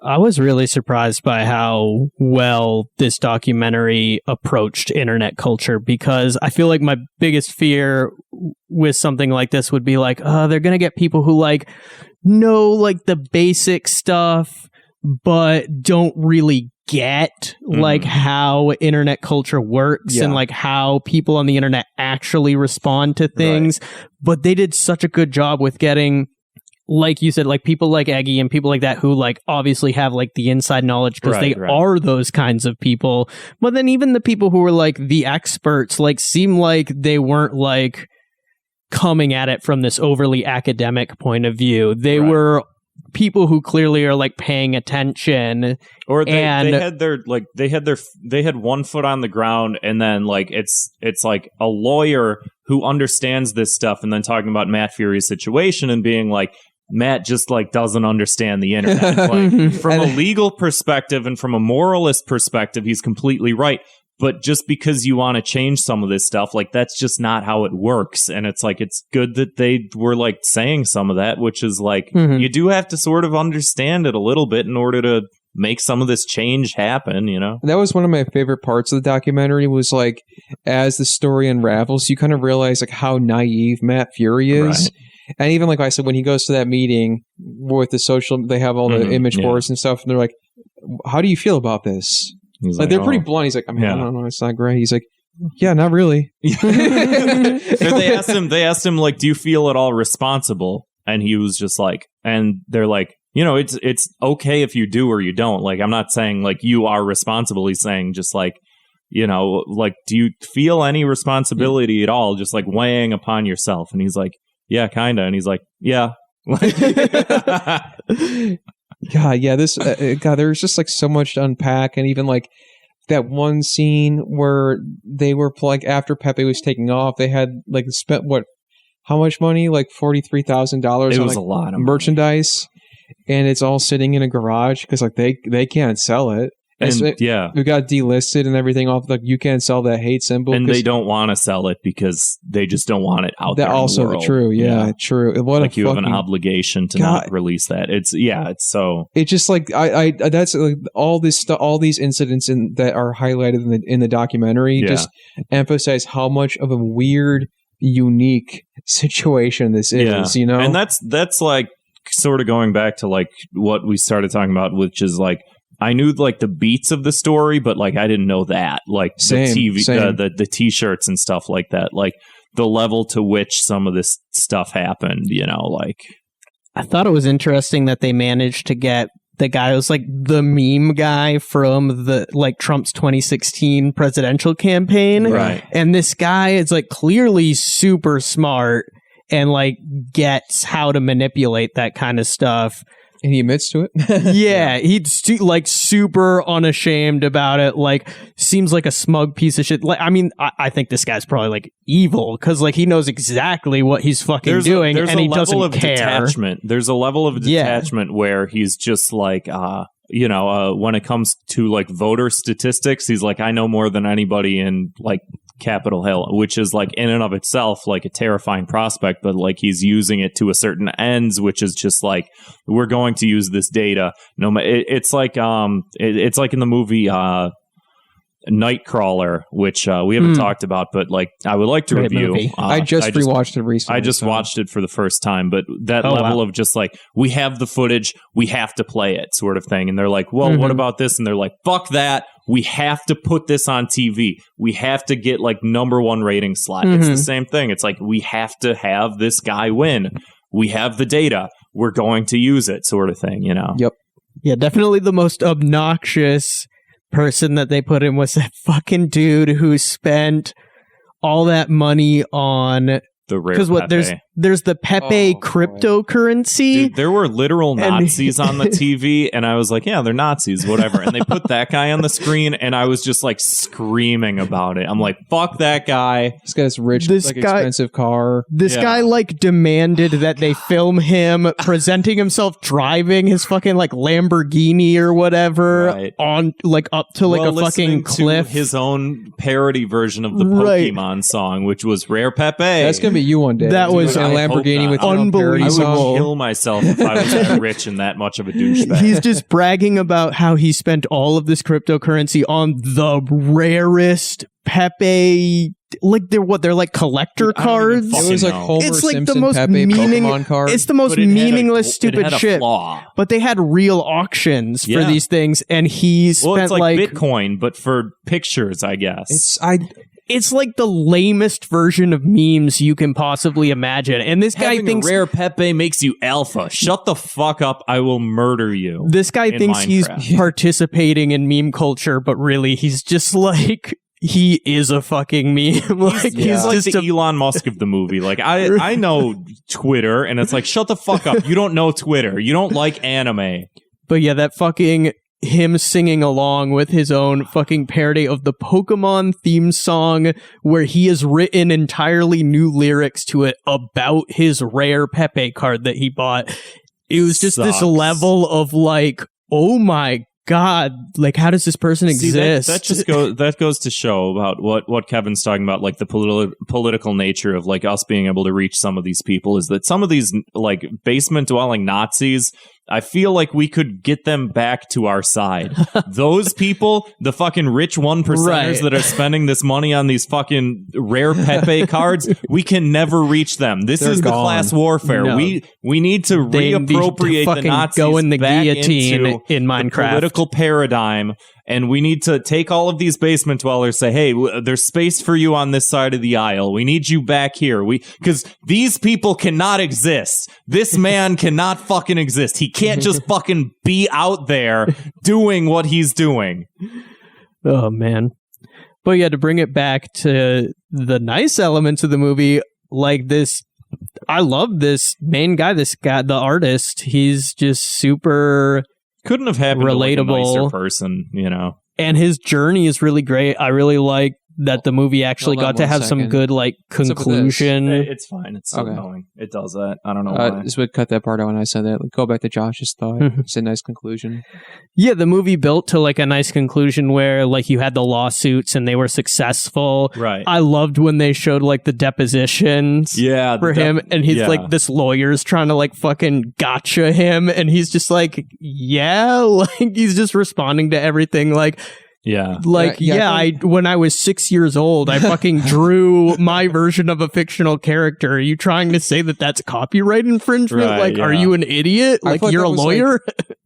I was really surprised by how well this documentary approached internet culture, because I feel like my biggest fear with something like this would be like, they're going to get people who like know like the basic stuff, but don't really get like how internet culture works and like how people on the internet actually respond to things. But they did such a good job with getting, like you said, like people like Eggy and people like that who like obviously have like the inside knowledge because they are those kinds of people. But then even the people who were like the experts like seem like they weren't like coming at it from this overly academic point of view. They were people who clearly are like paying attention, or they had one foot on the ground, and then like it's like a lawyer who understands this stuff, and then talking about Matt Fury's situation and being like, Matt just like doesn't understand the internet. Like, from a legal perspective and from a moralist perspective, he's completely right. But just because you want to change some of this stuff, like that's just not how it works. And it's like, it's good that they were like saying some of that, which is like, you do have to sort of understand it a little bit in order to make some of this change happen, you know? That was one of my favorite parts of the documentary was like, as the story unravels, you kind of realize like how naive Matt Fury is. And even like I said, when he goes to that meeting with the social, they have all the image boards and stuff, and they're like, how do you feel about this? He's like, they're pretty blunt. He's like, I mean, I don't know, it's not great. He's like, yeah, not really. They asked him like, do you feel at all responsible? And he was just like, and they're like, you know, it's okay if you do or you don't. Like, I'm not saying like you are responsible. He's saying just like, you know, like, do you feel any responsibility at all? Just like weighing upon yourself. And he's like, yeah, kind of. And he's like, yeah. God, yeah, this there's just like so much to unpack. And even like that one scene where they were like, after Pepe was taking off, they had like spent how much money? Like $43,000. It on, was like, a lot of merchandise, and it's all sitting in a garage because like they can't sell it. And it got delisted and everything off. Like, you can't sell that hate symbol, and they don't want to sell it because they just don't want it out there. That also in the world. True, yeah, true. What like, you have an obligation to not release that. It's so. It's just like I that's like all this stuff, all these incidents that are highlighted in the documentary just emphasize how much of a weird, unique situation this is. You know, and that's like sort of going back to like what we started talking about, which is like, I knew like the beats of the story, but like I didn't know that, like the the t-shirts and stuff like that, like the level to which some of this stuff happened, you know, like. I thought it was interesting that they managed to get the guy who's like the meme guy from the like Trump's 2016 presidential campaign. Right. And this guy is like clearly super smart and like gets how to manipulate that kind of stuff. And he admits to it. Yeah, he's like super unashamed about it. Like, seems like a smug piece of shit. Like, I mean, I think this guy's probably like evil because like he knows exactly what he's fucking doing, and he doesn't care. Detachment. There's a level of detachment where he's just like, when it comes to like voter statistics, he's like, I know more than anybody in like Capitol Hill, which is like in and of itself like a terrifying prospect, but like he's using it to a certain ends, which is just like, we're going to use this data. It's like it's like in the movie Nightcrawler, which we haven't talked about, but like I would like to Great review. movie. I just rewatched it recently. I just watched it for the first time, but that level of just like, we have the footage, we have to play it sort of thing. And they're like, well, what about this? And they're like, fuck that. We have to put this on TV. We have to get like #1 rating slot. It's the same thing. It's like, we have to have this guy win. We have the data. We're going to use it sort of thing, you know? Yep. Yeah, definitely the most obnoxious person that they put in was that fucking dude who spent all that money on The rare because what there's the Pepe cryptocurrency. Dude, there were literal Nazis on the TV, and I was like, yeah, they're Nazis, whatever. And they put that guy on the screen, and I was just like screaming about it. I'm like, fuck that guy. This guy's rich, expensive car. This guy like demanded that they film him presenting himself driving his fucking like Lamborghini or whatever on like up to like a fucking cliff. His own parody version of the Pokemon song, which was Rare Pepe. That's gonna be you one day. That was a Lamborghini with unbelievable. I would kill myself if I was that rich and that much of a douchebag. He's just bragging about how he spent all of this cryptocurrency on the rarest Pepe. Like they're like collector cards. It was like Homer it's like Simpson the most Pepe Pokemon card. It's the most meaningless stupid shit. Flaw. But they had real auctions for these things, and he spent it's like Bitcoin, but for pictures, I guess. It's like the lamest version of memes you can possibly imagine. And this guy thinks Rare Pepe makes you alpha. Shut the fuck up. I will murder you. This guy thinks he's participating in meme culture, but really he's just like, he is a fucking meme. Like he's like just the Elon Musk of the movie. Like I know Twitter, and it's like, shut the fuck up. You don't know Twitter. You don't like anime. But yeah, that fucking him singing along with his own fucking parody of the Pokemon theme song, where he has written entirely new lyrics to it about his rare Pepe card that he bought. It was just this level of like, oh my God, like how does this person exist? That goes to show about what Kevin's talking about, like the political nature of like us being able to reach some of these people, is that some of these like basement dwelling Nazis, I feel like we could get them back to our side. Those people, the fucking rich 1%ers that are spending this money on these fucking rare Pepe cards, we can never reach them. This is the class warfare. No. We need to reappropriate the Nazis go in the back guillotine into in Minecraft. The political paradigm. And we need to take all of these basement dwellers, say, hey, there's space for you on this side of the aisle. We need you back here. Because these people cannot exist. This man cannot fucking exist. He can't just fucking be out there doing what he's doing. Oh, man. But yeah, to bring it back to the nice elements of the movie, like this, I love this main guy, the artist. He's just super... Couldn't have happened relatable to like a nicer person, you know. And his journey is really great. I really like that the movie actually got to have some good like conclusion. It's fine. It's so annoying. It does that. I don't know why. This would cut that part out when I said that. Like, go back to Josh's thought. It's a nice conclusion. Yeah, the movie built to like a nice conclusion where like you had the lawsuits and they were successful. Right. I loved when they showed like the depositions for him, and he's like, this lawyer's trying to like fucking gotcha him, and he's just like, yeah, like he's just responding to everything like, Yeah. Like, when I was 6 years old, I fucking drew my version of a fictional character. Are you trying to say that that's copyright infringement? Right, like, yeah. are you an idiot? I Like, feel like you're that a was, lawyer?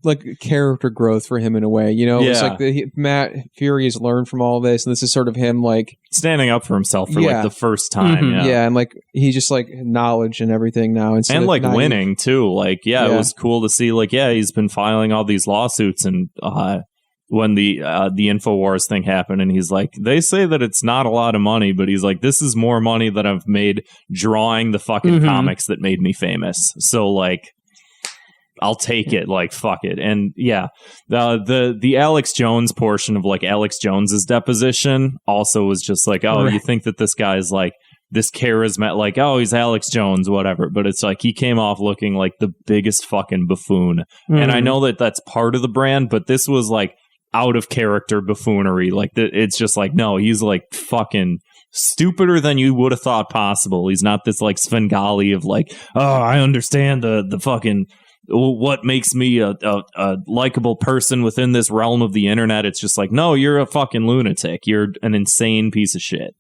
like character growth for him in a way, you know? It's Yeah. like Matt Fury has learned from all this, and this is sort of him, like, Standing up for himself for Yeah. like the first time. Mhm. yeah, and like he just like knowledge and everything now, instead And of like naive. winning too. Like, Yeah. it was cool to see. Like, he's been filing all these lawsuits, and when the InfoWars thing happened, and he's like, they say that it's not a lot of money, but he's like, this is more money that I've made drawing the fucking comics that made me famous. So like, I'll take it. Like, fuck it. And yeah, the Alex Jones portion of like Alex Jones's deposition also was just like, oh, you think that this guy's like this charisma, like, oh, he's Alex Jones, whatever. But it's like he came off looking like the biggest fucking buffoon. And I know that that's part of the brand, but this was like out of character buffoonery. Like, it's just like, no, he's like fucking stupider than you would have thought possible. He's not this like Svengali of like, oh, I understand the fucking what makes me a likable person within this realm of the internet. It's just like, no, you're a fucking lunatic. You're an insane piece of shit.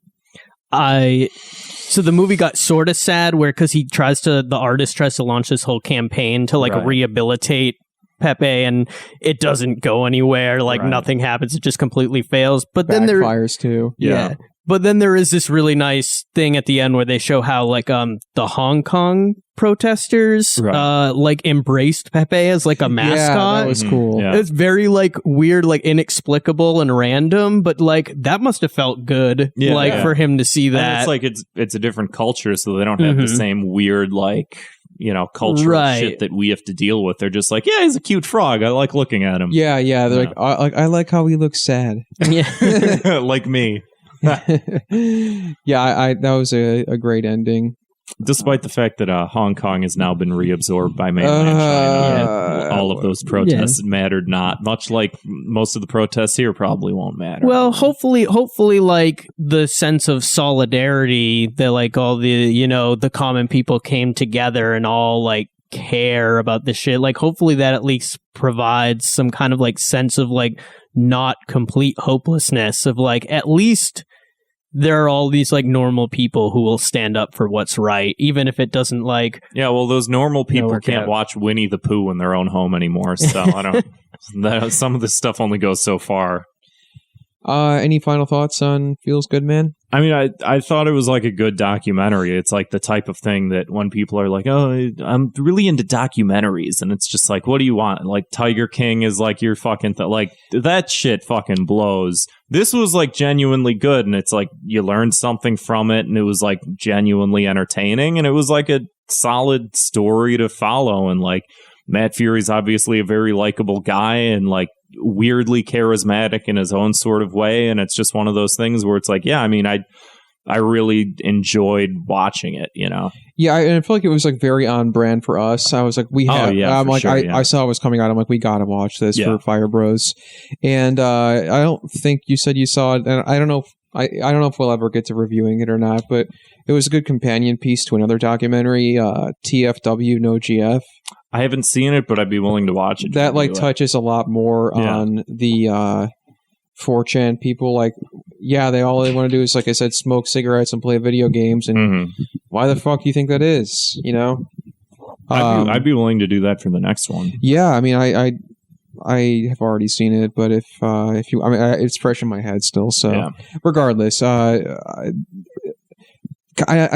So the movie got sort of sad where, because the artist tries to launch this whole campaign to like rehabilitate Pepe, and it doesn't go anywhere. Like nothing happens. It just completely fails. But then there backfires too. Yeah. But then there is this really nice thing at the end where they show how like the Hong Kong protesters like embraced Pepe as like a mascot. Yeah, that was cool. Yeah. It's very like weird, like inexplicable and random, but like that must have felt good, for him to see that. And it's like it's a different culture, so they don't have the same weird like, you know, cultural shit that we have to deal with. They're just like, yeah, he's a cute frog. I like looking at him. Yeah. They're like, I like how he looks sad. Yeah. Like me. Yeah, that was a great ending. Despite the fact that Hong Kong has now been reabsorbed by mainland China, all of those protests mattered not. Much like most of the protests here probably won't matter. Well, hopefully, like the sense of solidarity that like all the, you know, the common people came together and all like care about this shit. Like, hopefully that at least provides some kind of like sense of like not complete hopelessness of like, at least there are all these like normal people who will stand up for what's right, even if it doesn't like. Yeah, well, those normal people can't watch Winnie the Pooh in their own home anymore. So I don't. Some of this stuff only goes so far. Any final thoughts on Feels Good Man? I mean, I thought it was like a good documentary. It's like the type of thing that when people are like, oh, I'm really into documentaries, and it's just like, what do you want? Like Tiger King is like your fucking like that shit fucking blows. This was like genuinely good, and it's like you learned something from it, and it was like genuinely entertaining, and it was like a solid story to follow. And like Matt Fury's obviously a very likable guy, and like weirdly charismatic in his own sort of way, and it's just one of those things where it's like, yeah, I mean, I really enjoyed watching it, you know. Yeah, and I feel like it was like very on brand for us. I was like, I saw it was coming out. I'm like, we gotta watch this for Fire Bros. And I don't think you said you saw it, and I don't know if we'll ever get to reviewing it or not, but it was a good companion piece to another documentary, TFW No GF. I haven't seen it, but I'd be willing to watch it. That like touches a lot more on the 4chan people. Like, yeah, they want to do is, like I said, smoke cigarettes and play video games. And why the fuck do you think that is? You know, I'd be willing to do that for the next one. Yeah, I mean, I have already seen it, but if you, I mean, it's fresh in my head still. So regardless, I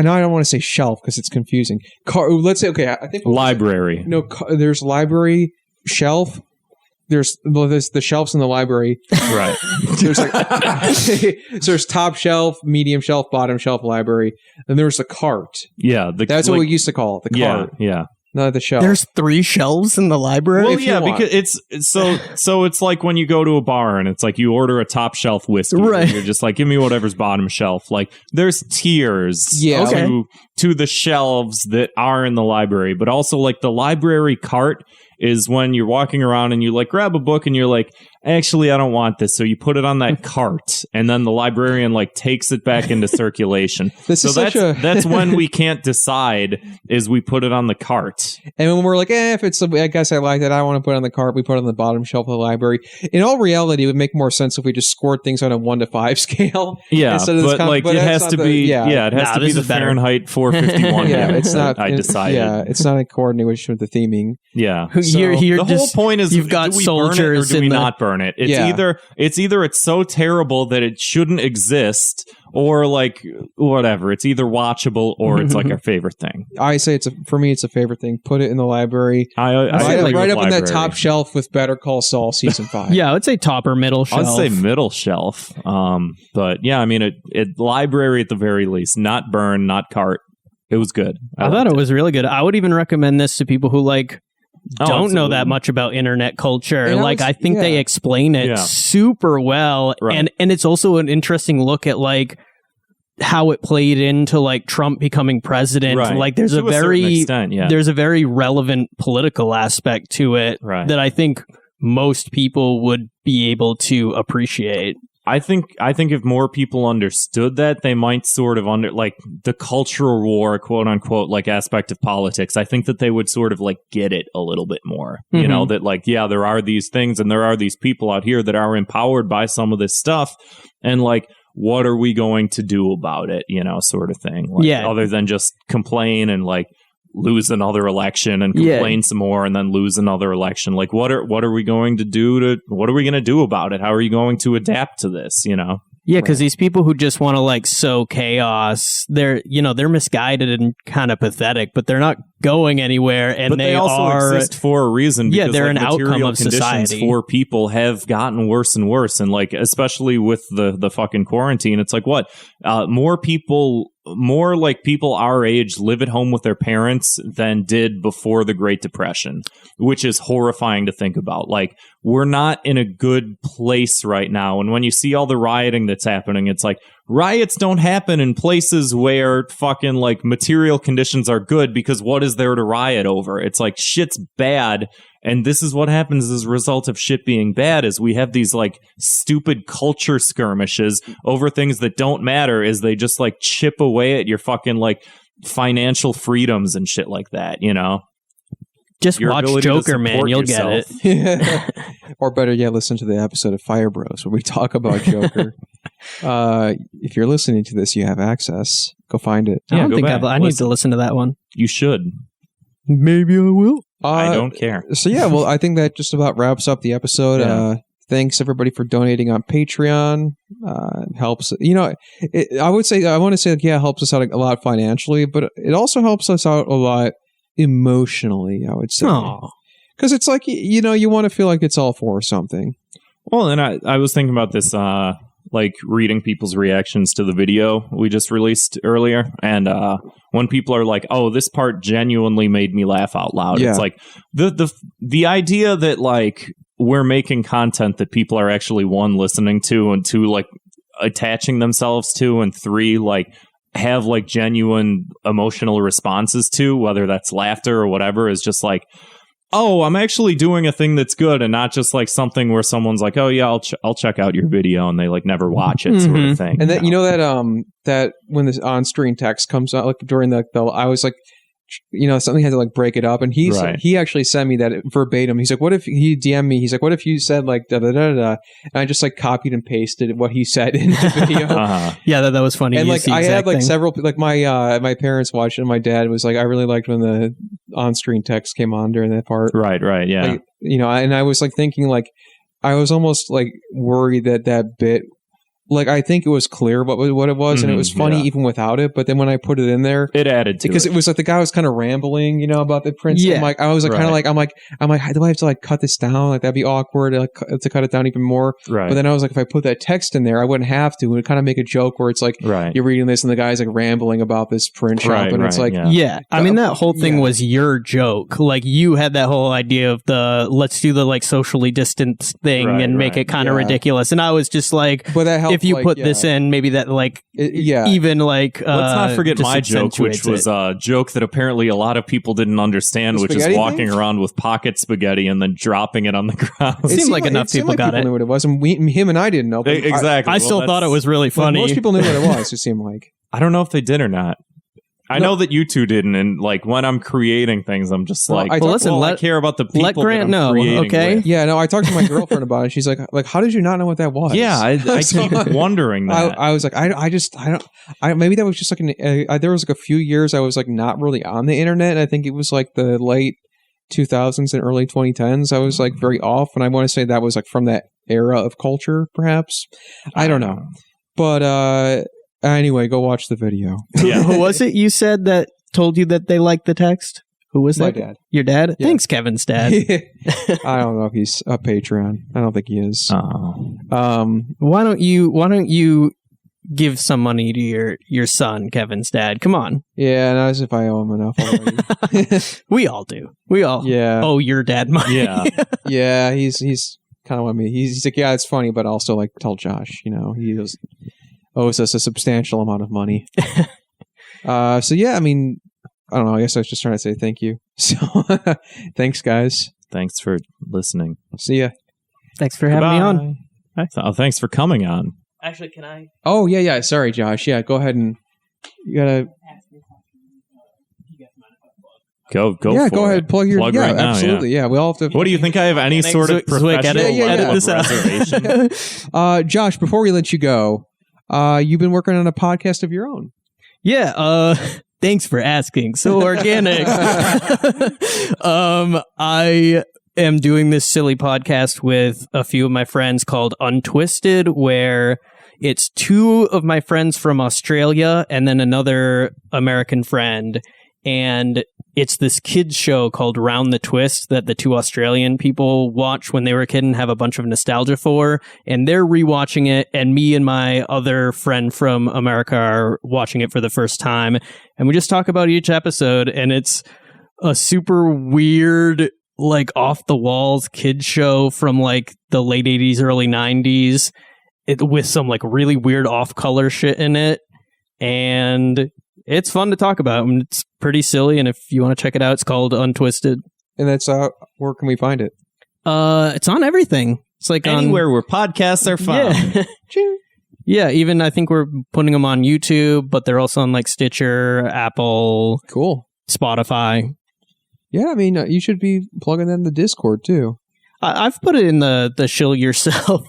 know I don't want to say shelf because it's confusing. Let's say, okay, I think library. No, there's library, shelf. There's the shelves in the library. Right. There's like so there's top shelf, medium shelf, bottom shelf, library. Then there's the cart. Yeah, that's what we used to call it. The cart. Yeah. Not the shelf. There's 3 shelves in the library. Well, yeah, because it's so it's like when you go to a bar and it's like you order a top shelf whiskey, right? You're just like, give me whatever's bottom shelf. Like there's tiers to the shelves that are in the library, but also like the library cart is when you're walking around and you like grab a book and you're like, actually, I don't want this. So you put it on that cart, and then the librarian like takes it back into circulation. That's when we can't decide is we put it on the cart. And when we're like, if it's, I guess I like that, I want to put it on the cart, we put it on the bottom shelf of the library. In all reality, it would make more sense if we just scored things on a 1 to 5 scale. Yeah, it has to be. It has to be the Fahrenheit 451. Yeah, it's not. I decided. Yeah, it's not in coordination with the theming. Yeah, so the whole point is you've got soldiers. Or do we not burn it? It's either it's so terrible that it shouldn't exist, or like whatever. It's either watchable or it's like our favorite thing. I say for me, it's a favorite thing. Put it in the library. Right up in that top shelf with Better Call Saul season 5. Yeah, I would say top or middle shelf. I'd say middle shelf. But yeah, I mean, it library at the very least, not burn, not cart. It was good. I thought it was really good. I would even recommend this to people who don't know that much about internet culture. And I think they explain it super well. Right. And it's also an interesting look at how it played into Trump becoming president. Right. There's a very relevant political aspect to it that I think most people would be able to appreciate. I think if more people understood that, they might sort of the cultural war, quote unquote, aspect of politics. I think that they would sort of get it a little bit more, you know, that there are these things and there are these people out here that are empowered by some of this stuff. And what are we going to do about it? You know, sort of thing. Other than just complain and lose another election and complain some more and then lose another election. What are we going to do what are we going to do about it? How are you going to adapt to this, you know? Yeah, because these people who just want to sow chaos, they're misguided and kind of pathetic, but they're not going anywhere. And but they also exist for a reason. Because, they're an outcome of society. For people have gotten worse and worse, and especially with the fucking quarantine, it's more people our age live at home with their parents than did before the Great Depression, which is horrifying to think about. We're not in a good place right now. And when you see all the rioting that's happening, it's riots don't happen in places where fucking material conditions are good, because what is there to riot over? It's shit's bad. And this is what happens as a result of shit being bad, is we have these stupid culture skirmishes over things that don't matter, is they just chip away at your fucking financial freedoms and shit like that, you know? Just watch Joker, man. You'll get it. Or better yet, listen to the episode of Fire Bros where we talk about Joker. If you're listening to this, you have access. Go find it. I don't think I need to listen to that one. You should. Maybe I will. I don't care. So yeah, well, I think that just about wraps up the episode. Yeah. Thanks everybody for donating on Patreon. Helps, you know, I want to say it helps us out a lot financially, but it also helps us out a lot emotionally, I would say. Because it's you want to feel like it's all for something. Well, and I was thinking about this, reading people's reactions to the video we just released earlier. And when people are like, oh, this part genuinely made me laugh out loud. Yeah. It's the idea that we're making content that people are actually, one, listening to, and two, attaching themselves to, and three, have genuine emotional responses to, whether that's laughter or whatever, is just oh, I'm actually doing a thing that's good, and not just something where someone's oh yeah, I'll check out your video, and they never watch it, sort of thing. And that that when this on-screen text comes out during the I was something had to break it up, and he actually sent me that verbatim. He's what if he DM'd me? He's what if you said da da da da, and I just copied and pasted what he said in the video. Yeah, that was funny. And I had several my parents watched it, and my dad was I really liked when the on-screen text came on during that part. Right, yeah. And I was thinking I was almost worried that bit. I think it was clear what it was, and it was funny even without it. But then when I put it in there, it added to because it was the guy was kind of rambling, about the prince. Yeah. I was kind of I'm do I have to cut this down? That'd be awkward to cut it down even more. Right. But then I was if I put that text in there, I wouldn't have to. It would kind of make a joke where it's you're reading this and the guy's rambling about this print shop, and it's yeah. I mean, that whole thing was your joke. You had that whole idea of let's do the socially distanced thing and make it kind of ridiculous, and I was just but that helped. if you like, put this in, maybe that like even like let's not forget my joke, which was a joke that apparently a lot of people didn't understand, which is walking around with pocket spaghetti and then dropping it on the ground. It seemed like enough people got it. Knew what it was, and him and I didn't know. Exactly. I still thought it was really funny. Most people knew what it was. It seemed like. I don't know if they did or not. I know that you two didn't, and like when I'm creating things, I'm just like, I care about the people. Let Grant that I'm know, okay? With. Yeah, no, I talked to my girlfriend about it. She's like, how did you not know what that was? Yeah, I keep wondering that. I was like, I don't. Maybe that was just like there was like a few years I was like not really on the internet. I think it was like the late 2000s and early 2010s. I was like very off, and I want to say that was like from that era of culture, perhaps. I don't know, but anyway, go watch the video. Yeah. Who was it you said that told you that they liked the text? Who was that? My dad. Your dad? Yeah. Thanks, Kevin's dad. I don't know if he's a Patreon. I don't think he is. Why don't you give some money to your son, Kevin's dad? Come on. Yeah, not as if I owe him enough already. We all do. We all owe your dad money. Yeah. Yeah, he's kind of what me. He's like, yeah, it's funny, but also like tell Josh, he owes us a substantial amount of money. So yeah, I mean, I don't know. I guess I was just trying to say thank you. So thanks, guys. Thanks for listening. See ya. Thanks for having me on. Oh, thanks for coming on. Actually, can I? Oh yeah. Sorry, Josh. Yeah, go ahead and you gotta. Go. Yeah, for go it. ahead. Plug your. Yeah, right now, absolutely. Yeah, we all have to. What do you think? I have any sort of professional edit this out. reservation? Josh, before we let you go, you've been working on a podcast of your own. Yeah. Thanks for asking. So organic. I am doing this silly podcast with a few of my friends called Untwisted, where it's two of my friends from Australia and then another American friend. And it's this kids show called Round the Twist that the two Australian people watch when they were a kid and have a bunch of nostalgia for. And they're rewatching it. And me and my other friend from America are watching it for the first time. And we just talk about each episode. And it's a super weird, like off the walls kids show from like the late 80s, early 90s with some like really weird off color shit in it. And it's fun to talk about. I mean, it's pretty silly, and if you want to check it out, it's called Untwisted. And that's where can we find it? It's on everything. It's like anywhere where podcasts are found. Yeah. Yeah, even I think we're putting them on YouTube, but they're also on like Stitcher, Apple, cool, Spotify. Yeah, I mean, you should be plugging in the Discord too. I've put it in the shill yourself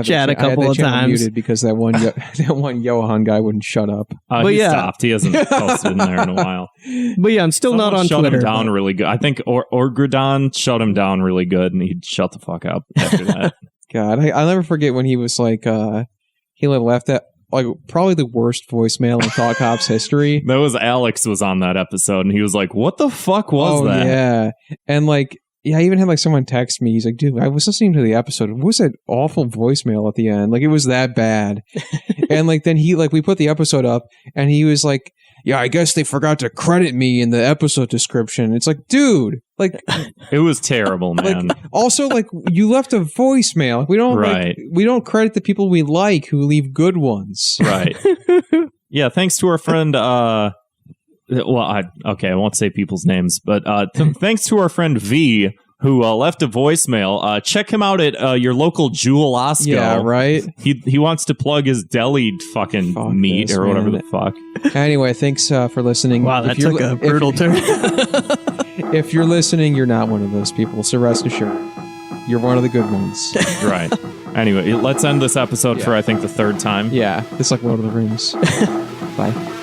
chat a couple of times. Muted because that one Johan guy wouldn't shut up. He stopped. He hasn't posted in there in a while. But yeah, I'm still not on shut Twitter. Him down really good. I think Orgridon shut him down really good, and he'd shut the fuck up after that. God, I'll never forget when he was like, he left that like probably the worst voicemail in Thought Cops history. That was Alex was on that episode, and he was like, "What the fuck was that?" Yeah, and like. Yeah, I even had like someone text me. He's like, dude, I was listening to the episode. What was that awful voicemail at the end? Like, it was that bad. And like, then we put the episode up and he was like, yeah, I guess they forgot to credit me in the episode description. It's like, dude, like. It was terrible, man. Like, also, like, you left a voicemail. We don't, we don't credit the people we like who leave good ones. Right. Yeah, thanks to our friend, I won't say people's names, but thanks to our friend V, who left a voicemail. Check him out at your local Jewel Osco. Yeah, right? He wants to plug his deli fuck meat or whatever the fuck. Anyway, thanks for listening. Wow, that took a brutal turn. If you're listening, you're not one of those people, so rest assured. You're one of the good ones. Right. Anyway, let's end this episode for, I think, the third time. Yeah, it's like Lord of the Rings. Bye.